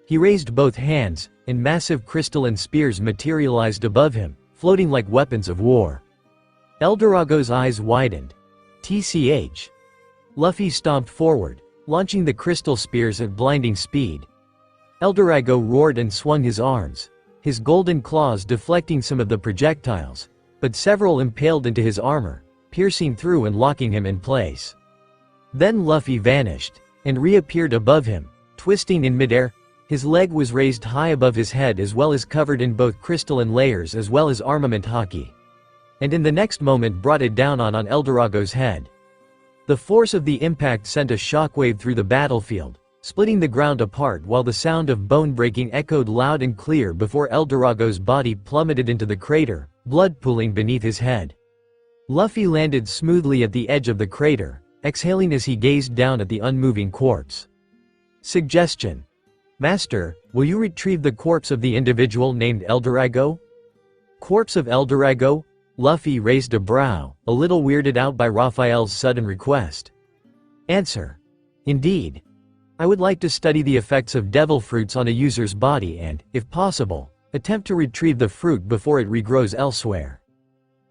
[SPEAKER 3] He raised both hands, and massive crystalline spears materialized above him, floating like weapons of war. Elderago's eyes widened. TCH. Luffy stomped forward, launching the crystal spears at blinding speed. Elderago roared and swung his arms, his golden claws deflecting some of the projectiles, but several impaled into his armor, piercing through and locking him in place. Then Luffy vanished, and reappeared above him, twisting in midair. His leg was raised high above his head as well as covered in both crystalline layers as well as armament haki. And in the next moment brought it down on Elderago's head. The force of the impact sent a shockwave through the battlefield, splitting the ground apart while the sound of bone breaking echoed loud and clear before Elderago's body plummeted into the crater, blood pooling beneath his head. Luffy landed smoothly at the edge of the crater, exhaling as he gazed down at the unmoving corpse. Suggestion. Master, will you retrieve the corpse of the individual named Elderago? Corpse of Elderago? Luffy raised a brow, a little weirded out by Raphael's sudden request. Answer. Indeed. I would like to study the effects of devil fruits on a user's body and, if possible, attempt to retrieve the fruit before it regrows elsewhere.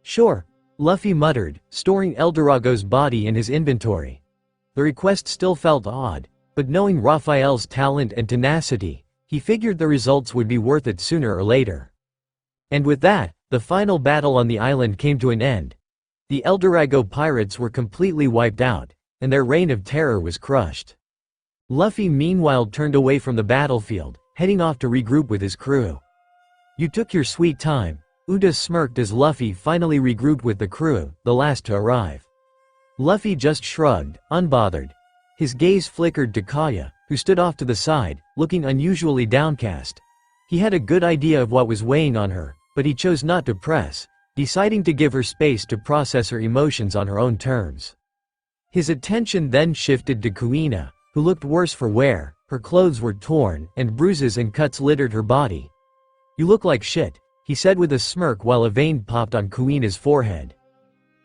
[SPEAKER 3] Sure, Luffy muttered, storing Elderago's body in his inventory. The request still felt odd, but knowing Raphael's talent and tenacity, he figured the results would be worth it sooner or later. And with that, the final battle on the island came to an end. The Elderago pirates were completely wiped out, and their reign of terror was crushed. Luffy meanwhile turned away from the battlefield, heading off to regroup with his crew. You took your sweet time, Uda smirked as Luffy finally regrouped with the crew, the last to arrive. Luffy just shrugged, unbothered. His gaze flickered to Caya, who stood off to the side, looking unusually downcast. He had a good idea of what was weighing on her, but he chose not to press, deciding to give her space to process her emotions on her own terms. His attention then shifted to Kuina, who looked worse for wear. Her clothes were torn, and bruises and cuts littered her body. You look like shit, he said with a smirk while a vein popped on Kuina's forehead.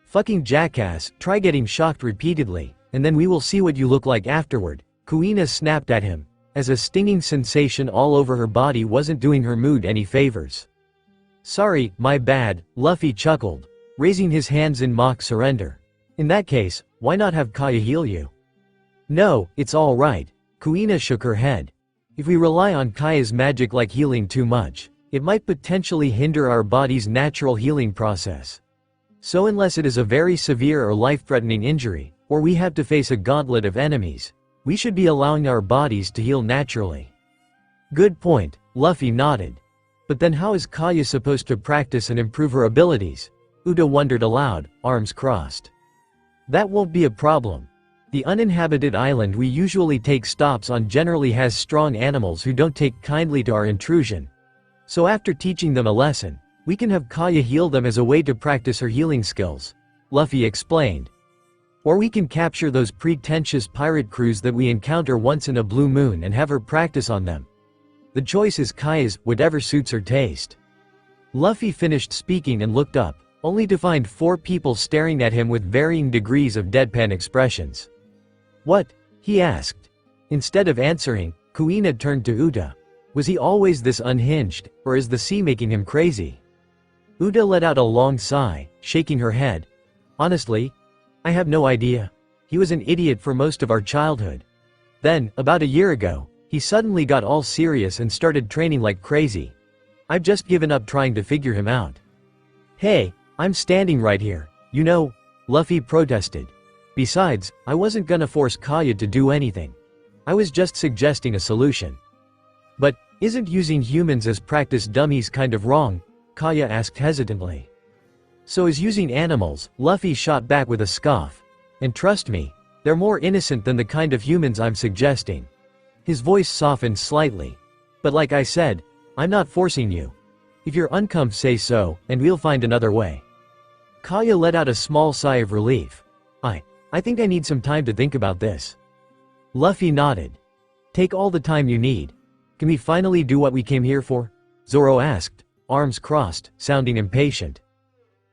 [SPEAKER 3] Fucking jackass, try getting shocked repeatedly, and then we will see what you look like afterward, Kuina snapped at him, as a stinging sensation all over her body wasn't doing her mood any favors. Sorry, my bad, Luffy chuckled, raising his hands in mock surrender. In that case, why not have Caya heal you? No, it's all right. Kuina shook her head. If we rely on Kaya's magic like healing too much, it might potentially hinder our body's natural healing process. So unless it is a very severe or life-threatening injury, or we have to face a gauntlet of enemies, we should be allowing our bodies to heal naturally. Good point, Luffy nodded. But then how is Caya supposed to practice and improve her abilities? Uda wondered aloud, arms crossed. That won't be a problem. The uninhabited island we usually take stops on generally has strong animals who don't take kindly to our intrusion. So after teaching them a lesson, we can have Caya heal them as a way to practice her healing skills, Luffy explained. Or we can capture those pretentious pirate crews that we encounter once in a blue moon and have her practice on them. The choice is Kaya's, whatever suits her taste. Luffy finished speaking and looked up, only to find 4 people staring at him with varying degrees of deadpan expressions. What? He asked. Instead of answering, Kuina turned to Uda. Was he always this unhinged, or is the sea making him crazy? Uda let out a long sigh, shaking her head. Honestly, I have no idea. He was an idiot for most of our childhood. Then, about a year ago, he suddenly got all serious and started training like crazy. I've just given up trying to figure him out. Hey, I'm standing right here, you know, Luffy protested. Besides, I wasn't gonna force Caya to do anything. I was just suggesting a solution. But, isn't using humans as practice dummies kind of wrong? Caya asked hesitantly. So is using animals, Luffy shot back with a scoff. And trust me, they're more innocent than the kind of humans I'm suggesting. His voice softened slightly. But like I said, I'm not forcing you. If you're uncomfortable, say so, and we'll find another way. Caya let out a small sigh of relief. I think I need some time to think about this. Luffy nodded. Take all the time you need. Can we finally do what we came here for? Zoro asked, arms crossed, sounding impatient.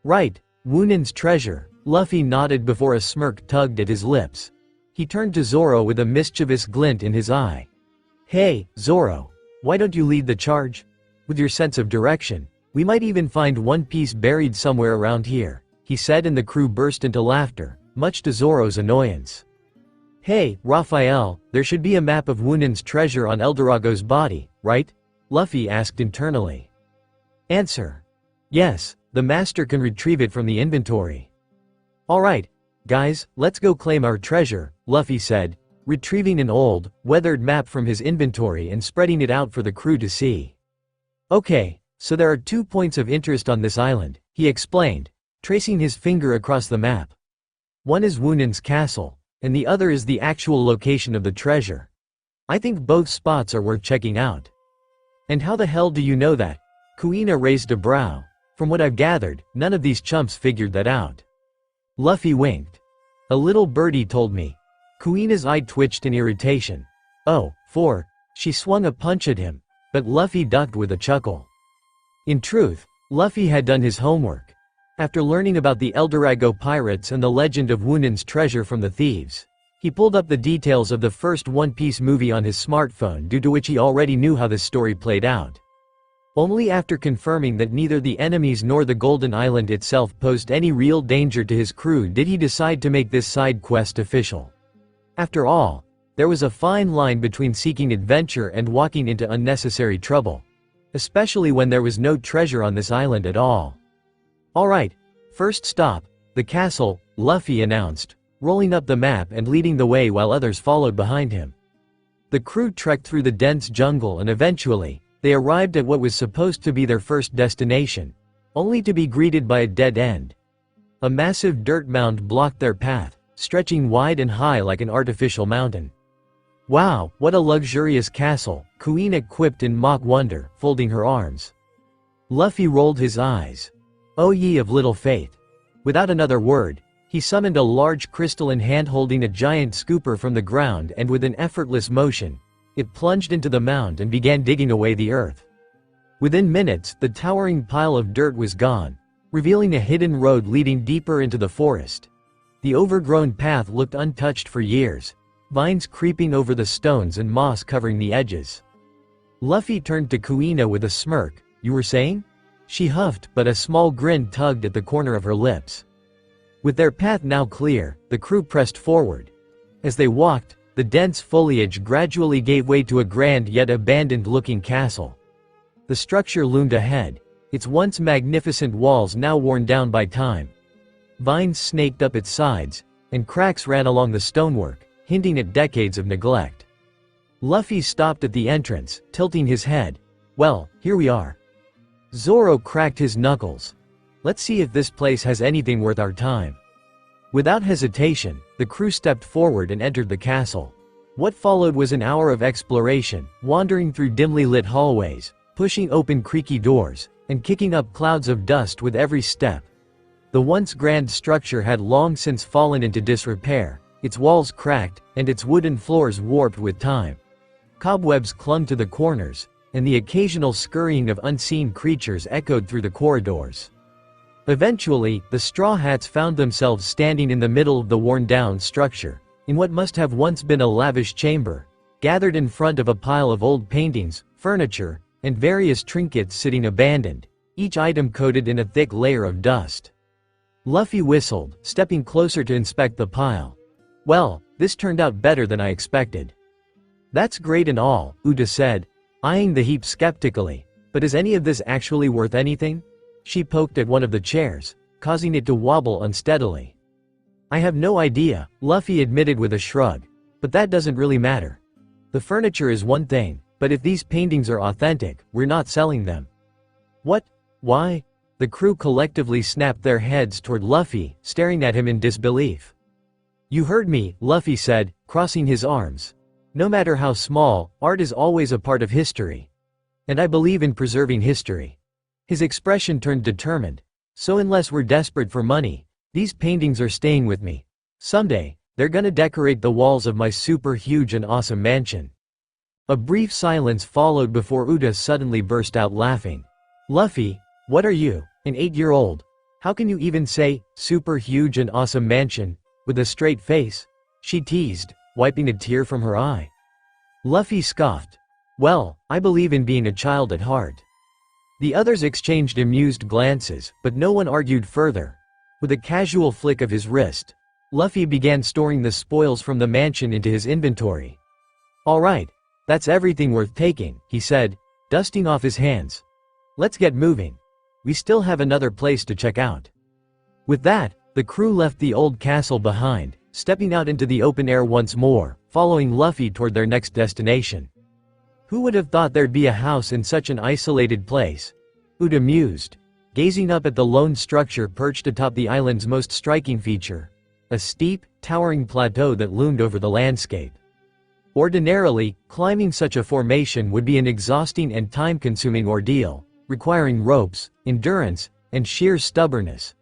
[SPEAKER 3] Right, Wunin's treasure. Luffy nodded before a smirk tugged at his lips. He turned to Zoro with a mischievous glint in his eye. Hey, Zoro. Why don't you lead the charge? With your sense of direction, we might even find One Piece buried somewhere around here, he said, and the crew burst into laughter, much to Zoro's annoyance. Hey, Raphael, there should be a map of Wunin's treasure on Elderago's body, right? Luffy asked internally. Answer. Yes, the master can retrieve it from the inventory. Alright, guys, let's go claim our treasure, Luffy said, retrieving an old, weathered map from his inventory and spreading it out for the crew to see. Okay, so there are 2 points of interest on this island, he explained, tracing his finger across the map. One is Wunin's castle, and the other is the actual location of the treasure. I think both spots are worth checking out. And how the hell do you know that? Kuina raised a brow. From what I've gathered, none of these chumps figured that out. Luffy winked. A little birdie told me. Kuina's eye twitched in irritation. Oh, fore, she swung a punch at him, but Luffy ducked with a chuckle. In truth, Luffy had done his homework. After learning about the Elderago pirates and the legend of Wunin's treasure from the thieves, he pulled up the details of the first One Piece movie on his smartphone, due to which he already knew how this story played out. Only after confirming that neither the enemies nor the Golden Island itself posed any real danger to his crew did he decide to make this side quest official. After all, there was a fine line between seeking adventure and walking into unnecessary trouble. Especially when there was no treasure on this island at all. Alright, first stop, the castle, Luffy announced, rolling up the map and leading the way while others followed behind him. The crew trekked through the dense jungle and eventually, they arrived at what was supposed to be their first destination, only to be greeted by a dead end. A massive dirt mound blocked their path, stretching wide and high like an artificial mountain. Wow, what a luxurious castle, Kuina quipped in mock wonder, folding her arms. Luffy rolled his eyes. O ye of little faith. Without another word, he summoned a large crystalline hand holding a giant scooper from the ground, and with an effortless motion, it plunged into the mound and began digging away the earth. Within minutes, the towering pile of dirt was gone, revealing a hidden road leading deeper into the forest. The overgrown path looked untouched for years, vines creeping over the stones and moss covering the edges. Luffy turned to Kuina with a smirk. You were saying? She huffed, but a small grin tugged at the corner of her lips. With their path now clear, the crew pressed forward. As they walked, the dense foliage gradually gave way to a grand yet abandoned-looking castle. The structure loomed ahead, its once magnificent walls now worn down by time. Vines snaked up its sides, and cracks ran along the stonework, hinting at decades of neglect. Luffy stopped at the entrance, tilting his head. Well, here we are. Zoro cracked his knuckles. Let's see if this place has anything worth our time. Without hesitation, the crew stepped forward and entered the castle. What followed was an hour of exploration, wandering through dimly lit hallways, pushing open creaky doors, and kicking up clouds of dust with every step. The once grand structure had long since fallen into disrepair, its walls cracked, and its wooden floors warped with time. Cobwebs clung to the corners, and the occasional scurrying of unseen creatures echoed through the corridors. Eventually, the Straw Hats found themselves standing in the middle of the worn-down structure, in what must have once been a lavish chamber, gathered in front of a pile of old paintings, furniture, and various trinkets sitting abandoned, each item coated in a thick layer of dust. Luffy whistled, stepping closer to inspect the pile. Well, this turned out better than I expected. That's great and all, Uda said, eyeing the heap skeptically, But is any of this actually worth anything? She poked at one of the chairs, causing it to wobble unsteadily. I have no idea, Luffy admitted with a shrug. But that doesn't really matter. The furniture is one thing, but if these paintings are authentic, we're not selling them. What? Why? The crew collectively snapped their heads toward Luffy, staring at him in disbelief. You heard me, Luffy said, crossing his arms. No matter how small, art is always a part of history. And I believe in preserving history. His expression turned determined. So unless we're desperate for money, these paintings are staying with me. Someday, they're gonna decorate the walls of my super huge and awesome mansion. A brief silence followed before Uda suddenly burst out laughing. Luffy, what are you, an 8-year-old? How can you even say, super huge and awesome mansion, with a straight face? She teased, wiping a tear from her eye. Luffy scoffed. Well, I believe in being a child at heart. The others exchanged amused glances, but no one argued further. With a casual flick of his wrist, Luffy began storing the spoils from the mansion into his inventory. Alright, that's everything worth taking, he said, dusting off his hands. Let's get moving. We still have another place to check out. With that, the crew left the old castle behind, stepping out into the open air once more, following Luffy toward their next destination. Who would have thought there'd be a house in such an isolated place? Uda mused, gazing up at the lone structure perched atop the island's most striking feature, a steep, towering plateau that loomed over the landscape. Ordinarily, climbing such a formation would be an exhausting and time-consuming ordeal, requiring ropes, endurance, and sheer stubbornness.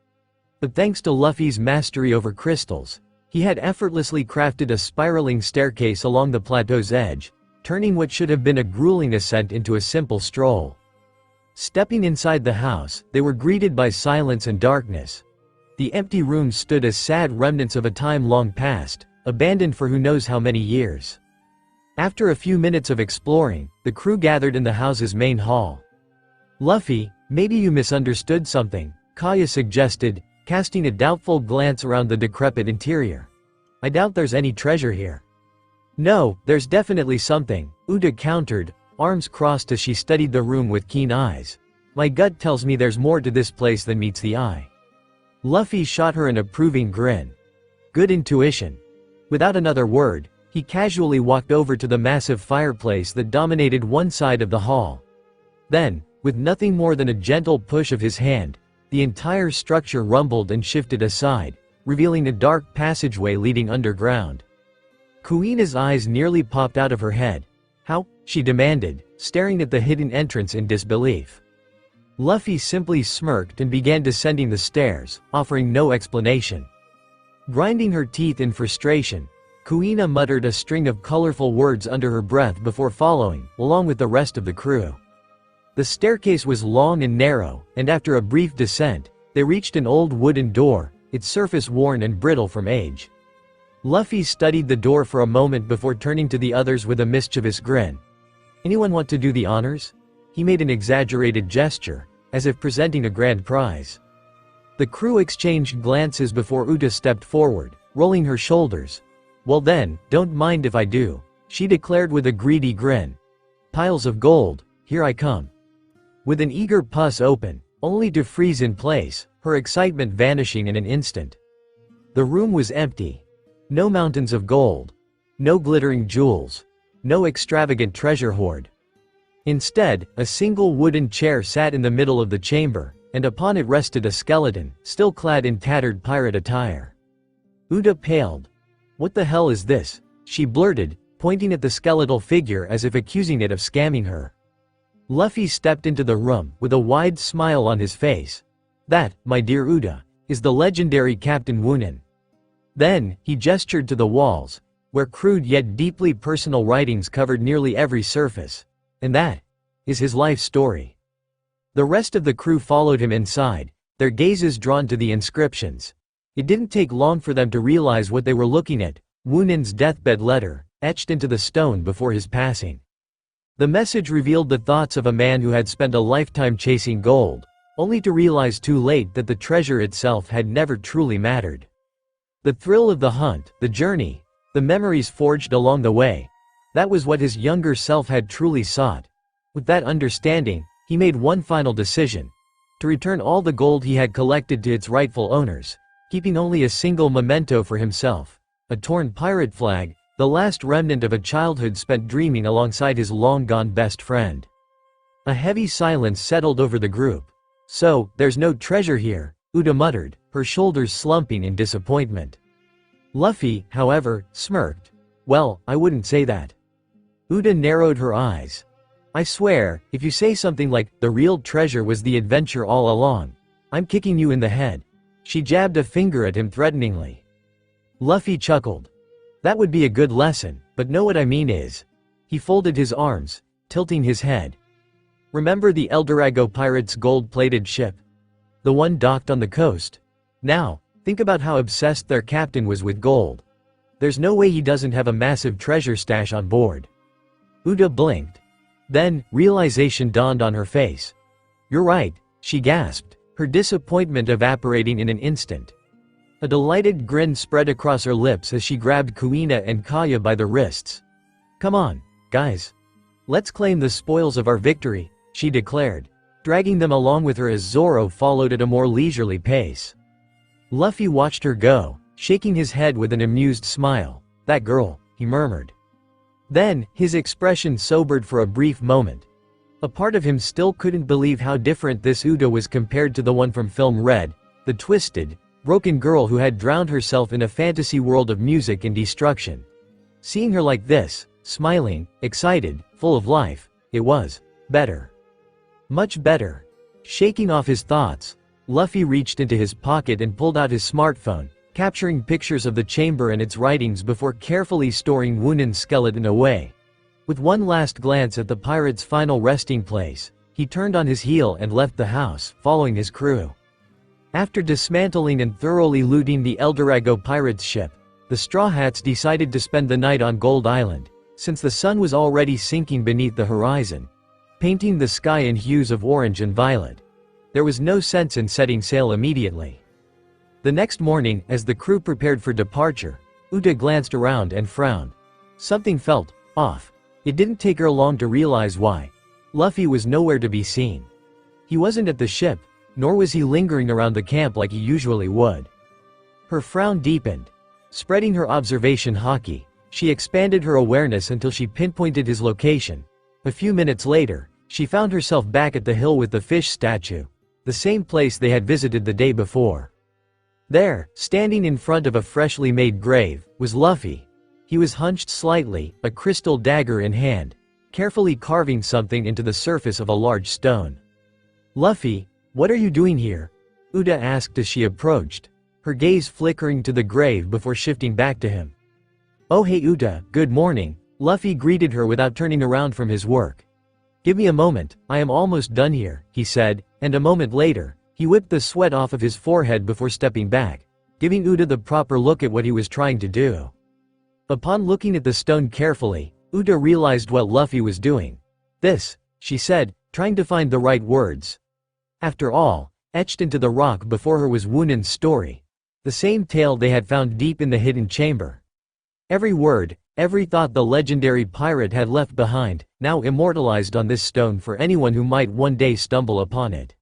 [SPEAKER 3] But thanks to Luffy's mastery over crystals, he had effortlessly crafted a spiraling staircase along the plateau's edge, turning what should have been a grueling ascent into a simple stroll. Stepping inside the house, they were greeted by silence and darkness. The empty rooms stood as sad remnants of a time long past, abandoned for who knows how many years. After a few minutes of exploring, the crew gathered in the house's main hall. Luffy, maybe you misunderstood something, Caya suggested, casting a doubtful glance around the decrepit interior. I doubt there's any treasure here. No, there's definitely something, Uda countered, arms crossed as she studied the room with keen eyes. My gut tells me there's more to this place than meets the eye. Luffy shot her an approving grin. Good intuition. Without another word, he casually walked over to the massive fireplace that dominated one side of the hall. Then, with nothing more than a gentle push of his hand, the entire structure rumbled and shifted aside, revealing a dark passageway leading underground. Kuina's eyes nearly popped out of her head. How? She demanded, staring at the hidden entrance in disbelief. Luffy simply smirked and began descending the stairs, offering no explanation. Grinding her teeth in frustration, Kuina muttered a string of colorful words under her breath before following, along with the rest of the crew. The staircase was long and narrow, and after a brief descent, they reached an old wooden door, its surface worn and brittle from age. Luffy studied the door for a moment before turning to the others with a mischievous grin. Anyone want to do the honors? He made an exaggerated gesture, as if presenting a grand prize. The crew exchanged glances before Uda stepped forward, rolling her shoulders. Well then, don't mind if I do, she declared with a greedy grin. Piles of gold, here I come. With an eager puss open, only to freeze in place, her excitement vanishing in an instant. The room was empty. No mountains of gold. No glittering jewels. No extravagant treasure hoard. Instead, a single wooden chair sat in the middle of the chamber, and upon it rested a skeleton, still clad in tattered pirate attire. Uda paled. What the hell is this? She blurted, pointing at the skeletal figure as if accusing it of scamming her. Luffy stepped into the room, with a wide smile on his face. That, my dear Uda, is the legendary Captain Woonin. Then, he gestured to the walls, where crude yet deeply personal writings covered nearly every surface. And that is his life story. The rest of the crew followed him inside, their gazes drawn to the inscriptions. It didn't take long for them to realize what they were looking at, Woonin's deathbed letter, etched into the stone before his passing. The message revealed the thoughts of a man who had spent a lifetime chasing gold, only to realize too late that the treasure itself had never truly mattered. The thrill of the hunt, the journey, the memories forged along the way, that was what his younger self had truly sought. With that understanding, he made one final decision: to return all the gold he had collected to its rightful owners, keeping only a single memento for himself: a torn pirate flag, the last remnant of a childhood spent dreaming alongside his long-gone best friend. A heavy silence settled over the group. "So, there's no treasure here," Uda muttered, her shoulders slumping in disappointment. Luffy, however, smirked. "Well, I wouldn't say that." Uda narrowed her eyes. "I swear, if you say something like, 'the real treasure was the adventure all along,' I'm kicking you in the head." She jabbed a finger at him threateningly. Luffy chuckled. "That would be a good lesson, but know what I mean is." He folded his arms, tilting his head. "Remember the Elderago pirates' gold-plated ship? The one docked on the coast? Now, think about how obsessed their captain was with gold. There's no way he doesn't have a massive treasure stash on board." Uda blinked. Then, realization dawned on her face. "You're right," she gasped, her disappointment evaporating in an instant. A delighted grin spread across her lips as she grabbed Kuina and Caya by the wrists. "Come on, guys. Let's claim the spoils of our victory," she declared, dragging them along with her as Zoro followed at a more leisurely pace. Luffy watched her go, shaking his head with an amused smile. "That girl," he murmured. Then, his expression sobered for a brief moment. A part of him still couldn't believe how different this Uda was compared to the one from film Red, the twisted, broken girl who had drowned herself in a fantasy world of music and destruction. Seeing her like this, smiling, excited, full of life, it was better. Much better. Shaking off his thoughts, Luffy reached into his pocket and pulled out his smartphone, capturing pictures of the chamber and its writings before carefully storing Wunan's skeleton away. With one last glance at the pirate's final resting place, he turned on his heel and left the house, following his crew. After dismantling and thoroughly looting the Elderago pirate's ship, the Straw Hats decided to spend the night on Gold Island, since the sun was already sinking beneath the horizon, painting the sky in hues of orange and violet. There was no sense in setting sail immediately. The next morning, as the crew prepared for departure, Uda glanced around and frowned. Something felt off. It didn't take her long to realize why. Luffy was nowhere to be seen. He wasn't at the ship, nor was he lingering around the camp like he usually would. Her frown deepened. Spreading her observation haki, she expanded her awareness until she pinpointed his location. A few minutes later, she found herself back at the hill with the fish statue, the same place they had visited the day before. There, standing in front of a freshly made grave, was Luffy. He was hunched slightly, a crystal dagger in hand, carefully carving something into the surface of a large stone. "Luffy, what are you doing here?" Uda asked as she approached, her gaze flickering to the grave before shifting back to him. "Oh hey Uda, good morning," Luffy greeted her without turning around from his work. "Give me a moment, I am almost done here," he said, and a moment later, he whipped the sweat off of his forehead before stepping back, giving Uda the proper look at what he was trying to do. Upon looking at the stone carefully, Uda realized what Luffy was doing. "This," she said, trying to find the right words. After all, etched into the rock before her was Wunan's story. The same tale they had found deep in the hidden chamber. Every word, every thought the legendary pirate had left behind, now immortalized on this stone for anyone who might one day stumble upon it.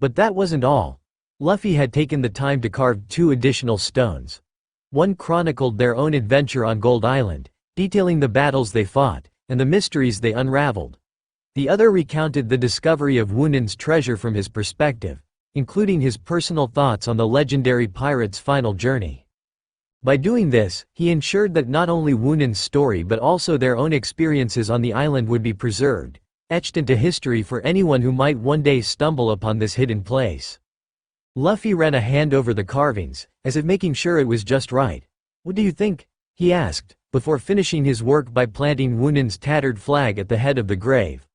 [SPEAKER 3] But that wasn't all. Luffy had taken the time to carve 2 additional stones. One chronicled their own adventure on Gold Island, detailing the battles they fought, and the mysteries they unraveled. The other recounted the discovery of Wunan's treasure from his perspective, including his personal thoughts on the legendary pirate's final journey. By doing this, he ensured that not only Wunan's story but also their own experiences on the island would be preserved, etched into history for anyone who might one day stumble upon this hidden place. Luffy ran a hand over the carvings, as if making sure it was just right. "What do you think?" he asked, before finishing his work by planting Wunan's tattered flag at the head of the grave.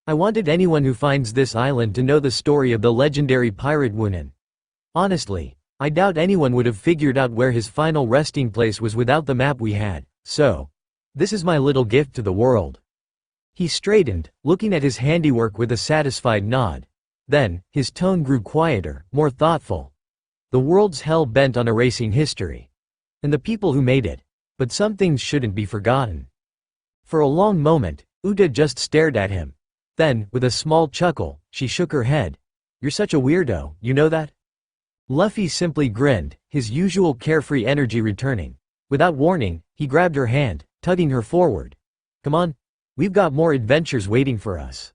[SPEAKER 3] "I wanted anyone who finds this island to know the story of the legendary pirate Wunan. Honestly, I doubt anyone would have figured out where his final resting place was without the map we had, so this is my little gift to the world." He straightened, looking at his handiwork with a satisfied nod. Then, his tone grew quieter, more thoughtful. "The world's hell-bent on erasing history. And the people who made it. But some things shouldn't be forgotten." For a long moment, Uda just stared at him. Then, with a small chuckle, she shook her head. "You're such a weirdo, you know that?" Luffy simply grinned, his usual carefree energy returning. Without warning, he grabbed her hand, tugging her forward. "Come on. We've got more adventures waiting for us."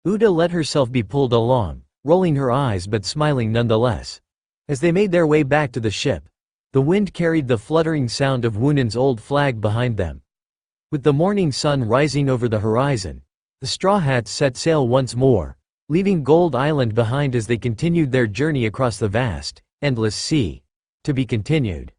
[SPEAKER 3] Uda let herself be pulled along, rolling her eyes but smiling nonetheless. As they made their way back to the ship, the wind carried the fluttering sound of Wunan's old flag behind them. With the morning sun rising over the horizon, the Straw Hats set sail once more, leaving Gold Island behind as they continued their journey across the vast, endless sea. To be continued.